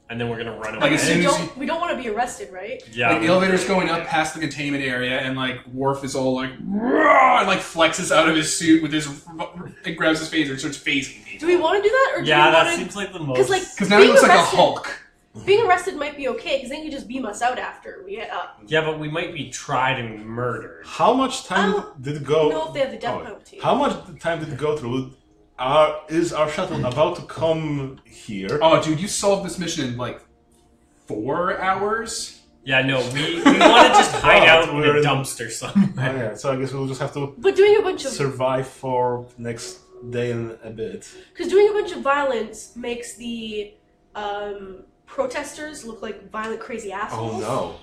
And then we're gonna run away. Like, as soon as We don't want to be arrested, right? yeah. Like, the elevator's going up past the containment area, and, Worf is all like, "Roar," and, flexes out of his suit with his... and grabs his phaser and starts phasing people. Do we want to do that? Or do Yeah, we that wanna... seems like the most. Because now he looks like a Hulk. Being arrested might be okay, because then you just beam us out after we get up. Yeah, but we might be tried and murdered. How much time did it go? I don't know if they have the death penalty. How much time did it go through? Is our shuttle about to come here? Oh, dude, you solved this mission in, 4 hours? Yeah, no, we want to just hide Well, out in we're a in- dumpster Oh, somewhere. yeah, so I guess we'll just have to But doing a bunch of... survive for next day and a bit. Because doing a bunch of violence makes the protesters look like violent, crazy assholes. Oh no.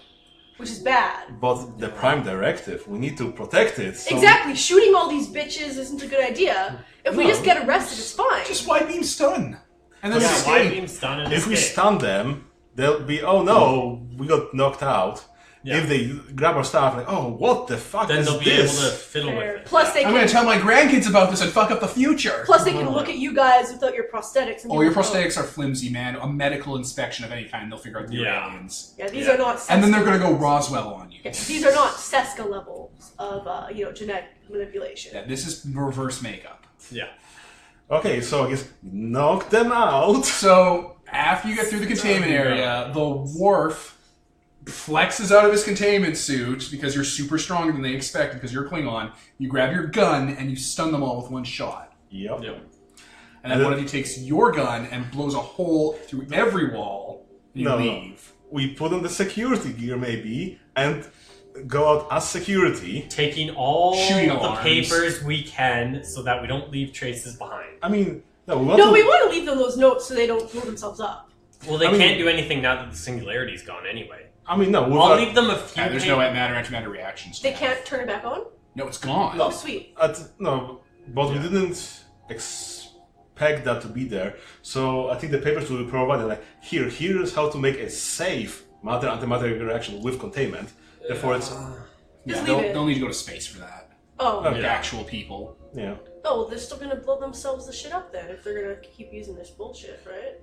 Which is bad. But the Prime Directive, we need to protect it. So Exactly. Shooting all these bitches isn't a good idea. If we No. just get arrested, it's fine. Just wide beam stun. And then Yeah, why escape. beam stun and If we escape? stun them, they'll be, oh no, we got knocked out. Yeah. If they grab our stuff, like, oh, what the fuck Then is they'll be this? able to fiddle with it. Plus, they I'm going can. to tell my grandkids about this and fuck up the future. Plus, they can look at you guys without your prosthetics. And Oh, be your like, prosthetics are flimsy, man. A medical inspection of any kind, they'll figure out the Yeah. aliens. Yeah, these Yeah. are not. Seska. And then they're going to go Roswell on you. Yeah, these are not Seska levels of genetic manipulation. Yeah, this is reverse makeup. Yeah. Okay, so I guess knock them out. So, after you get through the containment area, the Worf flexes out of his containment suit because you're super stronger than they expect because you're Klingon. You grab your gun and you stun them all with one shot. Yep. And then one of you takes your gun and blows a hole through every wall. And you No. leave. We put on the security gear, maybe, and go out as security. Taking all Shooting the alarms. papers we can so that we don't leave traces behind. I mean, no, we want No, to... we want to leave them those notes so they don't blow themselves up. Well, they I mean- can't do anything now that the singularity's gone anyway. I mean, no, I'll leave them a few Yeah, there's no matter-antimatter reactions. They can't turn it back on? No, it's gone. Oh, sweet. No, but we didn't expect that to be there. So I think the papers will be provided. Like, here's how to make a safe matter-antimatter reaction with containment. Therefore, it's Yeah, Just they'll, leave it. they'll need to go to space for that. Oh. Like Yeah. actual people. yeah. Oh, well, they're still gonna blow themselves the shit up then if they're gonna keep using this bullshit, right?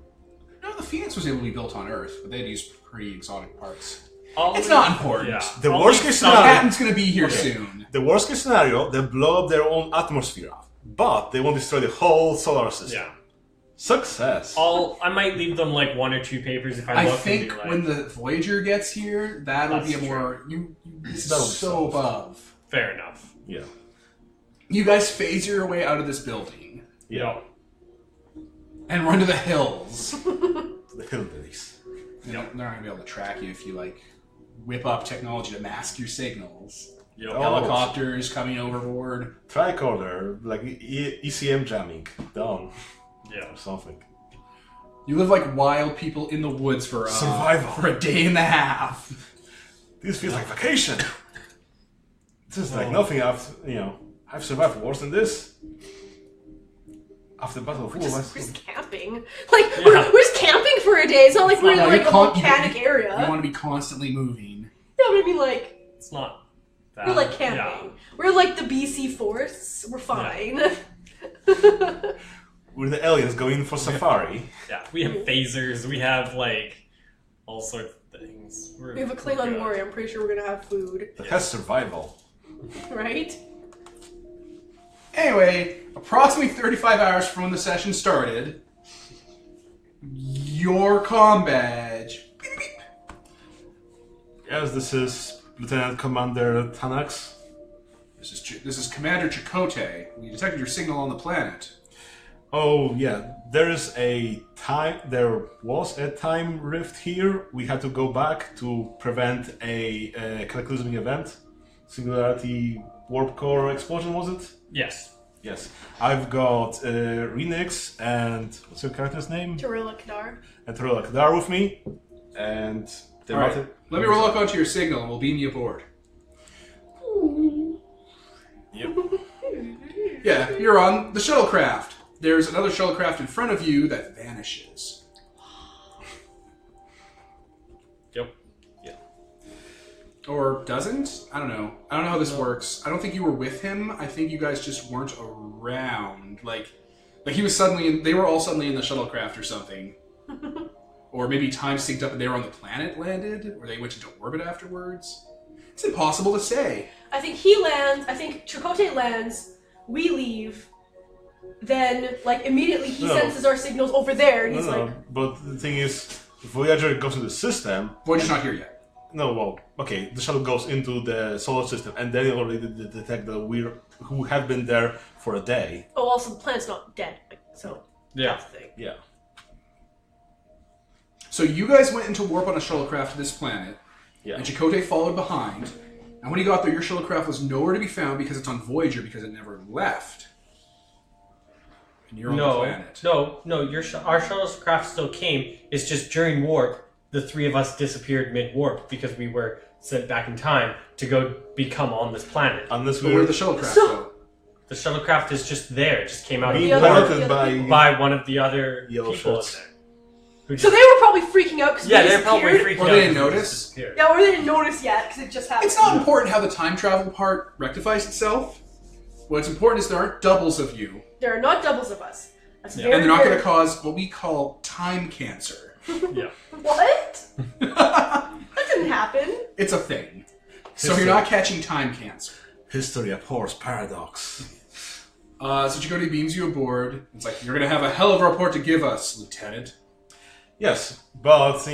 No, the Phoenix was able to be built on Earth, but they'd use pretty exotic parts. I'll It's leave- not important. Yeah. The I'll worst leave case some- scenario- Patton's gonna be here soon. The worst case scenario, they blow up their own atmosphere off, but they won't destroy the whole solar system. Yeah. Success. I might leave them like one or two papers if I I look and think be like, when the Voyager gets here, that'll be a That's more... This That'll is be so solved. above. fair enough. Yeah. You guys phase your way out of this building Yeah. and run to the hills. The hillbillies. They're not gonna be able to track you if you like whip up technology to mask your signals. Yep. Oh. Helicopters coming overboard. Tricorder, like ECM jamming. Done. Yeah. Or something. You live like wild people in the woods for Survival. for a day and a half. This feels like vacation. This is like nothing I've survived worse than this. After the Battle of We're just camping. Like, Yeah. we're just camping for a day. It's not like we're in No, like you a can't- volcanic You area. want to be constantly moving. Yeah, but I mean, like, It's not that. we're like camping. We're like the BC forests. We're fine. We're the aliens going for safari. Yeah. We have phasers. We have like all sorts of things. We have a Klingon warrior. I'm pretty sure we're gonna have food, That has survival. right? Anyway, approximately 35 hours from when the session started, your comm badge. Beep, beep. Yes, this is Lieutenant Commander Tanax. This is Commander Chakotay. We detected your signal on the planet. Oh yeah, there was a time rift here. We had to go back to prevent a cataclysmic event. Singularity warp core explosion, was it? Yes. Yes. I've got Renix and what's your character's name? Tarilla Kadar. And Tarilla Kadar with me. And they All right, let me roll up onto your signal and we'll beam you aboard. Yep. Yeah, you're on the shuttlecraft. There's another shuttlecraft in front of you that vanishes. Yep. Or doesn't? I don't know. I don't know how this works. I don't think you were with him. I think you guys just weren't around. Like he was suddenly in, they were all suddenly in the shuttlecraft or something. Or maybe time synced up and they were on the planet landed, or they went into orbit afterwards. It's impossible to say. I think he lands. I think Chakotay lands. We leave. Then, like, immediately he No. senses our signals over there. And he's No, like, but the thing is, Voyager goes into the system. Voyager's not here yet. No, well, okay, the shuttle goes into the solar system, and then it already detect that who have been there for a day. oh, also the planet's not dead. Like, so Yeah. that's the thing. Yeah. So you guys went into warp on a shuttlecraft to this planet, Yeah. and Chakotay followed behind. And when he got there, your shuttlecraft was nowhere to be found because it's on Voyager because it never left. And you're on the planet. No. Our shuttlecraft still came. It's just during warp, the three of us disappeared mid-warp because we were sent back in time to go become on this planet. Unless But we where were the shuttlecraft So- go? The shuttlecraft is just there. It just came out of being The other- piloted the other by people. by one of the other Yellow people in shirts. there. Who So just- they were probably freaking out because yeah, we they're probably disappeared. freaking Or out. they didn't because it notice. just disappeared. Yeah, or they didn't notice yet because it just happened. It's not important how the time travel part rectifies itself. What's important is there aren't doubles of you. There are not doubles of us. That's Yeah. very And they're not going to weird. cause what we call time cancer. Yeah. What? That didn't happen. It's a thing. So you're not catching time cancer. History abhors paradox. So Chakotay beams you aboard. It's like, you're going to have a hell of a report to give us, Lieutenant. Yes, but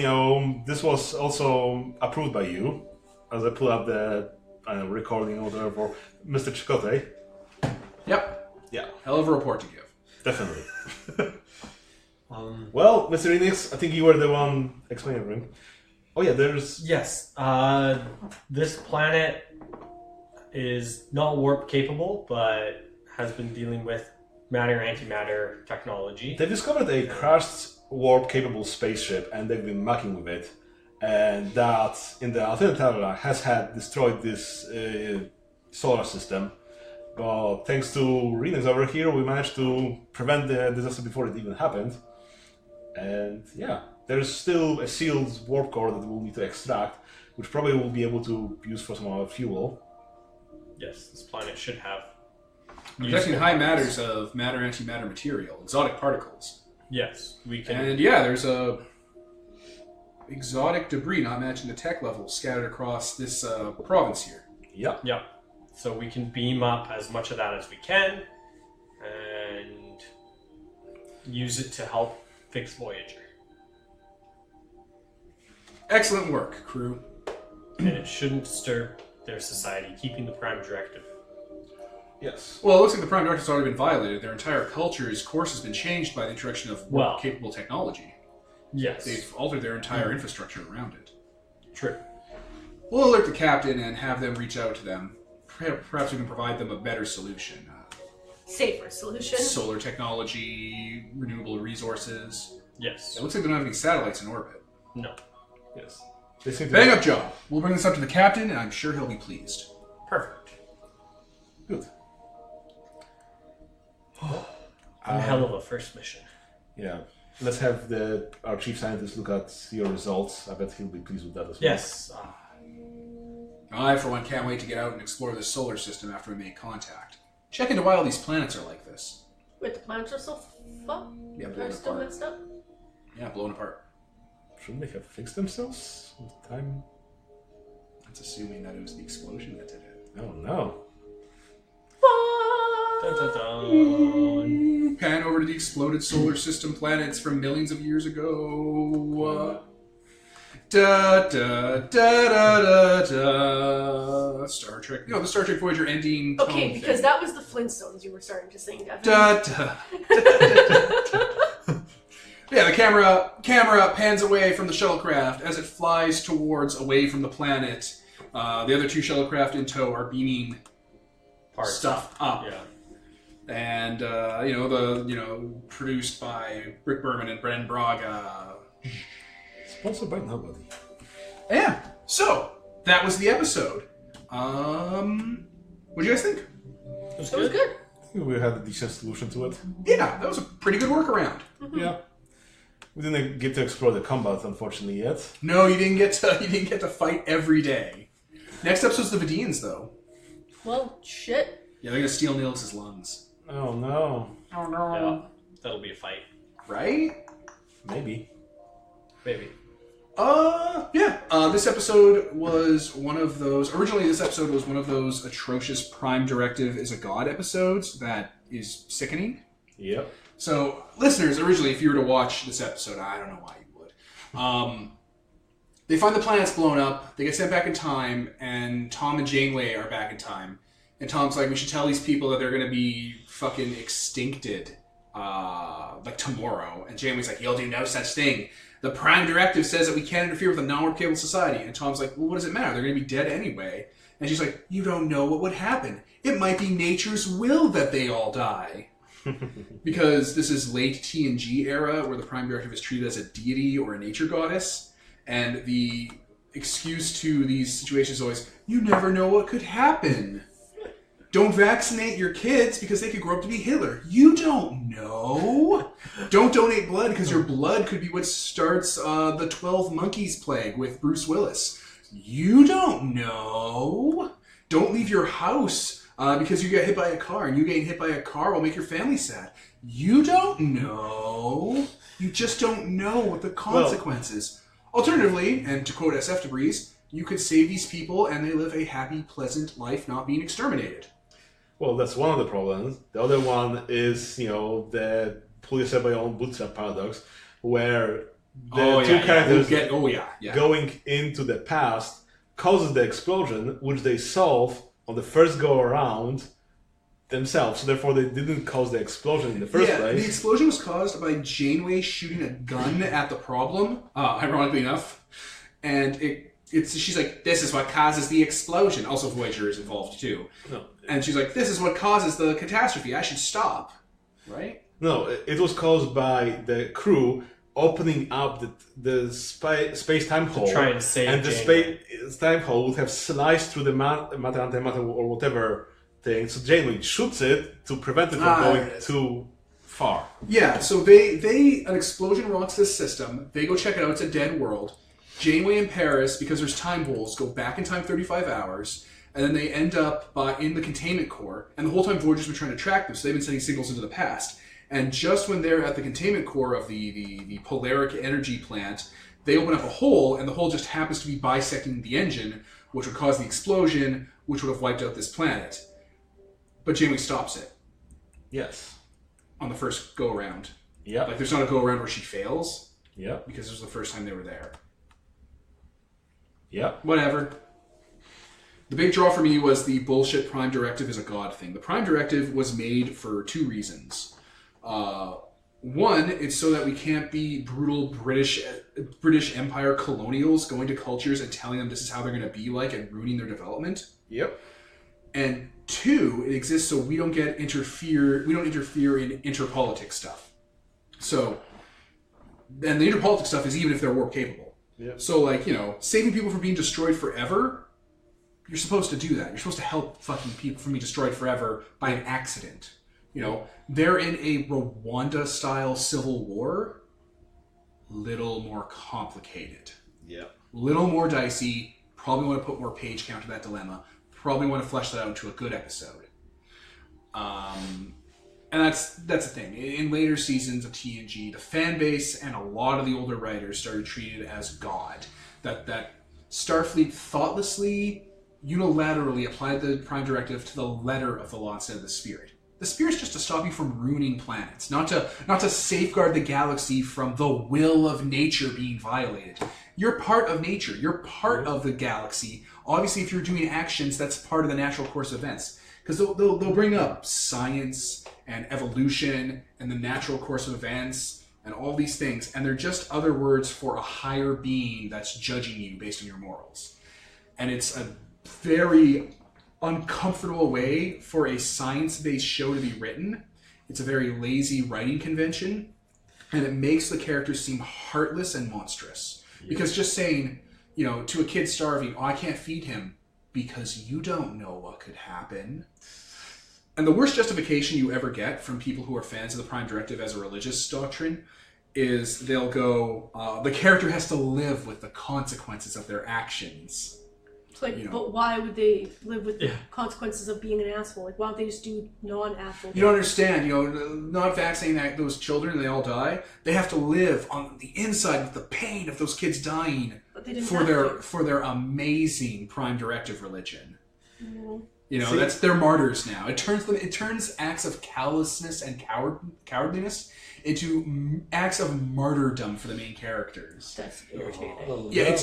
this was also approved by you, as I pull up the recording or whatever for Mr. Chakotay. Yep. Yeah, Hell of a report to give. definitely. Well, Mr. Enix, I think you were the one explaining everything. Oh yeah, there's... Yes. This planet is not warp capable, but has been dealing with matter-antimatter technology. They discovered a crashed warp-capable spaceship, and they've been mucking with it. And that, in the alternate timeline, has had destroyed this solar system. But thanks to Renix over here, we managed to prevent the disaster before it even happened. And yeah, there's still a sealed warp core that we'll need to extract, which probably will be able to use for some of our fuel. Yes, this planet should have. Protecting useful high parts. matters of matter-antimatter material, exotic particles. Yes, we can. And yeah, there's a exotic debris not matching the tech level scattered across this province here. Yep. Yeah. So we can beam up as much of that as we can and use it to help fix Voyager. Excellent work, crew. And it shouldn't disturb their society, keeping the Prime Directive. Yes. Well, it looks like the Prime Directive's already been violated. Their entire culture's course has been changed by the introduction of Well. capable technology. Yes. They've altered their entire infrastructure around it. True. We'll alert the captain and have them reach out to them. Perhaps we can provide them a better solution. Safer solution. Solar technology, renewable resources. Yes. It looks like they don't have any satellites in orbit. No. Yes. They seem to Bang up job. We'll bring this up to the captain, and I'm sure he'll be pleased. Perfect. Good. One hell of a first mission. Yeah. Let's have our chief scientist look at your results. I bet he'll be pleased with that as well. Yes. I, for one, can't wait to get out and explore the solar system after we make contact. Check into why all these planets are like this. Wait, the planets are still fucked? Yeah, They're blown still apart. messed up? Yeah, blown apart. Shouldn't they have fixed themselves with time? That's assuming that it was the explosion that did it. Oh no. Dun, dun, dun. Pan over to the exploded solar system planets from millions of years ago. Da da da da da da. Star Trek. No, the Star Trek Voyager ending. Okay, tone because thing. that was the Flintstones you were starting to sing, Devin. Da da. Yeah, the camera pans away from the shuttlecraft as it flies towards away from the planet. The other two shuttlecraft in tow are beaming Parts. stuff up. Yeah. And produced by Rick Berman and Brennan Braga. Sponsored by nobody. Yeah. So that was the episode. What do you guys think? It was It was good. I think we had a decent solution to it. Yeah, that was a pretty good workaround. Yeah. We didn't get to explore the combat, unfortunately, yet. No, you didn't get to fight every day. Next episode's the Vidians, though. Well, shit. Yeah, they're gonna steal Nilix's lungs. Oh no. Oh no. Yeah. That'll be a fight. Right? Maybe. Maybe. Yeah. This episode was one of those. Originally, this episode was one of those atrocious Prime Directive is a God episodes that is sickening. Yep. So, listeners, originally, if you were to watch this episode, I don't know why you would. They find the planet's blown up. They get sent back in time, and Tom and Janeway are back in time. And Tom's like, we should tell these people that they're going to be fucking extincted, like tomorrow. And Janeway's like, you'll do no such thing. The Prime Directive says that we can't interfere with a non-warp capable society. And Tom's like, well, what does it matter? They're going to be dead anyway. And she's like, you don't know what would happen. It might be nature's will that they all die. Because this is late TNG era, where the Prime Directive is treated as a deity or a nature goddess. And the excuse to these situations is always, you never know what could happen. Don't vaccinate your kids because they could grow up to be Hitler. You don't know. Don't donate blood because your blood could be what starts the 12 Monkeys plague with Bruce Willis. You don't know. Don't leave your house because you get hit by a car, and you getting hit by a car will make your family sad. You don't know. You just don't know what the consequences. Alternatively, and to quote SfDebris, you could save these people and they live a happy, pleasant life not being exterminated. Well, that's one of the problems. The other one is, the pull yourself by your own bootstrap paradox, where the two characters going into the past causes the explosion, which they solve on the first go around themselves. So therefore, they didn't cause the explosion in the first place. The explosion was caused by Janeway shooting a gun at the problem, ironically enough, and she's like, this is what causes the explosion. Also, Voyager is involved too. No. And she's like, this is what causes the catastrophe. I should stop. Right? No, it was caused by the crew opening up the space-time hole. Try and save and the Janeway. space-time hole would have sliced through the matter or whatever thing. So Janeway shoots it to prevent it from going too far. Yeah, so an explosion rocks this system. They go check it out. It's a dead world. Janeway and Paris, because there's time holes, go back in time 35 hours, and then they end up in the containment core. And the whole time Voyager's been trying to track them, so they've been sending signals into the past. And just when they're at the containment core of the polaric energy plant, they open up a hole, and the hole just happens to be bisecting the engine, which would cause the explosion, which would have wiped out this planet. But Janeway stops it. Yes. On the first go-around. Yeah. Like, there's not a go-around where she fails. Yeah. Because it was the first time they were there. Yeah. Whatever. The big draw for me was the bullshit Prime Directive is a god thing. The Prime Directive was made for two reasons. One, it's so that we can't be brutal British Empire colonials going to cultures and telling them this is how they're going to be like and ruining their development. Yep. And two, it exists so we don't interfere in interpolitics stuff. So, and the interpolitics stuff is even if they're warp capable. Yep. So, saving people from being destroyed forever, you're supposed to do that. You're supposed to help fucking people from being destroyed forever by an accident. They're in a Rwanda-style civil war. Little more complicated. Yeah. Little more dicey. Probably want to put more page count to that dilemma. Probably want to flesh that out into a good episode. And that's the thing. In later seasons of TNG, the fan base and a lot of the older writers started treating it as God. That Starfleet thoughtlessly, unilaterally applied the Prime Directive to the letter of the law instead of the spirit. The spirit's just to stop you from ruining planets, not to safeguard the galaxy from the will of nature being violated. You're part of nature. You're part of the galaxy. Obviously, if you're doing actions, that's part of the natural course of events. Because they'll bring up science and evolution and the natural course of events and all these things, and they're just other words for a higher being that's judging you based on your morals. And it's a very uncomfortable way for a science-based show to be written. It's a very lazy writing convention, and it makes the characters seem heartless and monstrous. Yeah. Because just saying, to a kid starving, I can't feed him because you don't know what could happen. And the worst justification you ever get from people who are fans of the Prime Directive as a religious doctrine is they'll go, the character has to live with the consequences of their actions. It's like, but why would they live with the consequences of being an asshole? Like, why don't they just do non-asshole? You don't understand. Not vaccinating those children and they all die. They have to live on the inside with the pain of those kids dying for their amazing Prime Directive religion. Mm-hmm. That's their martyrs now. It turns acts of callousness and cowardliness into acts of martyrdom for the main characters. That's irritating. Yeah,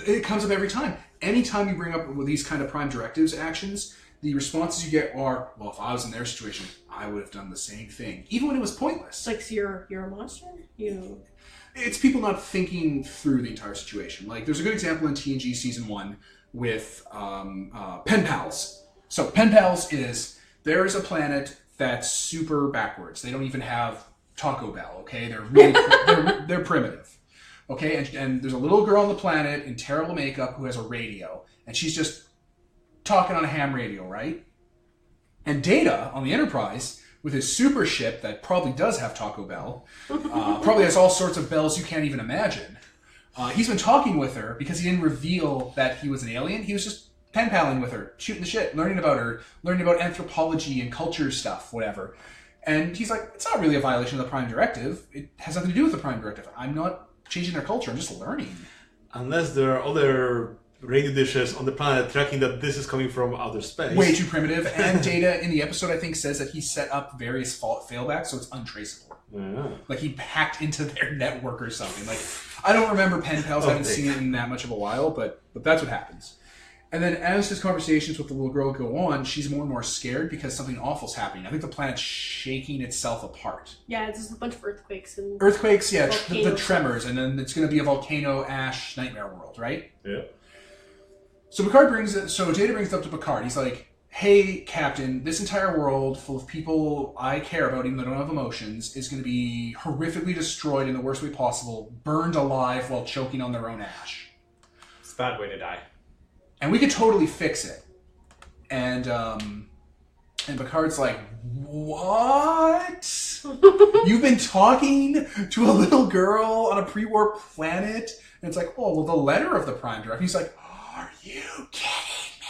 it comes up every time. Anytime you bring up these kind of Prime Directives actions, the responses you get are, well, if I was in their situation, I would have done the same thing. Even when it was pointless. Like, so you're a monster? It's people not thinking through the entire situation. Like, there's a good example in TNG Season 1 with Pen Pals. So, Pen Pals there is a planet that's super backwards. They don't even have Taco Bell, okay? They're really they're primitive. Okay, and there's a little girl on the planet in terrible makeup who has a radio, and she's just talking on a ham radio, right? And Data on the Enterprise, with his super ship that probably does have Taco Bell, probably has all sorts of bells you can't even imagine. He's been talking with her because he didn't reveal that he was an alien. He was just pen-paling with her, shooting the shit, learning about her, learning about anthropology and culture stuff, whatever. And he's like, it's not really a violation of the Prime Directive. It has nothing to do with the Prime Directive. I'm not changing their culture. I'm just learning. Unless there are other radio dishes on the planet tracking that this is coming from outer space. Way too primitive. And Data in the episode, I think, says that he set up various failbacks, so it's untraceable. Yeah. Like he hacked into their network or something. Like I don't remember pen pals. I haven't seen it in that much of a while, but that's what happens. And then as his conversations with the little girl go on, she's more and more scared because something awful's happening. I think the planet's shaking itself apart. Yeah, it's just a bunch of earthquakes and yeah, the tremors, and then it's going to be a volcano ash nightmare world, right? Yeah. So Data brings it up to Picard. He's like, hey, Captain, this entire world full of people I care about, even though I don't have emotions, is going to be horrifically destroyed in the worst way possible, burned alive while choking on their own ash. It's a bad way to die. And we could totally fix it. And Picard's like, what? You've been talking to a little girl on a pre-war planet? And it's like, oh, well, the letter of the Prime Directive. He's like, are you kidding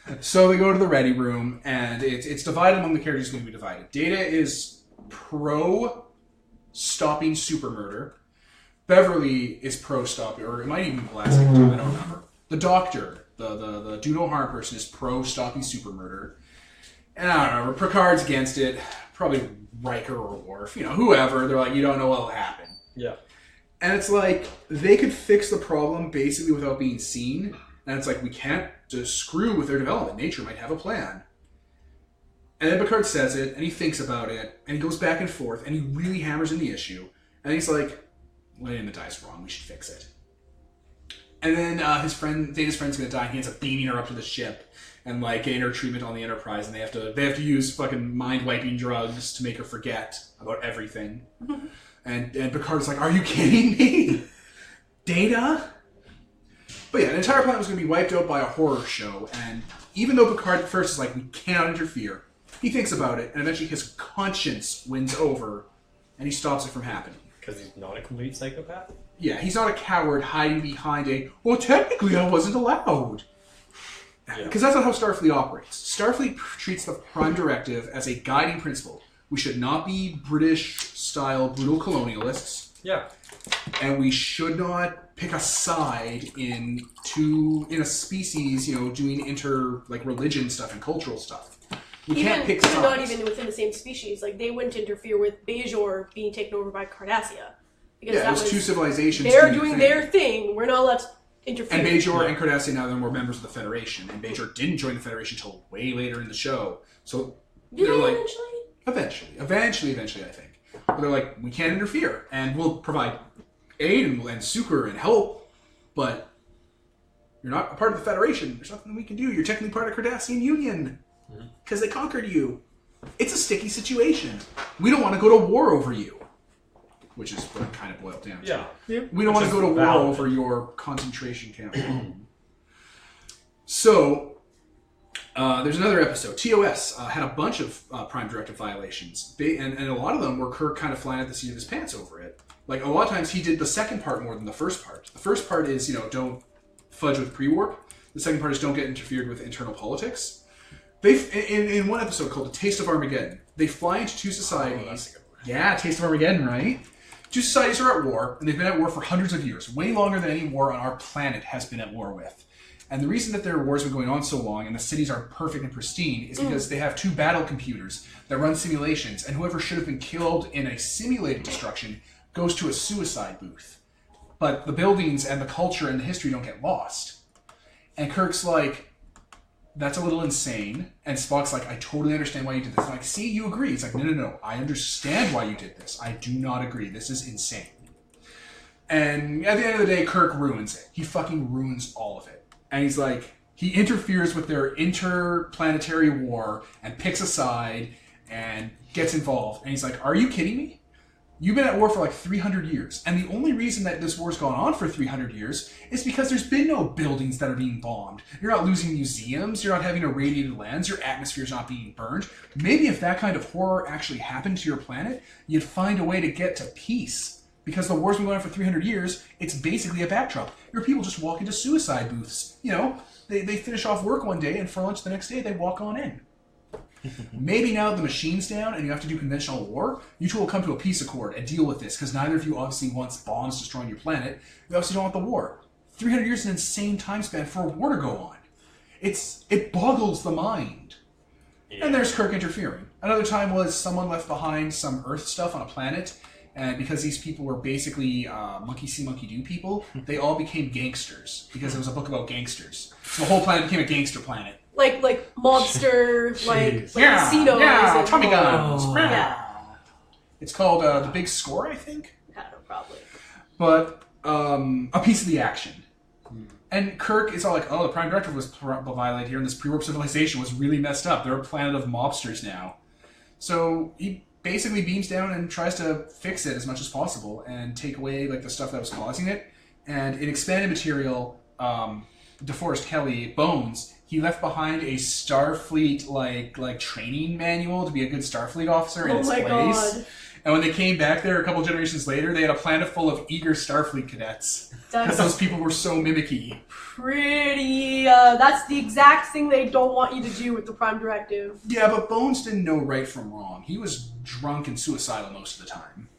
me? So they go to the ready room, and it's divided among the characters going to be divided. Data is pro-stopping super murder. Beverly is pro-stopping, or it might even be Plastic, I don't remember. The Doctor, the do no harm person, is pro-stopping super murder. And I don't know, Picard's against it. Probably Riker or Worf, whoever. They're like, you don't know what'll happen. Yeah. And it's like, they could fix the problem basically without being seen. And it's like, we can't just screw with their development. Nature might have a plan. And then Picard says it, and he thinks about it, and he goes back and forth, and he really hammers in the issue. And he's like, laying the dice wrong, we should fix it. And then Data's friend's gonna die, and he ends up beaming her up to the ship and like getting her treatment on the Enterprise, and they have to use fucking mind-wiping drugs to make her forget about everything. And Picard's like, are you kidding me? Data? But yeah, the entire planet was gonna be wiped out by a horror show, and even though Picard at first is like, we cannot interfere, he thinks about it, and eventually his conscience wins over, and he stops it from happening. Because he's not a complete psychopath? Yeah, he's not a coward hiding behind well, technically I wasn't allowed. Because that's not how Starfleet operates. Starfleet treats the Prime Directive as a guiding principle. We should not be British-style brutal colonialists. Yeah. And we should not pick a side in a species, doing religion stuff and cultural stuff. We can't pick sides. Not even within the same species. Like, they wouldn't interfere with Bajor being taken over by Cardassia. Because it was two civilizations. They're doing their thing. We're not allowed to interfere. And Bajor and Cardassia now they're more members of the Federation. And Bajor didn't join the Federation until way later in the show. So Did they're they like, eventually? Eventually, I think. But they're like, we can't interfere, and we'll provide aid and succor and help, but you're not a part of the Federation. There's nothing we can do. You're technically part of the Cardassian Union because they conquered you. It's a sticky situation. We don't want to go to war over you, which is what it kind of boiled down to. Yeah. We don't want to go to war over your concentration camp. So, there's another episode. TOS had a bunch of Prime Directive violations, and a lot of them were Kirk kind of flying at the seat of his pants over it. Like, a lot of times he did the second part more than the first part. The first part is, don't fudge with pre-warp. The second part is don't get interfered with internal politics. In one episode called The Taste of Armageddon, they fly into two societies. Yeah, Taste of Armageddon, right? Two societies are at war, and they've been at war for hundreds of years, way longer than any war on our planet has been at war with. And the reason that their wars have been going on so long and the cities are perfect and pristine is because they have two battle computers that run simulations, and whoever should have been killed in a simulated destruction goes to a suicide booth. But the buildings and the culture and the history don't get lost. And Kirk's like, that's a little insane. And Spock's like, I totally understand why you did this. I'm like, see, you agree. He's like, no. I understand why you did this. I do not agree. This is insane. And at the end of the day, Kirk ruins it. He fucking ruins all of it. And he's like, he interferes with their interplanetary war and picks a side and gets involved. And he's like, are you kidding me? You've been at war for like 300 years, and the only reason that this war's gone on for 300 years is because there's been no buildings that are being bombed. You're not losing museums, you're not having irradiated lands, your atmosphere's not being burned. Maybe if that kind of horror actually happened to your planet, you'd find a way to get to peace. Because the war's been going on for 300 years, it's basically a backdrop. Your people just walk into suicide booths. You know, they finish off work one day, and for lunch the next day, they walk on in. Maybe now that the machine's down and you have to do conventional war, you two will come to a peace accord and deal with this, because neither of you obviously wants bombs destroying your planet. You obviously don't want the war. 300 years is an insane time span for a war to go on. It boggles the mind. Yeah. And there's Kirk interfering. Another time was someone left behind some Earth stuff on a planet, and because these people were basically monkey see, monkey do people, they all became gangsters, because it was a book about gangsters. So the whole planet became a gangster planet. Like mobster, like yeah, casinos. Yeah, and, Tommy guns. Yeah. It's called The Big Score, I think. I don't know, probably. But a piece of the action. And Kirk is all like, oh, the Prime Directive was violated here, and this pre-warp civilization was really messed up. They're a planet of mobsters now. So he basically beams down and tries to fix it as much as possible and take away like the stuff that was causing it. And in expanded material, DeForest Kelly Bones, he left behind a Starfleet like training manual to be a good Starfleet officer in its place. God. And when they came back there a couple generations later, they had a planet full of eager Starfleet cadets. Because those people were so mimicky. That's the exact thing they don't want you to do with the Prime Directive. Yeah, but Bones didn't know right from wrong. He was drunk and suicidal most of the time.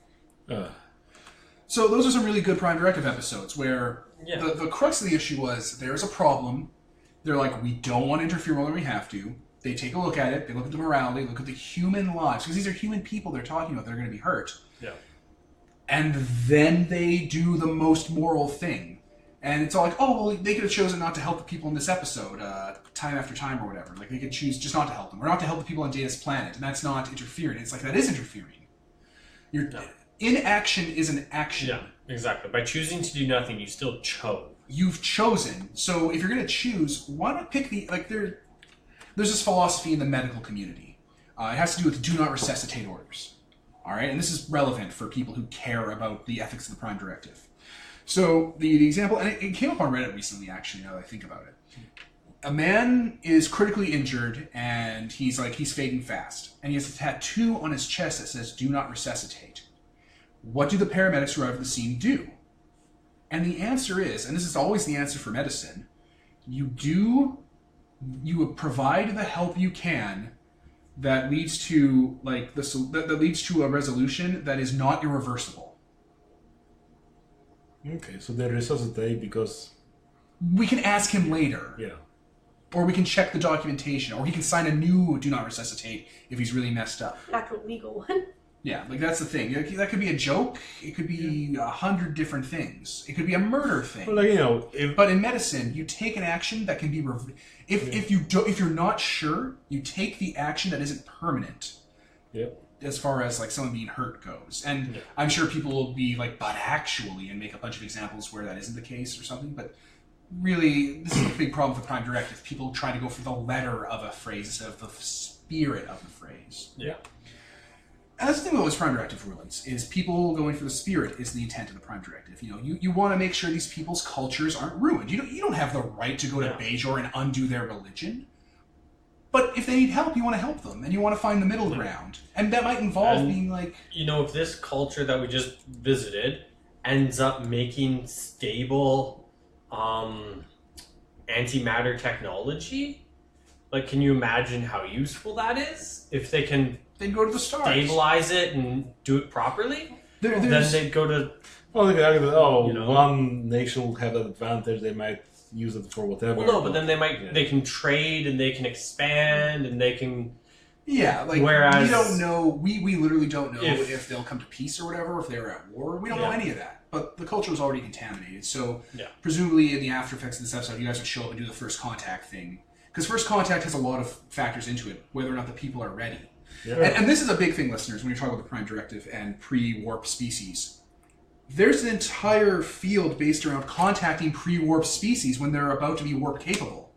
So those are some really good Prime Directive episodes where the crux of the issue was there's a problem. They're like, we don't want to interfere more than we have to. They take a look at it. They look at the morality, look at the human lives. Because these are human people they're talking about. They're going to be hurt. Yeah. And then they do the most moral thing. And it's all like, oh, well, they could have chosen not to help the people in this episode, time after time or whatever. Like, they could choose just not to help them. Or not to help the people on Data's planet. And that's not interfering. It's like, that is interfering. Inaction is an action. Yeah, exactly. By choosing to do nothing, you still chose. You've chosen. So if you're going to choose, why not pick the... Like, there's this philosophy in the medical community. It has to do with do not resuscitate orders. All right? And this is relevant for people who care about the ethics of the Prime Directive. So the example... And it came up on Reddit recently, actually, now that I think about it. A man is critically injured, and he's fading fast. And he has a tattoo on his chest that says, do not resuscitate. What do the paramedics who arrive at the scene do? And the answer is, and this is always the answer for medicine, you provide the help you can that leads to that leads to a resolution that is not irreversible. Okay, so they resuscitate because we can ask him later. Yeah. Or we can check the documentation, or he can sign a new do not resuscitate if he's really messed up. Actual legal one. Yeah, like that's the thing. That could be a joke. It could be 100 different things. It could be a murder thing. Well, but in medicine, you take an action that can be if you're not sure, you take the action that isn't permanent. Yep. As far as like someone being hurt goes, and I'm sure people will be like, but actually, and make a bunch of examples where that isn't the case or something. But really, this is a big problem with Prime Directive. People try to go for the letter of a phrase instead of the spirit of the phrase. Yeah. And that's the thing with those Prime Directive rulings, is people going for the spirit is the intent of the Prime Directive. You know, you want to make sure these people's cultures aren't ruined. You don't have the right to go to Bajor and undo their religion. But if they need help, you want to help them, and you want to find the middle ground. And that might involve being like... You know, if this culture that we just visited ends up making stable antimatter technology, like, can you imagine how useful that is? If they can... They'd go to the stars. Stabilize it and do it properly. Then they'd go to... Well, they could argue that, one nation will have an advantage, they might use it for whatever. Well, no, but then they can trade and they can expand and they can... Yeah, like, whereas, we don't know, we literally don't know if they'll come to peace or whatever, if they're at war. We don't know any of that. But the culture was already contaminated, so presumably in the after effects of this episode, you guys would show up and do the first contact thing. Because first contact has a lot of factors into it, whether or not the people are ready. Yeah. And this is a big thing, listeners, when you're talking about the Prime Directive and pre-warp species. There's an entire field based around contacting pre-warp species when they're about to be warp capable.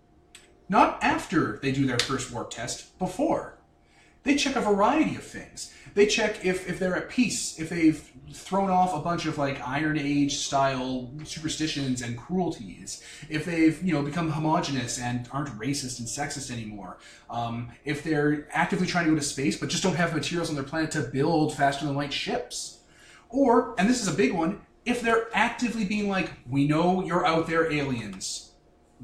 Not after they do their first warp test, before. They check a variety of things. They check if they're at peace, if they've thrown off a bunch of like Iron Age style superstitions and cruelties, if they've become homogenous and aren't racist and sexist anymore, if they're actively trying to go to space but just don't have materials on their planet to build faster than light ships, or, and this is a big one, if they're actively being like, we know you're out there, aliens,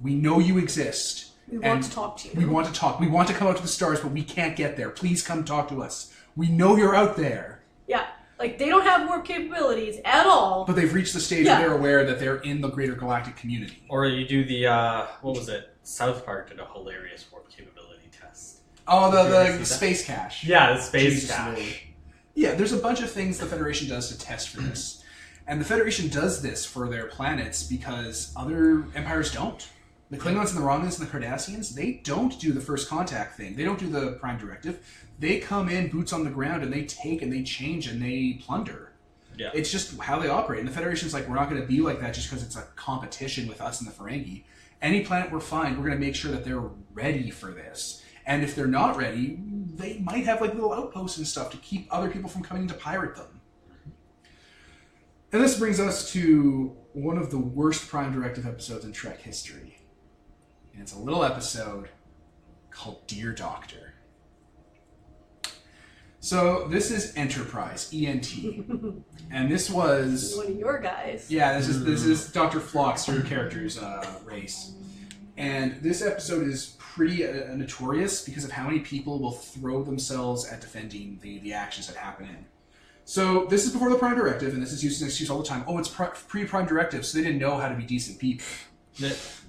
we know you exist. We want to talk to you. We want to talk. We want to come out to the stars, but we can't get there. Please come talk to us. We know you're out there. Yeah. Like, they don't have warp capabilities at all. But they've reached the stage where they're aware that they're in the greater galactic community. Or you do the, what was it? South Park did a hilarious warp capability test. Oh, the space cache. Yeah, the space Jesus cache. Lord. Yeah, there's a bunch of things the Federation does to test for this. And the Federation does this for their planets because other empires don't. The Klingons and the Romulans and the Cardassians, they don't do the first contact thing. They don't do the Prime Directive. They come in, boots on the ground, and they take and they change and they plunder. Yeah. It's just how they operate. And the Federation's like, we're not going to be like that just because it's a competition with us and the Ferengi. Any planet we're fine, we're going to make sure that they're ready for this. And if they're not ready, they might have like little outposts and stuff to keep other people from coming to pirate them. And this brings us to one of the worst Prime Directive episodes in Trek history. And it's a little episode called Dear Doctor. So this is Enterprise, ENT. And this was one of your guys. Yeah, this is Dr. Phlox, her character's race. And this episode is pretty notorious because of how many people will throw themselves at defending the actions that happen in. So this is before the Prime Directive, and this is used as an excuse all the time. Oh, it's pre-Prime Directive, so they didn't know how to be decent people.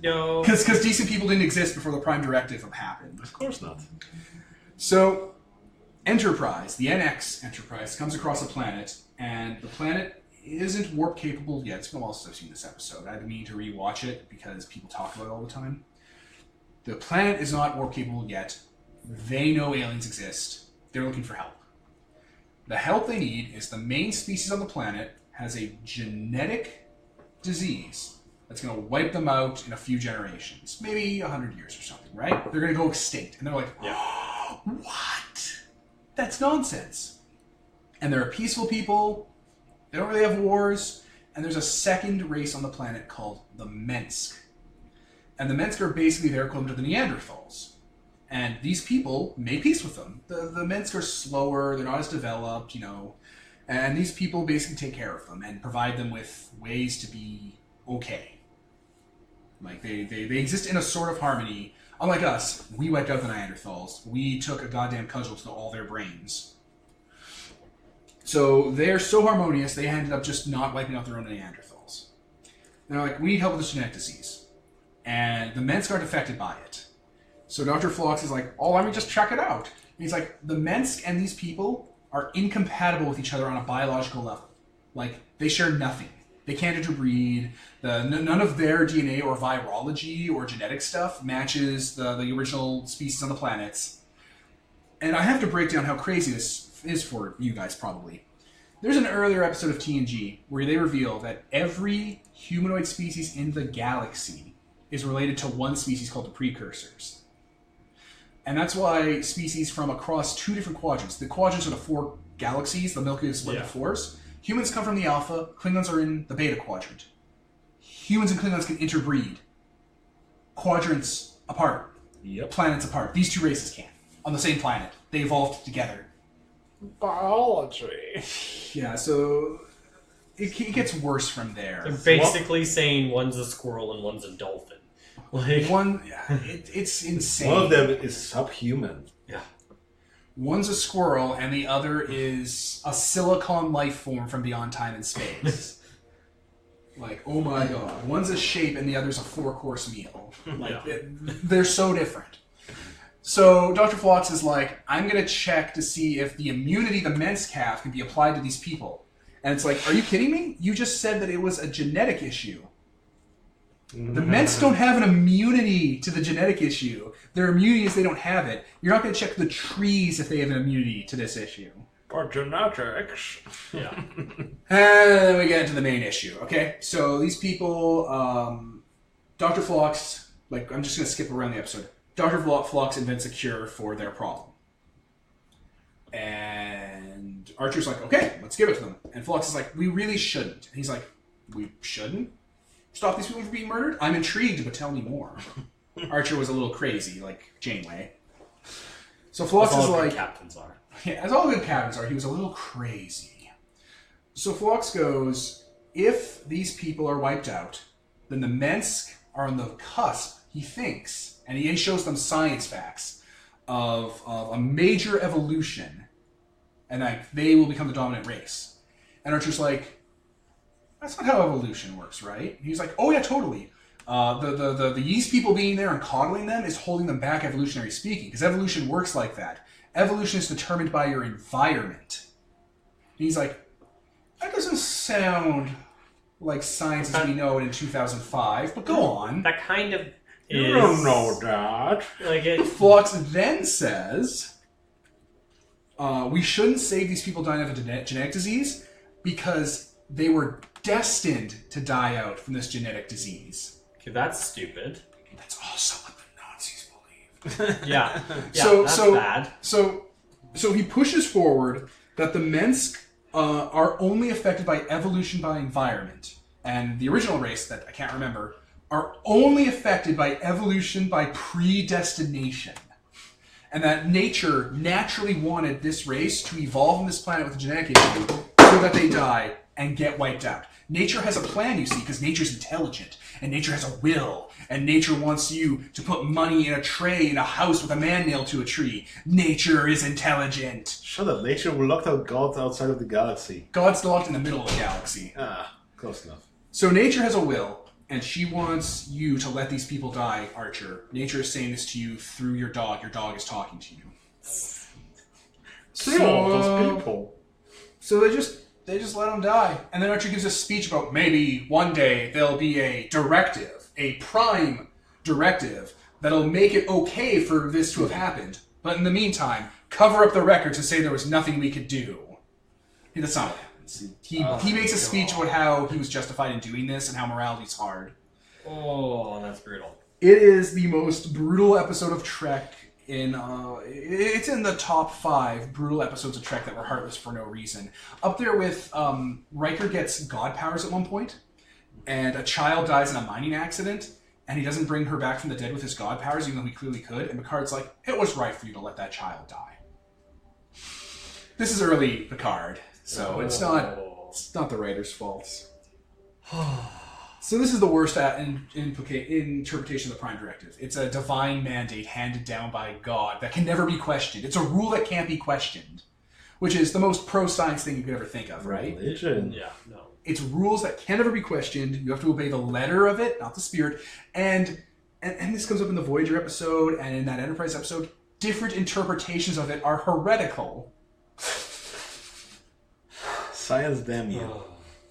No. Because decent people didn't exist before the Prime Directive happened. Of course not. So, Enterprise, the NX Enterprise, comes across a planet, and the planet isn't warp capable yet. It's been a while since I've seen this episode. I've been meaning to rewatch it because people talk about it all the time. The planet is not warp capable yet. They know aliens exist. They're looking for help. The help they need is the main species on the planet has a genetic disease that's going to wipe them out in a few generations. Maybe 100 years or something, right? They're going to go extinct. And they're like, oh, what? That's nonsense. And they're a peaceful people. They don't really have wars. And there's a second race on the planet called the Mensk. And the Mensk are basically their equivalent to the Neanderthals. And these people made peace with them. The Mensk are slower. They're not as developed, And these people basically take care of them and provide them with ways to be okay. Like, they exist in a sort of harmony. Unlike us, we wiped out the Neanderthals. We took a goddamn cudgel to all their brains. So they're so harmonious, they ended up just not wiping out their own Neanderthals. They're like, we need help with this genetic disease. And the Mensk aren't affected by it. So Dr. Phlox is like, oh, let me just check it out. And he's like, the Mensk and these people are incompatible with each other on a biological level. Like, they share nothing. They can't interbreed. None of their DNA or virology or genetic stuff matches the original species on the planets. And I have to break down how crazy this is for you guys, probably. There's an earlier episode of TNG where they reveal that every humanoid species in the galaxy is related to one species called the Precursors. And that's why species from across two different quadrants, the quadrants are the four galaxies, the Milky Way is split into fours. Humans come from the Alpha, Klingons are in the Beta quadrant. Humans and Klingons can interbreed. Quadrants apart. Yep. Planets apart. These two races can. On the same planet. They evolved together. Biology. Yeah, so it gets worse from there. They're basically saying one's a squirrel and one's a dolphin. Like, It's insane. One of them is subhuman. yeah. One's a squirrel, and the other is a silicon life form from beyond time and space. Like, oh my god. One's a shape, and the other's a 4-course meal. Like, they're so different. So Dr. Phlox is like, I'm going to check to see if the immunity the Mensk have can be applied to these people. And it's like, are you kidding me? You just said that it was a genetic issue. The Mensk don't have an immunity to the genetic issue. Their immunity is they don't have it. You're not going to check the trees if they have an immunity to this issue. Or genetics. Yeah. And then we get into the main issue, okay? So these people, Dr. Phlox, like, I'm just going to skip around the episode. Dr. Phlox invents a cure for their problem. And Archer's like, okay, let's give it to them. And Phlox is like, we really shouldn't. And he's like, we shouldn't? Stop these people from being murdered? I'm intrigued, but tell me more. Archer was a little crazy, like Janeway. So Phlox is like... captains are. Yeah, as all good captains are, he was a little crazy. So Phlox goes, if these people are wiped out, then the Mensk are on the cusp, he thinks, and he shows them science facts of a major evolution, and like they will become the dominant race. And Archer's like, that's not how evolution works, right? And he's like, oh yeah, totally. The yeast people being there and coddling them is holding them back, evolutionary speaking, because evolution works like that. Evolution is determined by your environment. And he's like, that doesn't sound like science as we know it in 2005, but go on. That kind of is... You don't know that. Like it... Phlox then says, we shouldn't save these people dying of a genetic disease because they were destined to die out from this genetic disease. Okay, that's stupid. That's also what the Nazis believe. Yeah, So that's bad. So he pushes forward that the Mensk are only affected by evolution by environment, and the original race that I can't remember are only affected by evolution by predestination. And that nature naturally wanted this race to evolve on this planet with a genetic issue so that they die and get wiped out. Nature has a plan, you see, because nature's intelligent, and nature has a will, and nature wants you to put money in a tray in a house with a man nailed to a tree. Nature is intelligent. Shut up, nature will lock out God outside of the galaxy. God's locked in the middle of the galaxy. Ah, close enough. So nature has a will, and she wants you to let these people die, Archer. Nature is saying this to you through your dog. Your dog is talking to you. Those people. So they just let them die. And then Archer gives a speech about maybe one day there'll be a directive, a prime directive, that'll make it okay for this to have happened. But in the meantime, cover up the records and say there was nothing we could do. That's not what happens. He makes a speech about how he was justified in doing this and how morality's hard. Oh, that's brutal. It is the most brutal episode of Trek it's in the top 5 brutal episodes of Trek that were heartless for no reason. Up there with Riker gets god powers at one point, and a child dies in a mining accident, and he doesn't bring her back from the dead with his god powers, even though he clearly could. And Picard's like, it was right for you to let that child die. This is early Picard, so it's not the writer's fault. So this is the worst interpretation of the Prime Directive. It's a divine mandate handed down by God that can never be questioned. It's a rule that can't be questioned, which is the most pro-science thing you could ever think of, right? Religion. Yeah, no. It's rules that can never be questioned. You have to obey the letter of it, not the spirit. And this comes up in the Voyager episode and in that Enterprise episode. Different interpretations of it are heretical. Science damn you.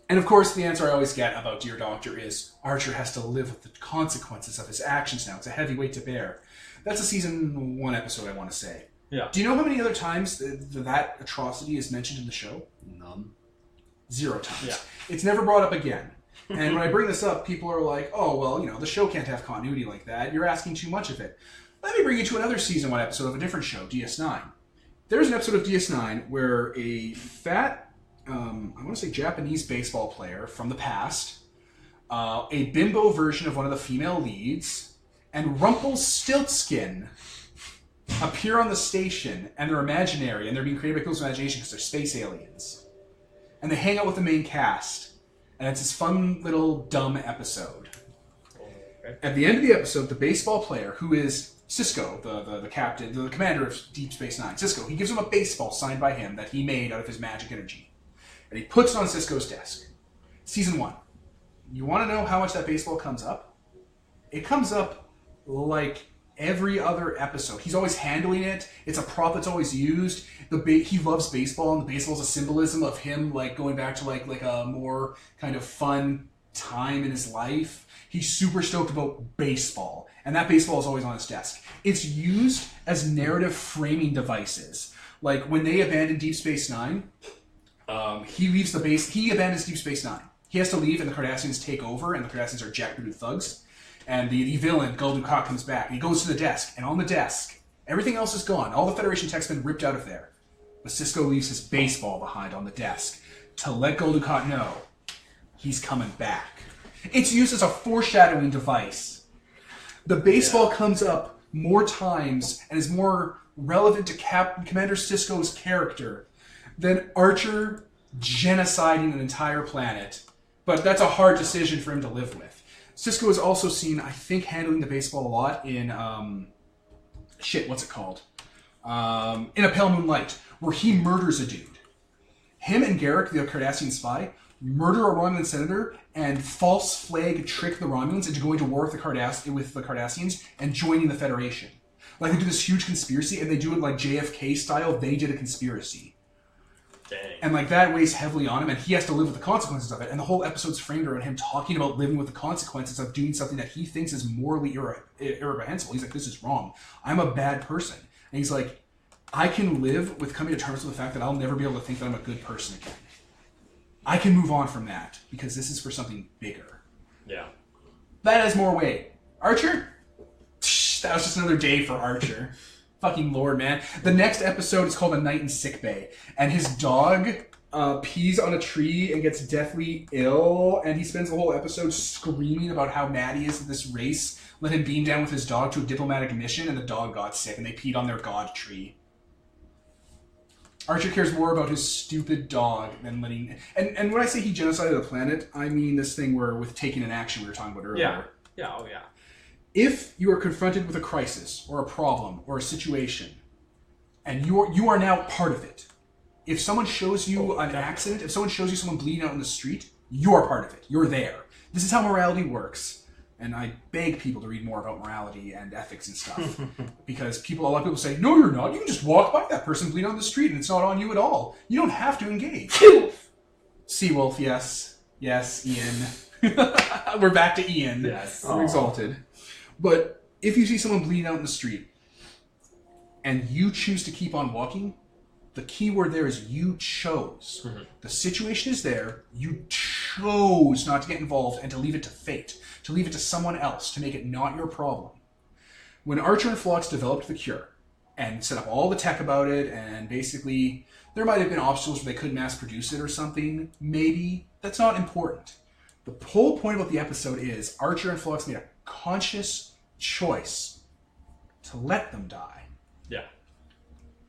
And of course, the answer I always get about Dear Doctor is Archer has to live with the consequences of his actions now. It's a heavy weight to bear. That's a season 1 episode, I want to say. Yeah. Do you know how many other times that atrocity is mentioned in the show? None. 0 times. Yeah. It's never brought up again. And when I bring this up, people are like, oh, well, the show can't have continuity like that. You're asking too much of it. Let me bring you to another season 1 episode of a different show, DS9. There's an episode of DS9 where a fat... I want to say Japanese baseball player from the past, a bimbo version of one of the female leads, and Rumpelstiltskin appear on the station, and they're imaginary, and they're being created by people's imagination because they're space aliens. And they hang out with the main cast, and it's this fun little dumb episode. Okay. At the end of the episode, the baseball player, who is Cisco, the captain, the commander of Deep Space Nine, Cisco, he gives him a baseball signed by him that he made out of his magic energy. And he puts it on Cisco's desk. Season 1. You want to know how much that baseball comes up? It comes up like every other episode. He's always handling it. It's a prop that's always used. He loves baseball, and the baseball is a symbolism of him going back to like a more kind of fun time in his life. He's super stoked about baseball, and that baseball is always on his desk. It's used as narrative framing devices. Like when they abandon Deep Space Nine, he leaves the base. He abandons Deep Space Nine. He has to leave, and the Cardassians take over, and the Cardassians are jackbooted thugs. And the villain, Gul Dukat, comes back, and he goes to the desk, and on the desk, everything else is gone. All the Federation tech's been ripped out of there. But Sisko leaves his baseball behind on the desk to let Gul Dukat know he's coming back. It's used as a foreshadowing device. The baseball comes up more times and is more relevant to Commander Sisko's character than Archer genociding an entire planet. But that's a hard decision for him to live with. Sisko is also seen, I think, handling the baseball a lot in, what's it called? In A Pale Moonlight, where he murders a dude. Him and Garrick, the Cardassian spy, murder a Romulan senator and false flag trick the Romulans into going to war with the Cardassians and joining the Federation. Like, they do this huge conspiracy, and they do it like JFK style. They did a conspiracy. Dang. And like that weighs heavily on him, and he has to live with the consequences of it. And the whole episode's framed around him talking about living with the consequences of doing something that he thinks is morally irreprehensible. He's like, this is wrong. I'm a bad person. And he's like, I can live with coming to terms with the fact that I'll never be able to think that I'm a good person again. I can move on from that because this is for something bigger. Yeah. That has more weight. Archer? That was just another day for Archer. Fucking Lord, man. The next episode is called A Night in Sickbay, and his dog pees on a tree and gets deathly ill, and he spends the whole episode screaming about how mad he is that this race let him beam down with his dog to a diplomatic mission, and the dog got sick, and they peed on their god tree. Archer cares more about his stupid dog than letting... And when I say he genocided a planet, I mean this thing where with taking an action we were talking about earlier. Yeah. Yeah, oh yeah. If you are confronted with a crisis or a problem or a situation, and you are now part of it, if someone shows you an accident, if someone shows you someone bleeding out in the street, you are part of it. You're there. This is how morality works. And I beg people to read more about morality and ethics and stuff. Because a lot of people say, no, you're not. You can just walk by that person bleeding on the street and it's not on you at all. You don't have to engage. Seawolf, yes. Yes, Ian. We're back to Ian. Yes. I'm exalted. But if you see someone bleeding out in the street and you choose to keep on walking, the key word there is you chose. Mm-hmm. The situation is there. You chose not to get involved and to leave it to fate, to leave it to someone else, to make it not your problem. When Archer and Phlox developed the cure and set up all the tech about it, and basically there might have been obstacles where they couldn't mass produce it or something, maybe, that's not important. The whole point about the episode is Archer and Phlox made a conscious choice to let them die. Yeah.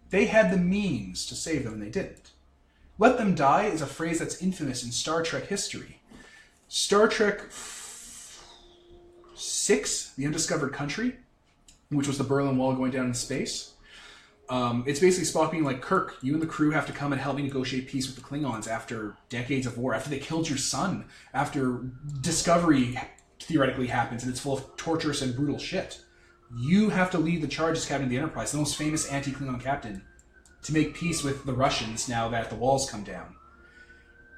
They had the means to save them and they didn't. Let them die is a phrase that's infamous in Star Trek history. Star Trek 6, The Undiscovered Country, which was the Berlin Wall going down in space. It's basically Spock being like, Kirk, you and the crew have to come and help me negotiate peace with the Klingons after decades of war, after they killed your son, after Discovery theoretically happens and it's full of torturous and brutal shit. You have to lead the charge as captain of the Enterprise, the most famous anti-Klingon captain, to make peace with the Russians now that the walls come down.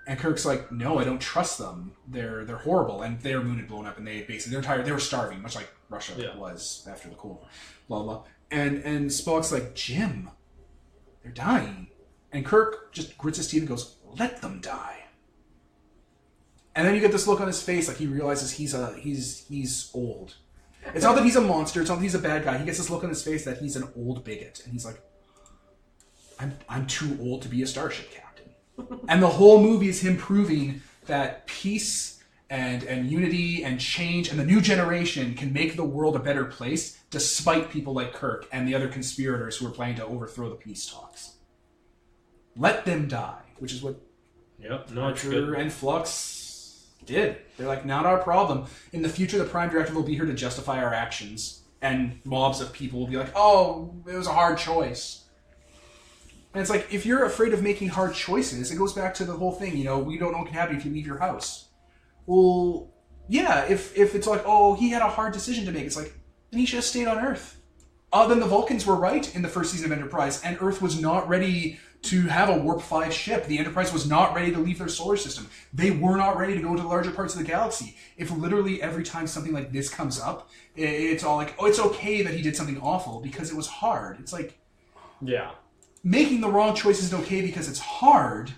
And Kirk's like, no, I don't trust them. They're horrible, and their moon had blown up, and they were starving, much like Russia was after the Cold War. Blah blah. And Spock's like, Jim, they're dying. And Kirk just grits his teeth and goes, let them die. And then you get this look on his face like he realizes he's old. It's not that he's a monster, it's not that he's a bad guy. He gets this look on his face that he's an old bigot. And he's like, I'm too old to be a starship captain. And the whole movie is him proving that peace and unity and change and the new generation can make the world a better place despite people like Kirk and the other conspirators who are planning to overthrow the peace talks. Let them die, which is what Archer and Phlox did. They're like, not our problem. In the future, the Prime Directive will be here to justify our actions, and mobs of people will be like, oh, it was a hard choice. And it's like, if you're afraid of making hard choices, it goes back to the whole thing, we don't know what can happen if you leave your house. Well, yeah, if it's like, oh, he had a hard decision to make, it's like, then he should have stayed on Earth. Then the Vulcans were right in the first season of Enterprise, and Earth was not ready to have a Warp 5 ship. The Enterprise was not ready to leave their solar system. They were not ready to go to larger parts of the galaxy. If literally every time something like this comes up, it's all like, oh, it's okay that he did something awful because it was hard. It's like, yeah, making the wrong choice isn't okay because it's hard.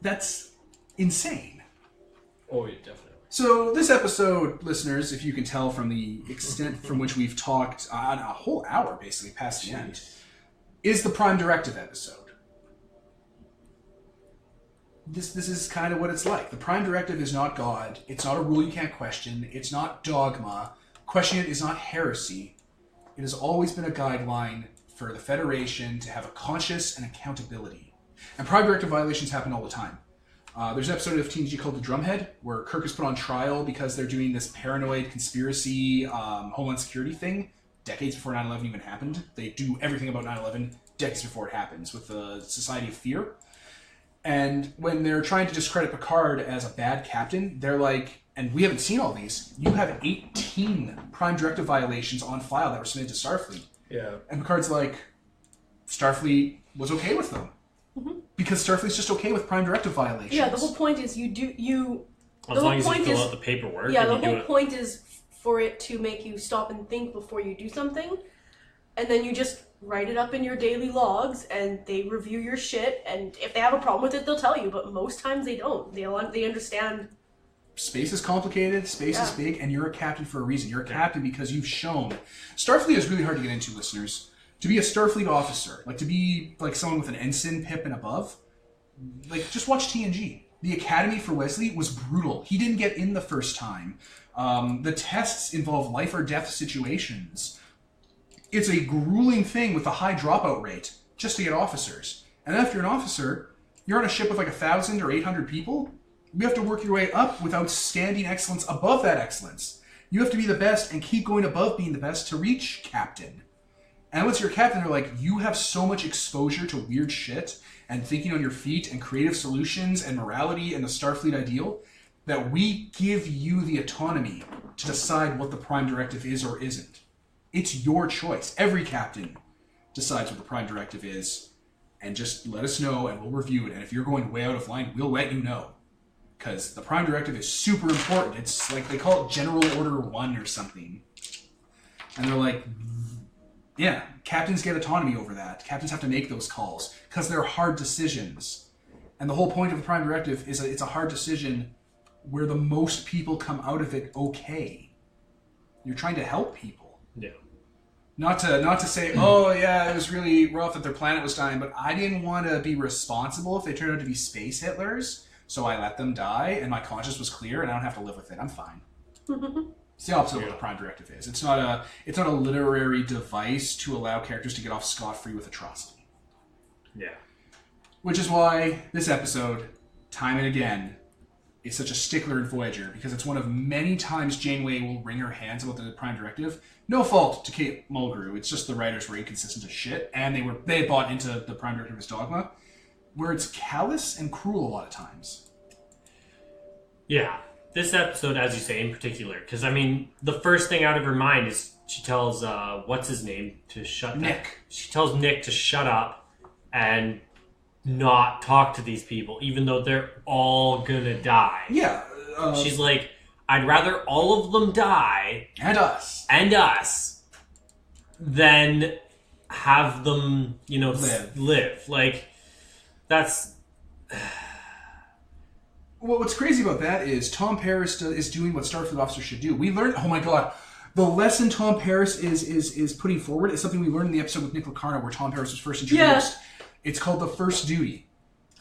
That's insane. Oh, yeah, definitely. So this episode, listeners, if you can tell from the extent from which we've talked, a whole hour basically past the end, is the Prime Directive episode. This is kind of what it's like. The Prime Directive is not God. It's not a rule you can't question. It's not dogma. Questioning it is not heresy. It has always been a guideline for the Federation to have a conscience and accountability. And Prime Directive violations happen all the time. There's an episode of TNG called The Drumhead, where Kirk is put on trial because they're doing this paranoid conspiracy Homeland Security thing decades before 9/11 even happened. They do everything about 9/11 decades before it happens with the Society of Fear. And when they're trying to discredit Picard as a bad captain, they're like, and we haven't seen all these, you have 18 Prime Directive violations on file that were submitted to Starfleet. Yeah. And Picard's like, Starfleet was okay with them. Mm-hmm. Because Starfleet's just okay with Prime Directive violations. Yeah, the whole point is As long as you fill out the paperwork. Yeah, the and you whole do it. point is for it to make you stop and think before you do something. And then you just write it up in your daily logs, and they review your shit, and if they have a problem with it, they'll tell you, but most times they don't. They understand. Space is complicated, space is big, and you're a captain for a reason. You're a captain because you've shown... Starfleet is really hard to get into, listeners. To be a Starfleet officer, like to be like someone with an ensign, pip, and above, like just watch TNG. The Academy for Wesley was brutal. He didn't get in the first time. The tests involve life or death situations. It's a grueling thing with a high dropout rate just to get officers. And after you're an officer, you're on a ship with like 1,000 or 800 people. You have to work your way up with outstanding excellence above that excellence. You have to be the best and keep going above being the best to reach captain. And once you're captain, they're like, you have so much exposure to weird shit and thinking on your feet and creative solutions and morality and the Starfleet ideal that we give you the autonomy to decide what the Prime Directive is or isn't. It's your choice. Every captain decides what the Prime Directive is, and just let us know and we'll review it. And if you're going way out of line, we'll let you know. Because the Prime Directive is super important. It's like, they call it General Order 1 or something. And they're like, yeah, captains get autonomy over that. Captains have to make those calls because they're hard decisions. And the whole point of the Prime Directive is that it's a hard decision where the most people come out of it okay. You're trying to help people. Yeah. Not to say, oh yeah, it was really rough that their planet was dying, but I didn't want to be responsible if they turned out to be space Hitlers, so I let them die, and my conscience was clear, and I don't have to live with it. I'm fine. It's the opposite of what the Prime Directive is. It's not a literary device to allow characters to get off scot-free with atrocity. Yeah. Which is why this episode, time and again, is such a stickler in Voyager, because it's one of many times Janeway will wring her hands about the Prime Directive. No fault to Kate Mulgrew. It's just the writers were inconsistent as shit, and they had bought into the Prime Directive as dogma, where it's callous and cruel a lot of times. Yeah. This episode, as you say, in particular, because, I mean, the first thing out of her mind is she tells, what's his name, to shut Nick. up. She tells Nick to shut up and not talk to these people, even though they're all gonna die. Yeah. She's like, I'd rather all of them die And us. than have them, live. Like, that's... Well, what's crazy about that is Tom Paris is doing what Starfleet officers should do. We learned, oh my god, the lesson Tom Paris is putting forward is something we learned in the episode with Nick Locarno where Tom Paris was first introduced. Yeah. It's called the first duty.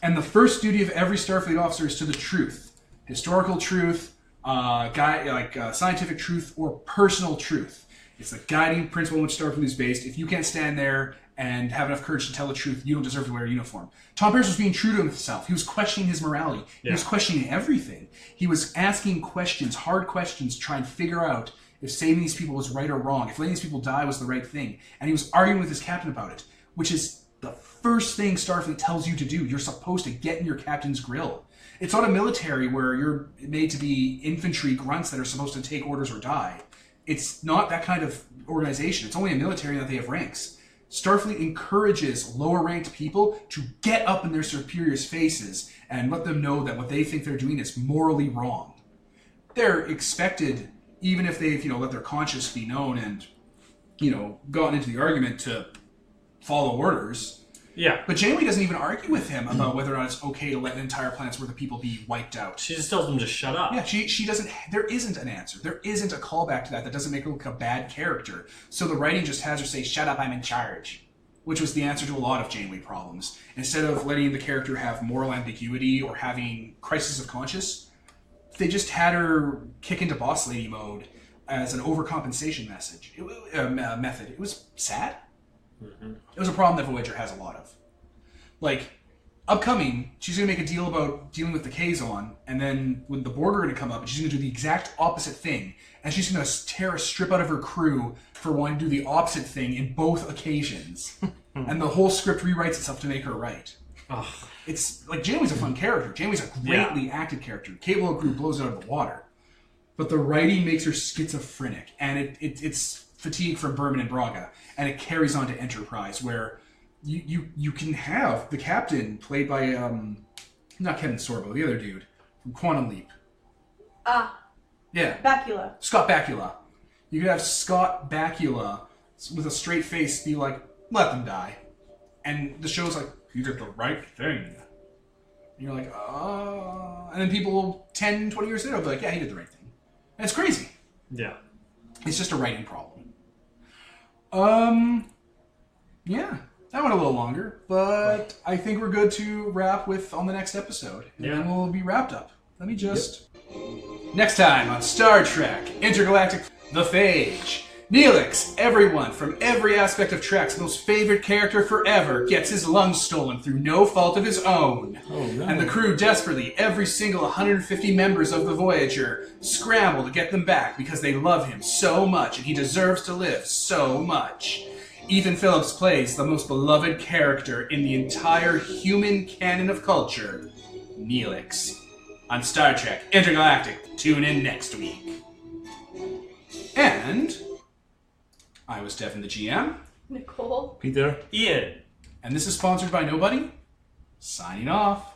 And the first duty of every Starfleet officer is to the truth. Historical truth, scientific truth, or personal truth. It's the guiding principle on which Starfleet is based. If you can't stand there and have enough courage to tell the truth, you don't deserve to wear a uniform. Tom Paris was being true to himself. He was questioning his morality. He was questioning everything. He was asking questions, hard questions, to try and figure out if saving these people was right or wrong, if letting these people die was the right thing. And he was arguing with his captain about it, which is the first thing Starfleet tells you to do. You're supposed to get in your captain's grill. It's not a military where you're made to be infantry grunts that are supposed to take orders or die. It's not that kind of organization. It's only a military that they have ranks. Starfleet encourages lower-ranked people to get up in their superiors' faces and let them know that what they think they're doing is morally wrong. They're expected, even if they've, let their conscience be known and, gotten into the argument to follow orders. Yeah. But Janeway doesn't even argue with him about whether or not it's okay to let an entire planet's worth of people be wiped out. She just tells them to shut up. Yeah, she doesn't... There isn't an answer. There isn't a callback to that. That doesn't make her look like a bad character. So the writing just has her say, shut up, I'm in charge. which was the answer to a lot of Janeway problems. Instead of letting the character have moral ambiguity or having crisis of conscience, they just had her kick into boss lady mode as an overcompensation method. It was sad. It was a problem that Voyager has a lot of. Like, upcoming, she's going to make a deal about dealing with the Kazon, and then when the Borg are going to come up, and she's going to do the exact opposite thing. And she's going to tear a strip out of her crew for wanting to do the opposite thing in both occasions. And the whole script rewrites itself to make her right. Ugh. It's like, Janeway's a fun character. Janeway's a greatly acted character. Kate Mulgrew blows it out of the water. But the writing makes her schizophrenic, and it's fatigue from Berman and Braga, and it carries on to Enterprise, where you can have the captain played by not Kevin Sorbo, the other dude from Quantum Leap. Yeah, Bakula. Scott Bakula. You could have Scott Bakula with a straight face be like, "Let them die," and the show's like, "You did the right thing." And you're like, and then people 10, 20 years later will be like, "Yeah, he did the right thing." And it's crazy. Yeah. It's just a writing problem. Yeah, that went a little longer, but I think we're good to wrap with on the next episode. And then we'll be wrapped up. Let me just... Next time on Star Trek Intergalactic, The Phage. Neelix, everyone from every aspect of Trek's most favorite character forever, gets his lungs stolen through no fault of his own. Oh, no. And the crew desperately, every single 150 members of the Voyager, scramble to get them back because they love him so much and he deserves to live so much. Ethan Phillips plays the most beloved character in the entire human canon of culture, Neelix. On Star Trek Intergalactic, tune in next week. And... I was Stefan the GM. Nicole. Peter. Ian. And this is sponsored by Nobody. Signing off.